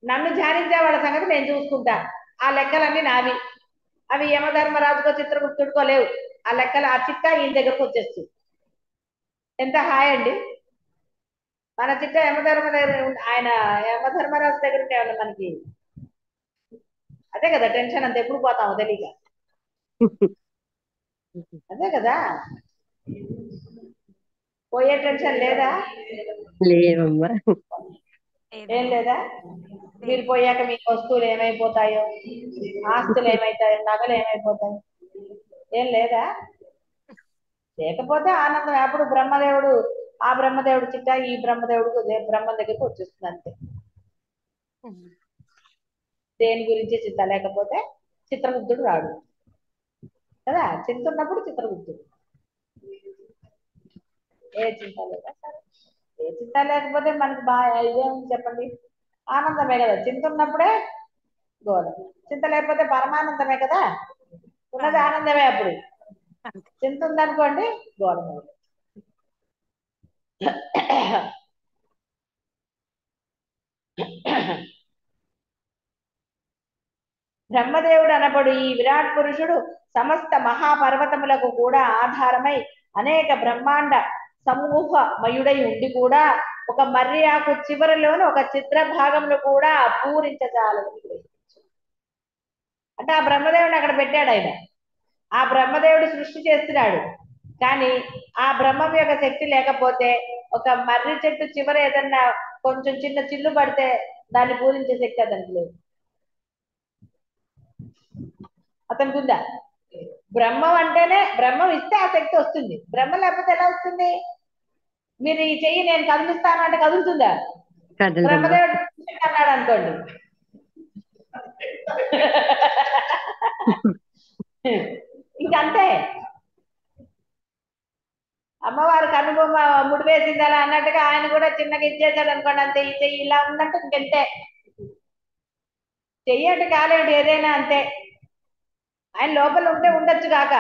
నన్ను ధ్యానించే వాళ్ళ సంగతి నేను చూసుకుంటా, ఆ లెక్కలన్నీ నావి. అవి యమధర్మరాజుకో చిత్రగుప్తుడికో లేవు. ఆ లెక్కలు ఆ చిట్టా ఈయన దగ్గరకు వచ్చేస్తుంది. ఎంత హాయ్ అండి! మన చిట్టా యమధర్మ దగ్గర ఆయన యమధర్మరాజు దగ్గర ఉంటే ఏమన్నా మనకి అదే కదా టెన్షన్, అంత ఎప్పుడు పోతామో తెలియక. అదే కదా, పోయే టెన్షన్ లేదా? లేవమ్మా. ఏం లేదా? మీరు పోయాక మీ వస్తువులు ఏమైపోతాయో, ఆస్తులు ఏమైతాయో, నగలు ఏమైపోతాయో ఏం లేదా? లేకపోతే ఆనందం అప్పుడు బ్రహ్మదేవుడు, ఆ బ్రహ్మదేవుడు చిట్టా ఈ బ్రహ్మదేవుడు బ్రహ్మ దగ్గరికి వచ్చేస్తుంది అంతే. దేని గురించి చింత లేకపోతే చిత్రగుప్తుడు రాడు కదా. చింత ఉన్నప్పుడు చిత్రగుప్తుడు. ఏ చింత లేదా? సరే, ఏ చింత లేకపోతే మనకి బాగా ఇదేముంది చెప్పండి? ఆనందమే కదా. చింత ఉన్నప్పుడే గోడ, చింత లేకపోతే పరమానందమే కదా. ఉన్నది ఆనందమే. అప్పుడు చింత ఉందనుకోండి గోడ మీద. బ్రహ్మదేవుడు అనబడు ఈ విరాట్ పురుషుడు సమస్త మహాపర్వతములకు కూడా ఆధారమై అనేక బ్రహ్మాండ సమూహమయుడై ఉండి కూడా ఒక మర్రి ఆకు చివరిలోని ఒక చిత్ర భాగంలో కూడా పూరించజాలని. అంటే ఆ బ్రహ్మదేవుడిని అక్కడ పెట్టాడు ఆయన. ఆ బ్రహ్మదేవుడు సృష్టి చేస్తున్నాడు. కానీ ఆ బ్రహ్మం యొక్క శక్తి లేకపోతే ఒక మర్రి చెట్టు చివర ఏదన్నా కొంచెం చిన్న చిల్లు పడితే దాన్ని పూరించే శక్తి అతనికి లేదు. అతనికి ఉందా? బ్రహ్మం అంటేనే, బ్రహ్మం ఇస్తే ఆ శక్తి వస్తుంది. బ్రహ్మ లేకపోతే ఎలా వస్తుంది? మీరు ఈ చెయ్యి నేను కదిలిస్తాను అంటే కదులుతుందా? కదలదమ్మా. బ్రహ్మదేవుడు అన్నాడు అనుకోండి, ఇంకంతే. అమ్మవారు కనుబొమ్మ ముడివేసిందా అన్నట్టుగా ఆయన కూడా చిన్నగా ఇచ్చేసాడు అనుకోండి, అంతే. ఈ చెయ్యి ఇలా ఉన్నట్టు ఇంకంతే. చెయ్యటి కాలేడు ఏదైనా అంతే. ఆయన లోపల ఉంటే ఉండొచ్చు కాక,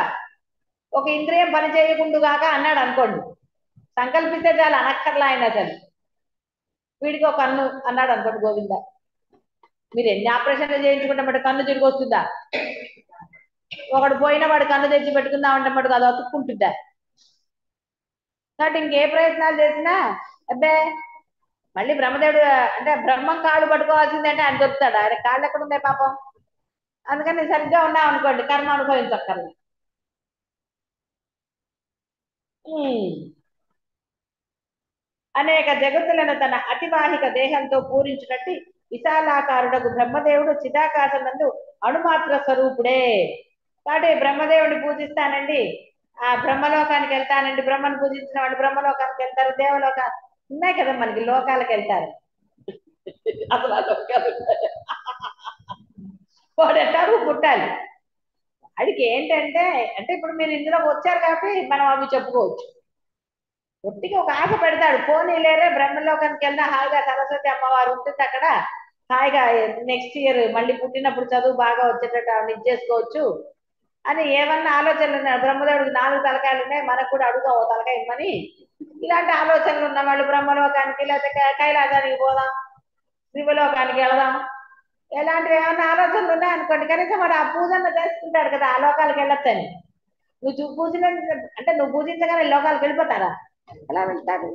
ఒక ఇంద్రియం పని చేయకుండా కాక అన్నాడు అనుకోండి, సంకల్పిస్తే చాలు అనక్కర్లా ఆయన అసలు. వీడికి ఒక కన్ను అన్నాడు అనుకోండి, గోవింద. మీరు ఎన్ని ఆపరేషన్లు చేయించుకుంటే మటు కన్ను తిరిగి వస్తుందా? ఒకడు పోయినా వాడు కన్ను తెచ్చి పెట్టుకుందాం అంటే మటుకు అది అతుక్కుంటుందా? కాబట్టి ఇంకే ప్రయత్నాలు చేసినా అబ్బే, మళ్ళీ బ్రహ్మదేవుడు అంటే బ్రహ్మం కాళ్ళు పట్టుకోవాల్సిందంటే ఆయన దొరుకుతాడు. ఆయన కాళ్ళు ఎక్కడ ఉన్నాయి పాపం? అందుకని సరిగ్గా ఉన్నాం అనుకోండి, కర్మ అనుభవించక్కర్లేదు. అనేక జగత్తులను తన అతివాహిక దేహంతో పూరించినట్టు విశాలాకారుడకు బ్రహ్మదేవుడు చిదాకాశనందు అణుమాత్ర స్వరూపుడే. కాబట్టి బ్రహ్మదేవుడిని పూజిస్తానండి, ఆ బ్రహ్మలోకానికి వెళ్తానండి. బ్రహ్మను పూజించిన వాళ్ళు బ్రహ్మలోకానికి వెళ్తారు, దేవలోక ఉన్నాయి కదా మనకి, లోకాలకు వెళ్తారు. అసలు ఆ లోకాలు వాడెట్టారు పుట్టాలి. వాడికి ఏంటంటే, అంటే ఇప్పుడు మీరు ఇందులో వచ్చారు కాబట్టి మనం అవి చెప్పుకోవచ్చు. ఒట్టిగా ఒక ఆశ పెడతాడు, పోనీ లేరే బ్రహ్మలోకానికి వెళ్ళినా హాయిగా సరస్వతి అమ్మవారు ఉంటుంది అక్కడ, హాయిగా నెక్స్ట్ ఇయర్ మళ్ళీ పుట్టినప్పుడు చదువు బాగా వచ్చేటట్టు ఆవిడ ఇచ్చేసుకోవచ్చు అని ఏమన్నా ఆలోచనలు ఉన్నాయి. బ్రహ్మదేవుడికి 4 తలకాయలు ఉన్నాయి, మనకు కూడా అడుగుదాం ఓ తలకాయ ఇమ్మని. ఇలాంటి ఆలోచనలు ఉన్న వాళ్ళు బ్రహ్మలోకానికి లేకపోతే కైలాసానికి పోదాం, శివలోకానికి వెళదాం, ఎలాంటివి ఏమన్నా ఆలోచనలు ఉన్నాయనుకోండి, కనీసం వాడు ఆ పూజన చేసుకుంటాడు కదా, ఆ లోకాలకు వెళ్ళొచ్చని. నువ్వు పూజన అంటే నువ్వు పూజించగానే లోకాలకు వెళ్ళిపోతారా? ఎలా వెళ్తారు?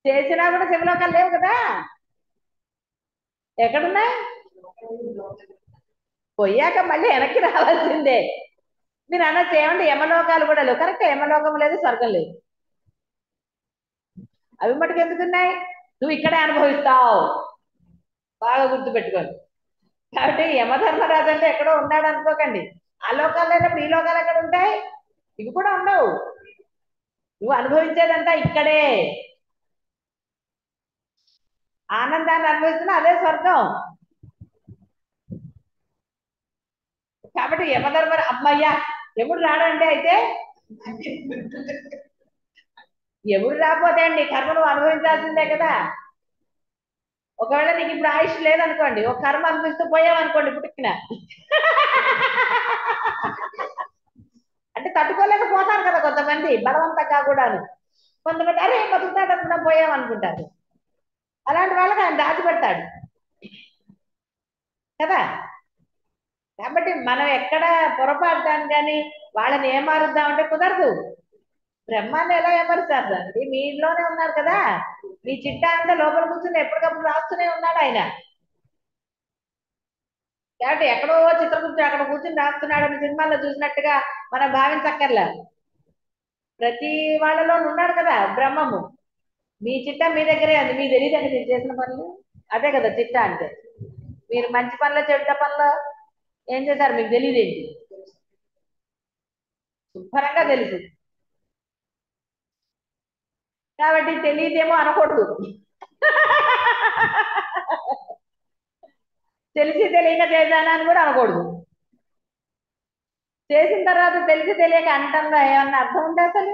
చేసినా కూడా శివలోకాలు లేవు కదా. ఎక్కడున్నాయి? పోయాక మళ్ళీ వెనక్కి రావాల్సిందే. మీరు అనొచ్చు, ఏమంటే యమలోకాలు కూడా లేవు. కరెక్ట్, యమలోకం లేదు, స్వర్గం లేదు. అవి మటుకు ఎందుకున్నాయి? నువ్వు ఇక్కడే అనుభవిస్తావు, బాగా గుర్తుపెట్టుకోండి. కాబట్టి యమధర్మరాజు అంటే ఎక్కడో ఉన్నాడు అనుకోకండి, ఆ లోకాలు లేనప్పుడు ఈ లోకాలు ఎక్కడ ఉంటాయి? ఇవి కూడా ఉండవు. నువ్వు అనుభవించేదంతా ఇక్కడే. ఆనందాన్ని అనుభవిస్తున్నా అదే స్వర్గం. కాబట్టి యమధర్మ అమ్మయ్యా ఎప్పుడు రాడండి అయితే ఎప్పుడు రాకపోతే అండి కర్మ నువ్వు అనుభవించాల్సిందే కదా. ఒకవేళ నీకు ఇప్పుడు ఆయుష్ లేదనుకోండి, ఒక కర్మ అనిపిస్తూ పోయావనుకోండి పుట్టుకిన అంటే తట్టుకోలేకపోతారు కదా కొంతమంది బలవంతంగా కూడాను. కొంతమంది అరే బతుకుతాడు అనుకున్నా పోయామనుకుంటారు. అలాంటి వాళ్ళకి ఆయన దాచిపెడతాడు కదా. కాబట్టి మనం ఎక్కడ పొరపాటుతాను కానీ వాళ్ళని ఏమారుద్దామంటే కుదరదు. బ్రహ్మాన్ని ఎలా ఏమరుస్తారు అండి? మీ ఇంట్లోనే ఉన్నారు కదా, మీ చిట్టా అంతా లోపల కూర్చుని ఎప్పటికప్పుడు రాస్తూనే ఉన్నాడు ఆయన. కాబట్టి ఎక్కడో చిత్రగుప్తుడు అక్కడ కూర్చుని రాస్తున్నాడు అని సినిమాల్లో చూసినట్టుగా మనం భావించక్కర్లే. ప్రతి వాళ్ళలో ఉన్నాడు కదా బ్రహ్మము. మీ చిట్టా మీ దగ్గరే ఉంది, మీకు తెలియదండి మీరు చేసిన పనులు. అదే కదా చిట్టా అంటే. మీరు మంచి పనులు చెడ్డ పనులు ఏం చేశారు మీకు తెలియదేంటి? శుభ్రంగా తెలుసు. కాబట్టి తెలియదేమో అనకూడదు. తెలిసి తెలియక చేశానని కూడా అనకూడదు. చేసిన తర్వాత తెలిసి తెలియక అంటంలో ఏమన్నా అర్థం ఉందా అసలు?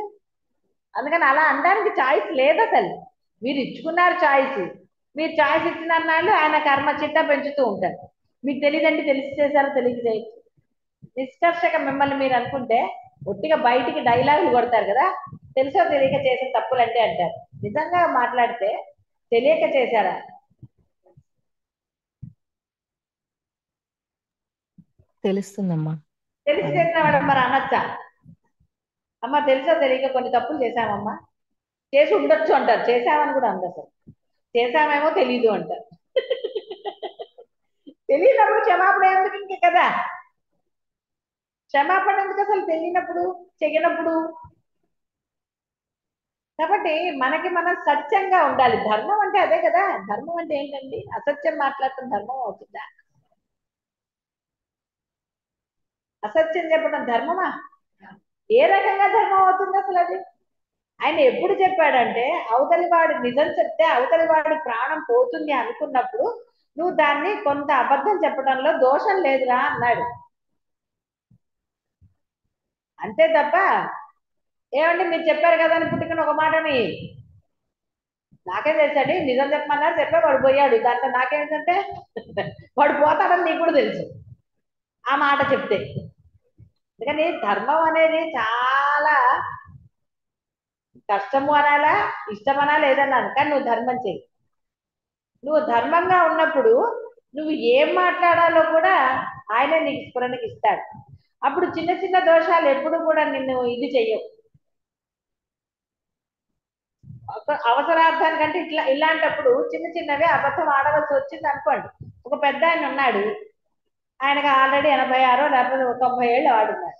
అందుకని అలా అనడానికి ఛాయిస్ లేదు అసలు. మీరు ఇచ్చుకున్నారు ఛాయిస్. మీరు ఛాయిస్ ఇచ్చినన్నాళ్ళు ఆయన కర్మ చిట్టా పెంచుతూ ఉంటారు. మీకు తెలియదంటే తెలిసి చేశారో తెలియక చేయొచ్చు. నిష్కర్షగా మిమ్మల్ని మీరు అనుకుంటే ఒట్టిగా బయటికి డైలాగులు కొడతారు కదా, తెలుసో తెలియక చేసిన తప్పులు అంటే అంటారు. నిజంగా మాట్లాడితే తెలియక చేశారా? తెలుస్తుందమ్మా. తెలిసి చేసిన వాడు మరి అనొచ్చా? అమ్మ తెలుసో తెలియక కొన్ని తప్పులు చేశామమ్మా, చేసి ఉండొచ్చు అంటారు. చేశామని కూడా అంద అసలు. చేశామేమో తెలీదు అంటారు. తెలియనప్పుడు క్షమాపణ ఎందుకు ఇంకే కదా. క్షమాపణ ఎందుకు అసలు తెలియనప్పుడు చెయ్యనప్పుడు? కాబట్టి మనకి మనం సత్యంగా ఉండాలి. ధర్మం అంటే అదే కదా. ధర్మం అంటే ఏంటండి? అసత్యం మాట్లాడటం ధర్మం అవుతుందా? అసత్యం చెప్పడం ధర్మమా? ఏ రకంగా ధర్మం అవుతుంది అసలు అది? ఆయన ఎప్పుడు చెప్పాడంటే అవతలి వాడు నిజం చెప్తే అవతలి వాడి ప్రాణం పోతుంది అనుకున్నప్పుడు నువ్వు దాన్ని కొంత అబద్ధం చెప్పడంలో దోషం లేదురా అన్నాడు. అంతే తప్ప ఏమండి మీరు చెప్పారు కదా అని పుట్టుకుని ఒక మాటని నాకేం తెలుసండి, నిజం చెప్పమన్నారు చెప్పే వాడు పోయాడు, దాంట్లో నాకేంటంటే వాడు పోతాడని నీకు కూడా తెలుసు ఆ మాట చెప్తే. అందుకని ధర్మం అనేది చాలా కష్టము అనాలా ఇష్టం అనాలా ఏదన్నాను, కానీ నువ్వు ధర్మం చెయ్యి. నువ్వు ధర్మంగా ఉన్నప్పుడు నువ్వు ఏం మాట్లాడాలో కూడా ఆయనే నీకు స్ఫురణకి ఇస్తాడు. అప్పుడు చిన్న చిన్న దోషాలు ఎప్పుడు కూడా నిన్ను ఇది చెయ్యవు. అవసరార్థానికంటే ఇలాంటప్పుడు చిన్న చిన్నవి అబద్ధం ఆడవలసి వచ్చింది అనుకోండి. ఒక పెద్ద ఆయన ఉన్నాడు, ఆయనకు ఆల్రెడీ 86 లేకపోతే 90 ఏళ్ళు వాడున్నారు.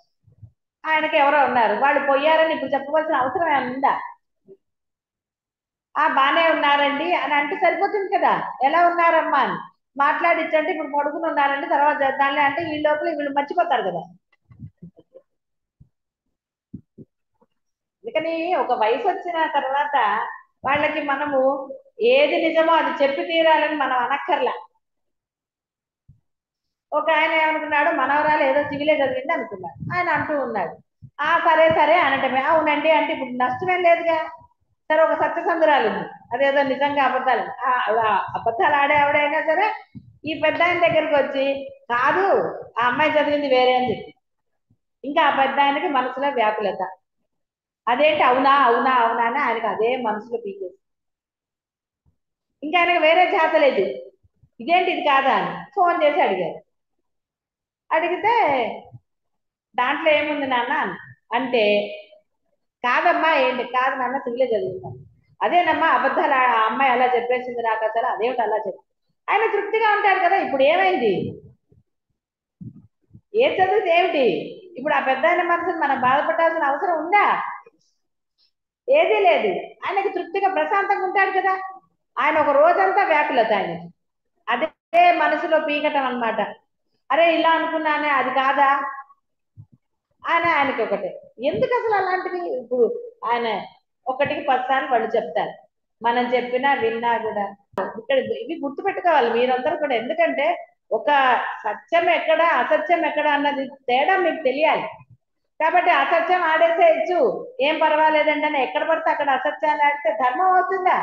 ఆయనకి ఎవరో ఉన్నారు, వాళ్ళు పోయారని ఇప్పుడు చెప్పవలసిన అవసరం ఏమైనా ఉందా? బానే ఉన్నారండి అని అంటే సరిపోతుంది కదా. ఎలా ఉన్నారమ్మా అని మాట్లాడించండి, ఇప్పుడు పడుకుని ఉన్నారండి తర్వాత చేద్దాంలే అంటే ఈ లోపల వీళ్ళు మర్చిపోతారు కదా. అందుకని ఒక వయసు వచ్చిన తర్వాత వాళ్ళకి మనము ఏది నిజమో అది చెప్పి తీరాలని మనం అనక్కర్లా. ఒక ఆయన ఏమనుకున్నాడు, మనవరాలు ఏదో సివిలే చదివింది అనుకున్నాడు. ఆయన అంటూ ఉన్నాడు సరే సరే అనటమే. అవునండి అంటే ఇప్పుడు నష్టమేం లేదుగా. సరే ఒక సత్యసంధురాలు ఉంది, అదేదో నిజంగా అబద్ధాలు అబద్ధాలు ఆడే ఆవిడైనా సరే ఈ పెద్ద ఆయన దగ్గరికి వచ్చి కాదు ఆ అమ్మాయి చదివింది వేరే అని చెప్పి, ఇంకా ఆ పెద్ద ఆయనకి మనసులో వ్యాకులత. అదేంటి అవునా అవునా అవునా అని ఆయనకు అదే మనసులో పీకేసి, ఇంకా ఆయనకు వేరే చేత లేదు, ఇదేంటి ఇది కాదా అని ఫోన్ చేసి అడిగారు. అడిగితే దాంట్లో ఏముంది నాన్న అంటే, కాదమ్మా ఏంటి కాదు నాన్న సివిలే చదివిందాను. అదేనమ్మా అబద్ధాలు ఆ అమ్మాయి అలా చెప్పేసింది నాకు అసలు అదేమిటి అలా చెప్పి. ఆయన తృప్తిగా ఉంటాడు కదా. ఇప్పుడు ఏమైంది, ఏ చదివితే ఏమిటి? ఇప్పుడు ఆ పెద్ద ఆయన మనసుని మనం బాధపడాల్సిన అవసరం ఉందా? ఏదీ లేదు. ఆయనకి తృప్తిగా ప్రశాంతంగా ఉంటాడు కదా. ఆయన ఒక రోజంతా వ్యాకులత ఆయనకి అదే మనసులో పీకటం అన్నమాట. అరే ఇలా అనుకున్నానే అది కాదా, ఆయనకి ఒకటే. ఎందుకు అసలు అలాంటివి? ఇప్పుడు ఆయన ఒకటికి 10 సార్లు వాళ్ళు చెప్తారు, మనం చెప్పినా విన్నా కూడా. ఇక్కడ ఇవి గుర్తుపెట్టుకోవాలి మీరందరూ కూడా. ఎందుకంటే ఒక సత్యం ఎక్కడ అసత్యం ఎక్కడ అన్నది తేడా మీకు తెలియాలి. కాబట్టి అసత్యం ఆడేసేయచ్చు, ఏం పర్వాలేదండి అని ఎక్కడ పడితే అక్కడ అసత్యాలు ఆడితే ధర్మం అవుతుందా?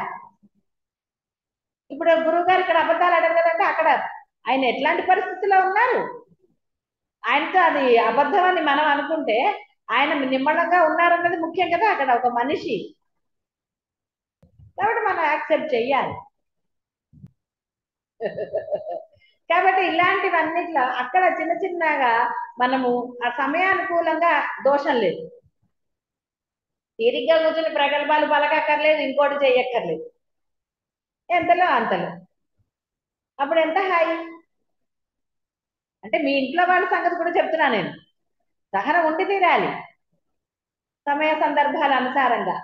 ఇప్పుడు గురువు గారు ఇక్కడ అబద్ధాలు ఆడారు కదంటే అక్కడ ఆయన ఎట్లాంటి పరిస్థితిలో ఉన్నారు? ఆయనతో అది అబద్ధం అని మనం అనుకుంటే ఆయన నిమ్మళంగా ఉన్నారన్నది ముఖ్యం కదా. అక్కడ ఒక మనిషి కాబట్టి మనం యాక్సెప్ట్ చెయ్యాలి. కాబట్టి ఇలాంటివన్నిట్లో అక్కడ చిన్న చిన్నగా మనము ఆ సమయానుకూలంగా దోషం లేదు. తీరిగ్గా కూర్చుని ప్రగల్భాలు పలకక్కర్లేదు, ఇంకోటి చెయ్యక్కర్లేదు, ఎంతలో అంతలో. అప్పుడు ఎంత హాయి. అంటే మీ ఇంట్లో వాళ్ళ సంగతి కూడా చెప్తున్నా నేను. సహనం ఉండి తీరాలి సమయ సందర్భాల అనుసారంగా.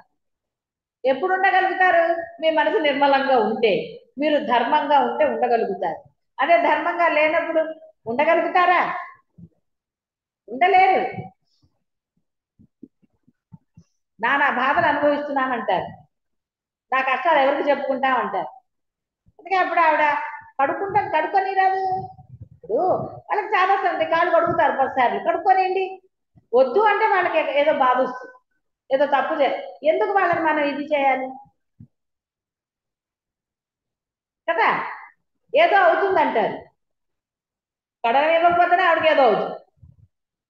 ఎప్పుడు ఉండగలుగుతారు? మీ మనసు నిర్మలంగా ఉంటే, మీరు ధర్మంగా ఉంటే ఉండగలుగుతారు. అదే ధర్మంగా లేనప్పుడు ఉండగలుగుతారా? ఉండలేరు. నా బాధలు అనుభవిస్తున్నానంటారు, నా కష్టాలు ఎవరికి చెప్పుకుంటామంటారు. అందుకే అప్పుడు ఆవిడ కడుక్కొని రాదు. ఇప్పుడు వాళ్ళకి చాలా ఉంది, కాళ్ళు కడుగుతారు 10 సార్లు, కడుక్కొనిండి. వద్దు అంటే వాళ్ళకి ఏదో బాధ వస్తుంది, ఏదో తప్పు ఎందుకు వాళ్ళని మనం ఇది చేయాలి కదా? ఏదో అవుతుందంటారు, కడగనివ్వకపోతేనే ఆవిడకి ఏదో అవుతుంది.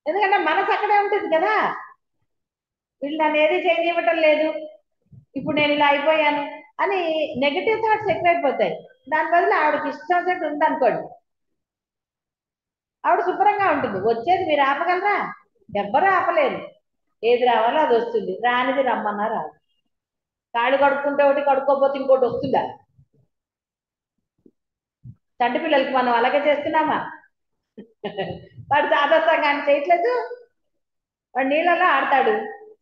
ఎందుకంటే మనసు అక్కడే ఉంటుంది కదా. వీళ్ళు నన్ను ఏది చేయనివ్వటం లేదు, ఇప్పుడు నేను ఇలా అయిపోయాను అని నెగిటివ్ థాట్స్ ఎక్కువైపోతాయి. దాని బదులు ఆవిడకి ఇష్టం వచ్చినట్టు ఉందనుకోండి, ఆవిడ శుభ్రంగా ఉంటుంది. వచ్చేది మీరు ఆపగలరా? ఎవ్వరూ ఆపలేరు. ఏది రావాలో అది వస్తుంది, రానిది రమ్మన్నా రాదు. కాళ్ళు కడుక్కుంటే ఒకటి, కడుక్కోపోతే ఇంకోటి వస్తుందా? చంటి పిల్లలకి మనం అలాగే చేస్తున్నామా? వాడు సాదస్తంగా ఆయన చేయట్లేదు. వాడు నీళ్ళలో ఆడతాడు,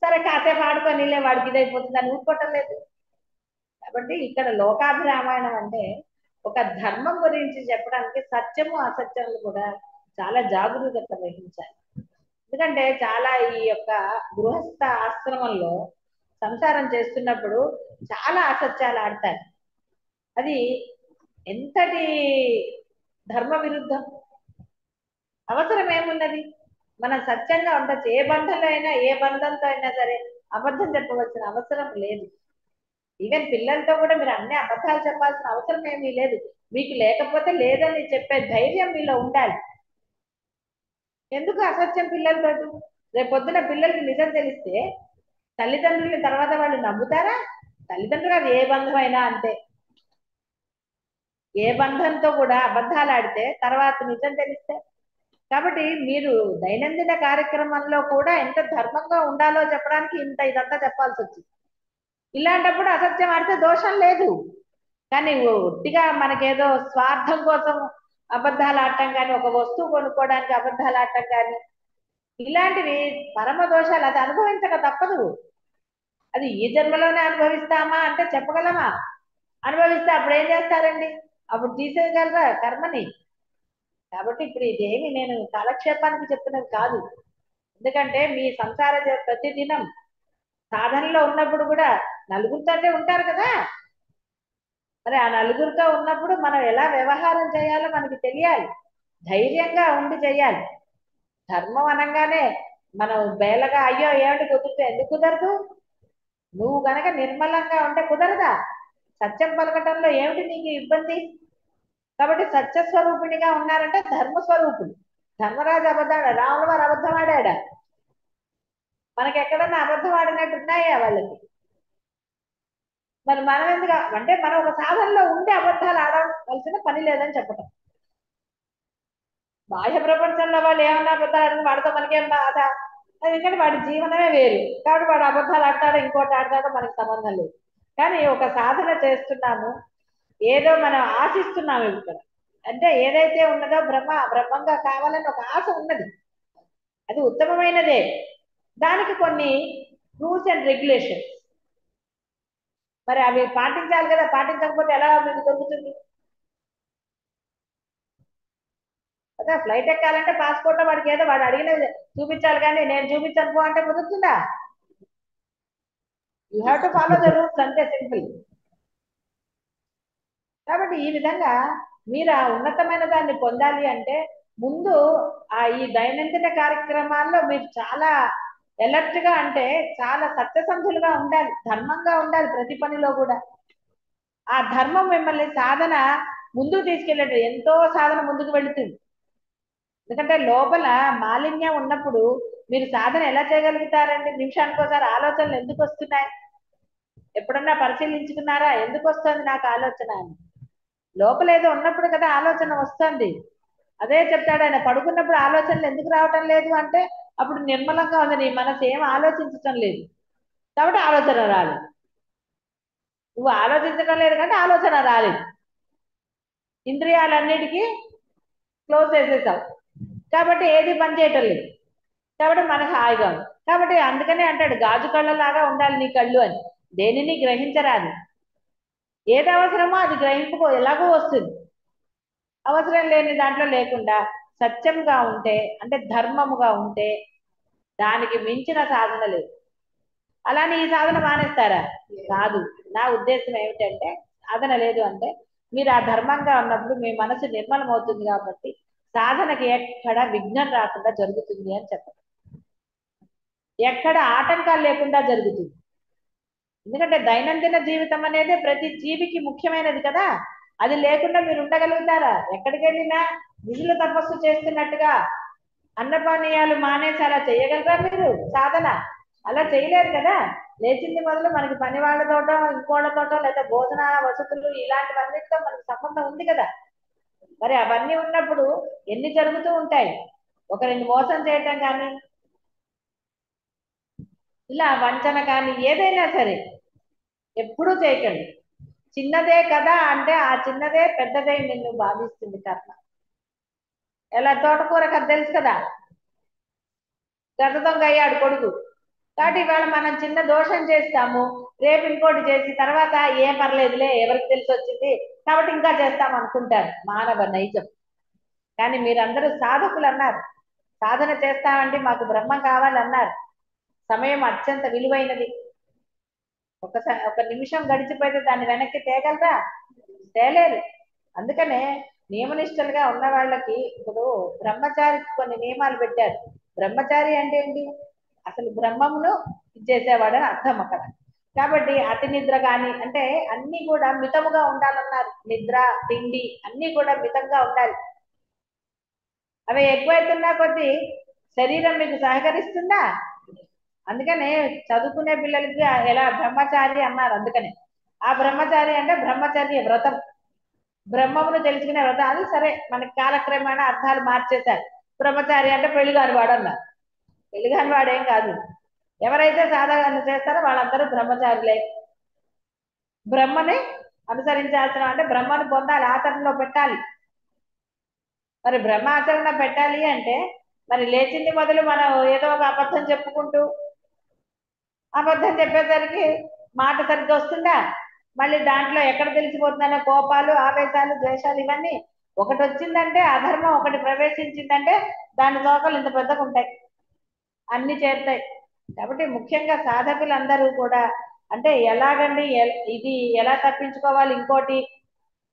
సరే కాసేపు ఆడుకొని నీళ్ళే వాడికి ఇదైపోతుంది అని ఊరుకోవటం లేదు. కాబట్టి ఇక్కడ లోకాభిరామాయణం అంటే ఒక ధర్మం గురించి చెప్పడానికి సత్యము అసత్యములు కూడా చాలా జాగరూకత వహించాలి. ఎందుకంటే చాలా ఈ యొక్క గృహస్థ ఆశ్రమంలో సంసారం చేస్తున్నప్పుడు చాలా అసత్యాలు ఆడతారు. అది ఎంతటి ధర్మ విరుద్ధం. అవసరం ఏమున్నది? మనం సత్యంగా ఉండొచ్చు. ఏ బంధంలో అయినా, ఏ బంధంతో అయినా సరే అబద్ధం చెప్పవలసిన అవసరం లేదు. ఈవెన్ పిల్లలతో కూడా మీరు అన్ని అబద్ధాలు చెప్పాల్సిన అవసరం ఏమీ లేదు. మీకు లేకపోతే లేదని చెప్పే ధైర్యం మీలో ఉండాలి. ఎందుకు అసత్యం పిల్లలతో? రేపొద్దున పిల్లలకి నిజం తెలిస్తే తల్లిదండ్రులని తర్వాత వాళ్ళు నమ్ముతారా? తల్లిదండ్రులు అది ఏ బంధమైనా అంతే. ఏ బంధంతో కూడా అబద్ధాలు ఆడితే తర్వాత నిజం తెలిస్తే. కాబట్టి మీరు దైనందిన కార్యక్రమంలో కూడా ఎంత ధర్మంగా ఉండాలో చెప్పడానికి ఇదంతా చెప్పాల్సి వచ్చింది. ఇలాంటప్పుడు అసత్యం ఆడితే దోషం లేదు. కానీ ఒట్టిగా మనకేదో స్వార్థం కోసం అబద్ధాలు ఆడటం కానీ, ఒక వస్తువు కొనుక్కోవడానికి అబద్ధాలు ఆడటం కానీ, ఇలాంటివి పరమ దోషాలు. అది అనుభవించక తప్పదు. అది ఈ జన్మలోనే అనుభవిస్తామా అంటే చెప్పగలమా? అనుభవిస్తే అప్పుడు ఏం చేస్తారండి? అప్పుడు తీసేయగలరా కర్మని? కాబట్టి ఇప్పుడు ఇదేమి నేను కాలక్షేపానికి చెప్తున్నది కాదు. ఎందుకంటే మీ సంసార ప్రతిదినం సాధనలో ఉన్నప్పుడు కూడా నలుగురితోనే ఉంటారు కదా. మరి ఆ నలుగురితో ఉన్నప్పుడు మనం ఎలా వ్యవహారం చేయాలో మనకి తెలియాలి. ధైర్యంగా ఉండి చేయాలి. ధర్మం అనగానే మనం బేలగా అయ్యో ఏమిటి కుదిరితే ఎందుకు కుదరదు? నువ్వు గనక నిర్మలంగా ఉంటే కుదరదా? సత్యం పలకటంలో ఏమిటి నీకు ఇబ్బంది? కాబట్టి సత్యస్వరూపిణిగా ఉన్నారంటే ధర్మస్వరూపుడు. ధర్మరాజు అబద్ధాడు, రాముల వారు అబద్ధం ఆడాడా? మనకి ఎక్కడన్నా అబద్ధం ఆడినట్టు ఉన్నాయా వాళ్ళకి? మరి మనం ఎందుకు అంటే మనం ఒక సాధనలో ఉండే అబద్ధాలు ఆడవలసిన పని లేదని చెప్పటం. బాహ్య ప్రపంచంలో వాళ్ళు ఏమన్నా అబద్ధాలు ఆడిన వాడితో మనకేం బాధ? ఎందుకంటే వాడి జీవనమే వేరు. కాబట్టి వాడు అబద్ధాలు ఆడతాడో ఇంకోటి ఆడతాడో మనకి సంబంధం లేదు. కానీ ఒక సాధన చేస్తున్నాము, ఏదో మనం ఆశిస్తున్నాము ఇక్కడ. అంటే ఏదైతే ఉన్నదో బ్రహ్మంగా కావాలని ఒక ఆశ ఉన్నది, అది ఉత్తమమైనదే. దానికి కొన్ని రూల్స్ అండ్ రెగ్యులేషన్స్ మరి అవి పాటించాలి కదా. పాటించకపోతే ఎలా మీకు దొరుకుతుంది? కదా ఫ్లైట్ ఎక్కాలంటే పాస్పోర్ట్ వాడికి ఏదో వాడు అడిగినది చూపించాలి, కానీ నేను చూపించను పో అంటే కుదురుతుందా? You have to follow the rules, అంతే సింపుల్. కాబట్టి ఈ విధంగా మీరు ఆ ఉన్నతమైన దాన్ని పొందాలి అంటే ముందు ఈ దైనందిన కార్యక్రమాల్లో మీరు చాలా ఎలర్ట్ గా, అంటే చాలా సత్యసంధులుగా ఉండాలి, ధర్మంగా ఉండాలి ప్రతి పనిలో కూడా. ఆ ధర్మం మిమ్మల్ని సాధన ముందుకు తీసుకెళ్ళేది, ఎంతో సాధన ముందుకు వెళుతుంది. ఎందుకంటే లోపల మాలిన్యం ఉన్నప్పుడు మీరు సాధన ఎలా చేయగలుగుతారండి? నిమిషానికోసారి ఆలోచనలు ఎందుకు వస్తున్నాయి? ఎప్పుడన్నా పరిశీలించుకున్నారా ఎందుకు వస్తుంది నాకు ఆలోచన అని? లోపల ఏదో ఉన్నప్పుడు కదా ఆలోచన వస్తుంది. అదే చెప్తాడు ఆయన, పడుకున్నప్పుడు ఆలోచనలు ఎందుకు రావటం లేదు అంటే అప్పుడు నిర్మలంగా ఉంది నీ మనసు, ఏం ఆలోచించటం లేదు కాబట్టి ఆలోచన రాలేదు. నువ్వు ఆలోచించడం లేదు కాబట్టి ఆలోచన రాలేదు. ఇంద్రియాలన్నిటికీ క్లోజ్ చేసేసావు కాబట్టి ఏది పని చేయటం లేదు, కాబట్టి మనకు హాయిగా ఉంది. కాబట్టి అందుకనే అంటాడు గాజు కళ్ళలాగా ఉండాలి నీ కళ్ళు అని. దేనిని గ్రహించరాదు, ఏది అవసరమో అది గ్రహింపుకో, ఎలాగో వస్తుంది. అవసరం లేని దాంట్లో లేకుండా సత్యంగా ఉంటే, అంటే ధర్మముగా ఉంటే దానికి మించిన సాధన లేదు. అలానే ఈ సాధన మానేస్తారా? కాదు. నా ఉద్దేశం ఏమిటంటే సాధన లేదు అంటే మీరు ఆ ధర్మంగా ఉన్నప్పుడు మీ మనసు నిర్మలం అవుతుంది కాబట్టి సాధనకి ఎక్కడ విఘ్నం రాకుండా జరుగుతుంది అని చెప్పండి. ఎక్కడ ఆటంకాలు లేకుండా జరుగుతుంది. ఎందుకంటే దైనందిన జీవితం అనేది ప్రతి జీవికి ముఖ్యమైనది కదా. అది లేకుండా మీరు ఉండగలుగుతారా? ఎక్కడికి వెళ్ళినా నిధుల తపస్సు చేస్తున్నట్టుగా అన్నపానీయాలు మానేసి అలా చేయగలరా మీరు సాధన? అలా చేయలేరు కదా. లేచింది మొదలు మనకి పని వాళ్ళతోటో ఇంకోళ్ళతోటో లేదా భోజన వసతులు ఇలాంటివన్నిటితో మనకి సంబంధం ఉంది కదా. మరి అవన్నీ ఉన్నప్పుడు ఎన్ని జరుగుతూ ఉంటాయి. ఒకరిని మోసం చేయటం కానీ, ఇలా వంచన కానీ, ఏదైనా సరే ఎప్పుడూ చేయకండి. చిన్నదే కదా అంటే ఆ చిన్నదే పెద్దదే నిన్ను బాధిస్తుంది కర్మ. ఎలా తోటకూర కథ తెలుసు కదా, గత దొంగ అయ్యాడు కొడుకు. కాబట్టి ఇవాళ మనం చిన్న దోషం చేస్తాము, రేపు ఇంకోటి చేసి తర్వాత ఏం పర్లేదులే ఎవరికి తెలిసి వచ్చింది కాబట్టి ఇంకా చేస్తాం అనుకుంటారు. మానవ నైజం. కానీ మీరందరూ సాధకులు అన్నారు, సాధన చేస్తామంటే మాకు బ్రహ్మ కావాలన్నారు. సమయం అత్యంత విలువైనది. ఒక నిమిషం గడిచిపోతే దాన్ని వెనక్కి తేగలరా? తేలేరు. అందుకనే నియమనిష్టలుగా ఉన్న వాళ్ళకి ఇప్పుడు బ్రహ్మచారి కొన్ని నియమాలు పెట్టారు. బ్రహ్మచారి అంటే ఏంటి? అసలు బ్రహ్మమును ఇచ్చేసేవాడని అర్థం అక్కడ. కాబట్టి అతి నిద్ర కానీ, అంటే అన్ని కూడా మితముగా ఉండాలన్నారు. నిద్ర, తిండి అన్ని కూడా మితంగా ఉండాలి. అవి ఎక్కువైతున్నా కొద్దీ శరీరం మీకు సహకరిస్తుందా? అందుకనే చదువుకునే పిల్లలకి ఎలా బ్రహ్మచారి అన్నారు. అందుకనే ఆ బ్రహ్మచారి అంటే బ్రహ్మచర్య వ్రతం, బ్రహ్మమును తెలుసుకునే వ్రతం. అది సరే మనకి కాలక్రమేణా అర్థాలు మార్చేశారు. బ్రహ్మచారి అంటే పెళ్లి కాని వాడు అన్నారు. పెళ్లి కాని వాడేం కాదు. ఎవరైతే సాధన చేస్తారో వాళ్ళందరూ బ్రహ్మచారులే. బ్రహ్మని అనుసరించాల్సిన అంటే బ్రహ్మను పొందాలి, ఆచరణలో పెట్టాలి. మరి బ్రహ్మాచరణ పెట్టాలి అంటే మరి లేచింది మొదలు మనం ఏదో ఒక అబద్ధం చెప్పుకుంటూ, అబద్ధం చెప్పేసరికి మాట సరిగ్గా వస్తుందా? మళ్ళీ దాంట్లో ఎక్కడ తెలిసిపోతుందనే కోపాలు, ఆవేశాలు, ద్వేషాలు ఇవన్నీ. ఒకటి వచ్చిందంటే అధర్మం ఒకటి ప్రవేశించిందంటే దాని తోకలు ఇంత పెద్దగా ఉంటాయి, అన్ని చేరుతాయి. కాబట్టి ముఖ్యంగా సాధకులందరూ కూడా అంటే ఎలాగండి, ఇది ఎలా తప్పించుకోవాలి, ఇంకోటి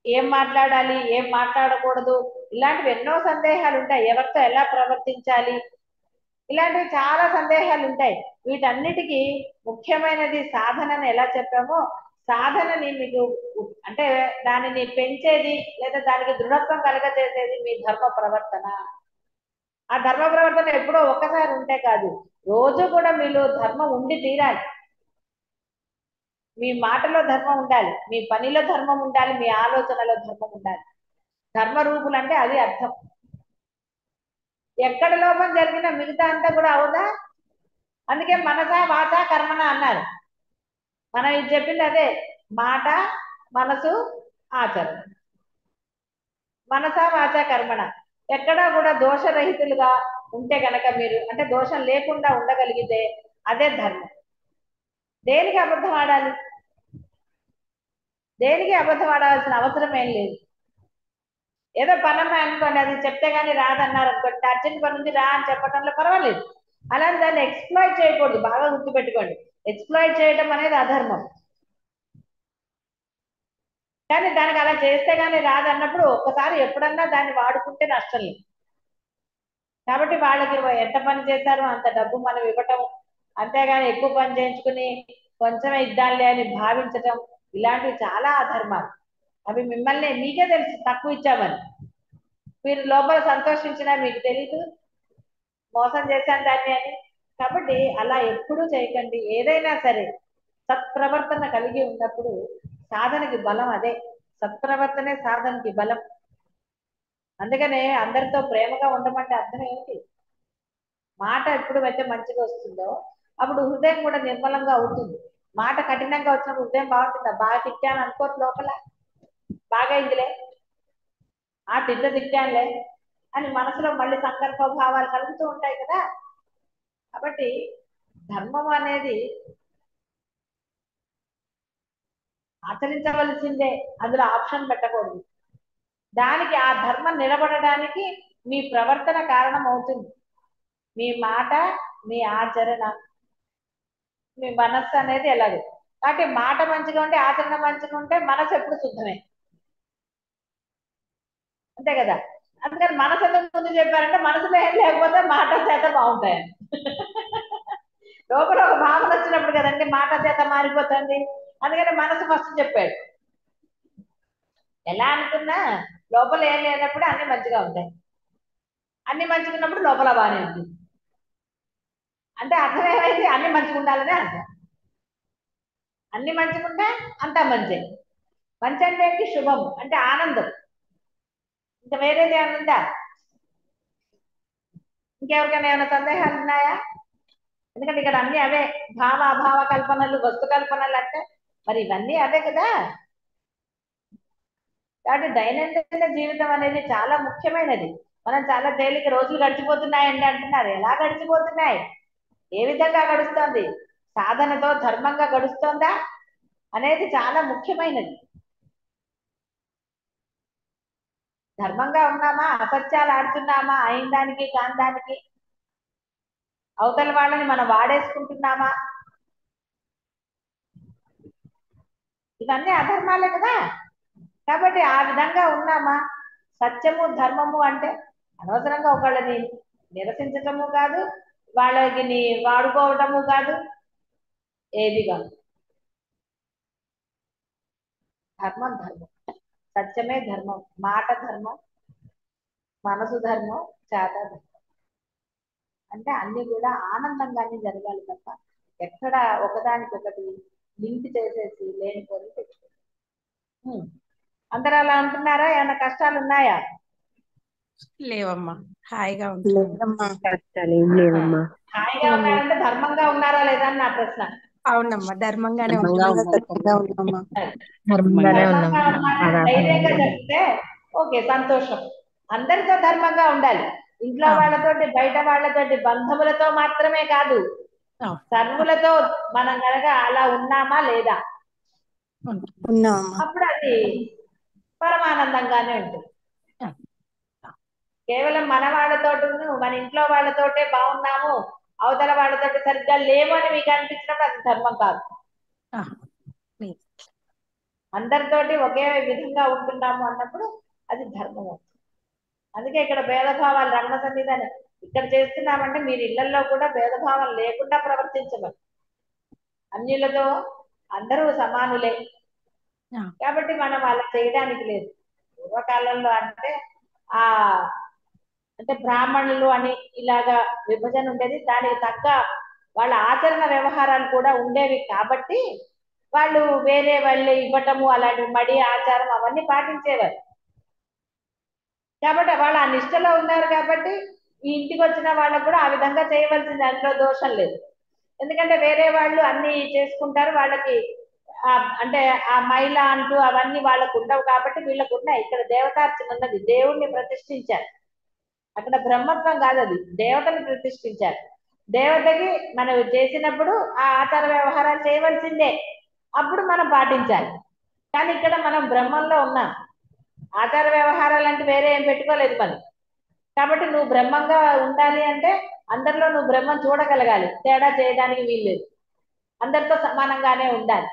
ఏం మాట్లాడాలి, ఏం మాట్లాడకూడదు, ఇలాంటివి ఎన్నో సందేహాలు ఉంటాయి. ఎవరితో ఎలా ప్రవర్తించాలి, ఇలాంటివి చాలా సందేహాలు ఉంటాయి. వీటన్నిటికీ ముఖ్యమైనది సాధనని ఎలా చెప్పామో, సాధనని మీకు అంటే దానిని పెంచేది లేదా దానికి దృఢత్వం కలగజేసేది మీ ధర్మ ప్రవర్తన. ఆ ధర్మ ప్రవర్తన ఎప్పుడో ఒక్కసారి ఉంటే కాదు, రోజు కూడా మీలో ధర్మం ఉండి తీరాలి. మీ మాటలో ధర్మం ఉండాలి, మీ పనిలో ధర్మం ఉండాలి, మీ ఆలోచనలో ధర్మం ఉండాలి. ధర్మ రూపులు అంటే అది అర్థం. ఎక్కడ లోపం జరిగినా మిగతా అంతా కూడా అవుదా? అందుకే మనస వాచ కర్మణ అన్నారు. మనం ఇది చెప్పింది అదే, మాట, మనసు, ఆచరణ. మనస వాచ కర్మణ. ఎక్కడా కూడా దోషరహితులుగా ఉంటే గనక మీరు, అంటే దోషం లేకుండా ఉండగలిగితే అదే ధర్మం. దేనికి అబద్ధం ఆడాలి? దేనికి అబద్ధం ఆడాల్సిన అవసరం ఏం లేదు. ఏదో పనమ్మాయి అనుకోండి, అది చెప్తే గానీ రాదన్నారు అనుకోండి, అర్జెంట్ పని ఉంది రా అని చెప్పడంలో పర్వాలేదు. అలానే దాన్ని ఎక్స్ప్లాయిట్ చేయకూడదు, బాగా గుర్తుపెట్టుకోండి. ఎక్స్ప్లాయిట్ చేయడం అనేది అధర్మం. కానీ దానికి అలా చేస్తే గానీ రాదన్నప్పుడు ఒక్కసారి ఎప్పుడన్నా దాన్ని వాడుకుంటే నష్టం లేదు. కాబట్టి వాళ్ళకి ఎంత పని చేశారో అంత డబ్బు మనం ఇవ్వటం, అంతేగాని ఎక్కువ పని చేయించుకుని కొంచెమే ఇద్దాంలే అని భావించటం, ఇలాంటివి చాలా అధర్మాలు. అవి మిమ్మల్ని మీకే తెలుసు తక్కువ ఇచ్చామని, మీరు లోపల సంతోషించినా మీకు తెలీదు మోసం చేశాను దాన్ని అని. కాబట్టి అలా ఎప్పుడూ చేయకండి. ఏదైనా సరే సత్ప్రవర్తన కలిగి ఉన్నప్పుడు సాధనకి బలం అదే. సత్ప్రవర్తనే సాధనకి బలం. అందుకనే అందరితో ప్రేమగా ఉండమంటే అర్థం ఏమిటి? మాట ఎప్పుడు అయితే మంచిగా వస్తుందో అప్పుడు హృదయం కూడా నిర్మలంగా అవుతుంది. మాట కఠినంగా వచ్చినప్పుడు హృదయం బాగుంటుందా? బాగా తిట్టాను అనుకోవచ్చు లోపల, బాగా ఇందులే ఆ తిట్టానులే అని మనసులో మళ్ళీ సంకల్ప భావాలు కలుగుతూ ఉంటాయి కదా. కాబట్టి ధర్మం అనేది ఆచరించవలసిందే, అందులో ఆప్షన్ పెట్టకూడదు. దానికి ఆ ధర్మం నిలబడడానికి మీ ప్రవర్తన కారణం అవుతుంది. మీ మాట, మీ ఆచరణ, మీ మనస్సు అనేది ఎలాగో. కాబట్టి మాట మంచిగా ఉంటే ఆచరణ మంచిగా ఉంటే మనసు ఎప్పుడు శుద్ధమే, అంతే కదా. అందుకని మనసు ఎందుకు ముందు చెప్పారంటే మనసులో ఏం లేకపోతే మాట చేత బాగుంటాయి. లోపల ఒక భావన వచ్చినప్పుడు కదండి మాట చేత మారిపోతుంది. అందుకని మనసు ఫస్ట్ చెప్పాడు. ఎలా అనుకున్నా లోపల ఏం లేనప్పుడు అన్ని మంచిగా ఉంటాయి, అన్ని మంచిగా ఉన్నప్పుడు లోపల బాగానే ఉంది. అంటే అర్థం ఏమైంది? అన్ని మంచిగా ఉండాలనే అర్థం. అన్ని మంచిగా ఉంటే అంతా మంచి. మంచి అంటే ఏంటి? శుభం అంటే ఆనందం. ఇంకా వేరేది ఏమైనా ఉందా? ఇంకెవరికైనా ఏమైనా సందేహాలు ఉన్నాయా? ఎందుకంటే ఇక్కడ అన్ని అవే, భావ అభావ కల్పనలు, వస్తు కల్పనలు అంటే మరి ఇవన్నీ అవే కదా. కాబట్టి దైనందిన జీవితం అనేది చాలా ముఖ్యమైనది. మనం చాలా తేలిక రోజులు గడిచిపోతున్నాయండి అంటున్నారు. ఎలా గడిచిపోతున్నాయి? ఏ విధంగా గడుస్తోంది? సాధనతో ధర్మంగా గడుస్తోందా అనేది చాలా ముఖ్యమైనది. ధర్మంగా ఉన్నామా? అసత్యాలు ఆడుతున్నామా? అయిన దానికి కాని దానికి? అవతల వాళ్ళని మనం వాడేసుకుంటున్నామా? ఇవన్నీ అధర్మాలే కదా. కాబట్టి ఆ విధంగా ఉన్నామా? సత్యము ధర్మము అంటే అనవసరంగా ఒకళ్ళని నిరసించటము కాదు, వాళ్ళని వాడుకోవటము కాదు, ఏది కాదు. ధర్మం ధర్మం, సత్యమే ధర్మం, మాట ధర్మం, మనసు ధర్మం, చేత ధర్మం. అంటే అన్ని కూడా ఆనందంగానే జరగాలి తప్ప ఎక్కడ ఒకదానికొకటి లింక్ చేసేసి లేనిపోని తెచ్చుకోవాలి. అందరూ అలా ఉంటున్నారా? ఏమైనా కష్టాలు ఉన్నాయా? లేవమ్మా, హాయిగా ఉంటున్నాం. కష్టాలు ఏం లేవమ్మా. హాయిగా ఉన్నారంటే ధర్మంగా ఉన్నారా లేదా అని నా ప్రశ్న. అవునమ్మా, ధర్మంగానే ధర్మంగా ఉంటున్నాం. ధర్మంగానే ఉన్నాం. ధర్మంగా ఉన్నారని ధైర్యంగా చెప్తే ఓకే, సంతోషం. అందరితో ధర్మంగా ఉండాలి. ఇంట్లో వాళ్ళతోటి, బయట వాళ్ళతోటి, బంధువులతో మాత్రమే కాదు, సర్వులతో మనం కనుక అలా ఉన్నామా లేదా అప్పుడు అది పరమానందంగానే ఉంటుంది. కేవలం మన వాళ్ళతోటి, మన ఇంట్లో వాళ్ళతోటే బాగున్నాము, అవతల వాళ్ళతోటి సరిగ్గా లేము అని మీకు అనిపించినప్పుడు అది ధర్మం కాదు. అందరితోటి ఒకే విధంగా ఉంటున్నాము అన్నప్పుడు అది ధర్మం అవుతుంది. అందుకే ఇక్కడ భేదభావాలు రమణ సన్నిధానం ఇక్కడ చేస్తున్నామంటే మీరు ఇళ్లలో కూడా భేదభావం లేకుండా ప్రవర్తించమని. అన్యులతో అందరూ సమానులే కాబట్టి మనం అలా చేయడానికి లేదు. పూర్వకాలంలో అంటే ఆ అంటే బ్రాహ్మణులు అని ఇలాగా విభజన ఉండేది. దానికి తగ్గ వాళ్ళ ఆచరణ వ్యవహారాలు కూడా ఉండేవి కాబట్టి వాళ్ళు వేరే వాళ్ళు ఇవ్వటము, అలాంటి మడి ఆచారం అవన్నీ పాటించేవారు. కాబట్టి వాళ్ళు ఆ నిష్టలో ఉన్నారు కాబట్టి ఈ ఇంటికి వచ్చిన వాళ్ళకు కూడా ఆ విధంగా చేయవలసింది, అందులో దోషం లేదు. ఎందుకంటే వేరే వాళ్ళు అన్ని చేసుకుంటారు, వాళ్ళకి అంటే ఆ మైల అంటూ అవన్నీ వాళ్ళకు ఉండవు కాబట్టి వీళ్ళకు ఉన్నాయి. ఇక్కడ దేవతార్చన ఉన్నది, దేవుణ్ణి ప్రతిష్ఠించారు. అక్కడ బ్రహ్మత్వం కాదు, అది దేవతను ప్రతిష్ఠించారు. దేవతకి మనం చేసినప్పుడు ఆ ఆచార వ్యవహారాలు చేయవలసిందే, అప్పుడు మనం పాటించాలి. కానీ ఇక్కడ మనం బ్రహ్మంలో ఉన్నాం. ఆచార వ్యవహారాలు అంటే వేరే ఏం పెట్టుకోలేదు మనం. కాబట్టి నువ్వు బ్రహ్మంగా ఉండాలి అంటే అందరిలో నువ్వు బ్రహ్మం చూడగలగాలి, తేడా చేయడానికి వీల్లేదు, అందరితో సమానంగానే ఉండాలి.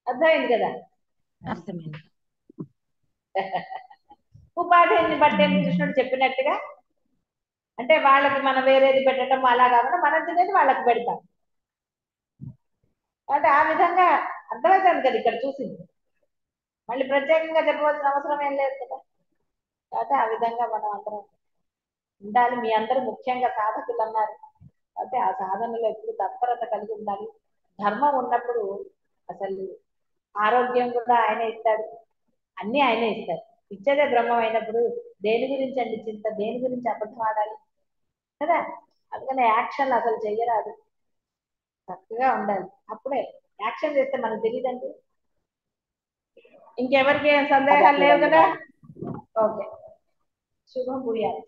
అర్థమైంది కదా? అర్థమైంది. ఉపాధిని బట్టి అని కృష్ణుడు చెప్పినట్టుగా, అంటే వాళ్ళకి మనం వేరేది పెట్టడం అలా కాకుండా మనం తినేది వాళ్ళకి పెడతాం. అంటే ఆ విధంగా అర్థమవుతుంది కదా ఇక్కడ చూసింది. మళ్ళీ ప్రత్యేకంగా చెప్పవలసిన అవసరం ఏం లేదు కదా. కాబట్టి ఆ విధంగా మనం అందరం ఉండాలి. మీ అందరూ ముఖ్యంగా సాధకులు అన్నారు కాబట్టి ఆ సాధనలో ఎప్పుడు తత్పరత కలిగి ఉండాలి. ధర్మం ఉన్నప్పుడు అసలు ఆరోగ్యం కూడా ఆయనే ఇస్తాడు, అన్ని ఆయనే ఇస్తాడు. ఇచ్చేదే బ్రహ్మం అయినప్పుడు దేని గురించి అండి చింత, దేని గురించి అబద్ధం ఆడాలి కదా. అందుకని యాక్షన్ అసలు చెయ్యరాదు, చక్కగా ఉండాలి. అప్పుడే యాక్షన్ చేస్తే మనకు తెలియదండి. ఇంకెవరికి ఏం సందేహాలు లేవు కదా? ఓకే, శుభం భూయాలి.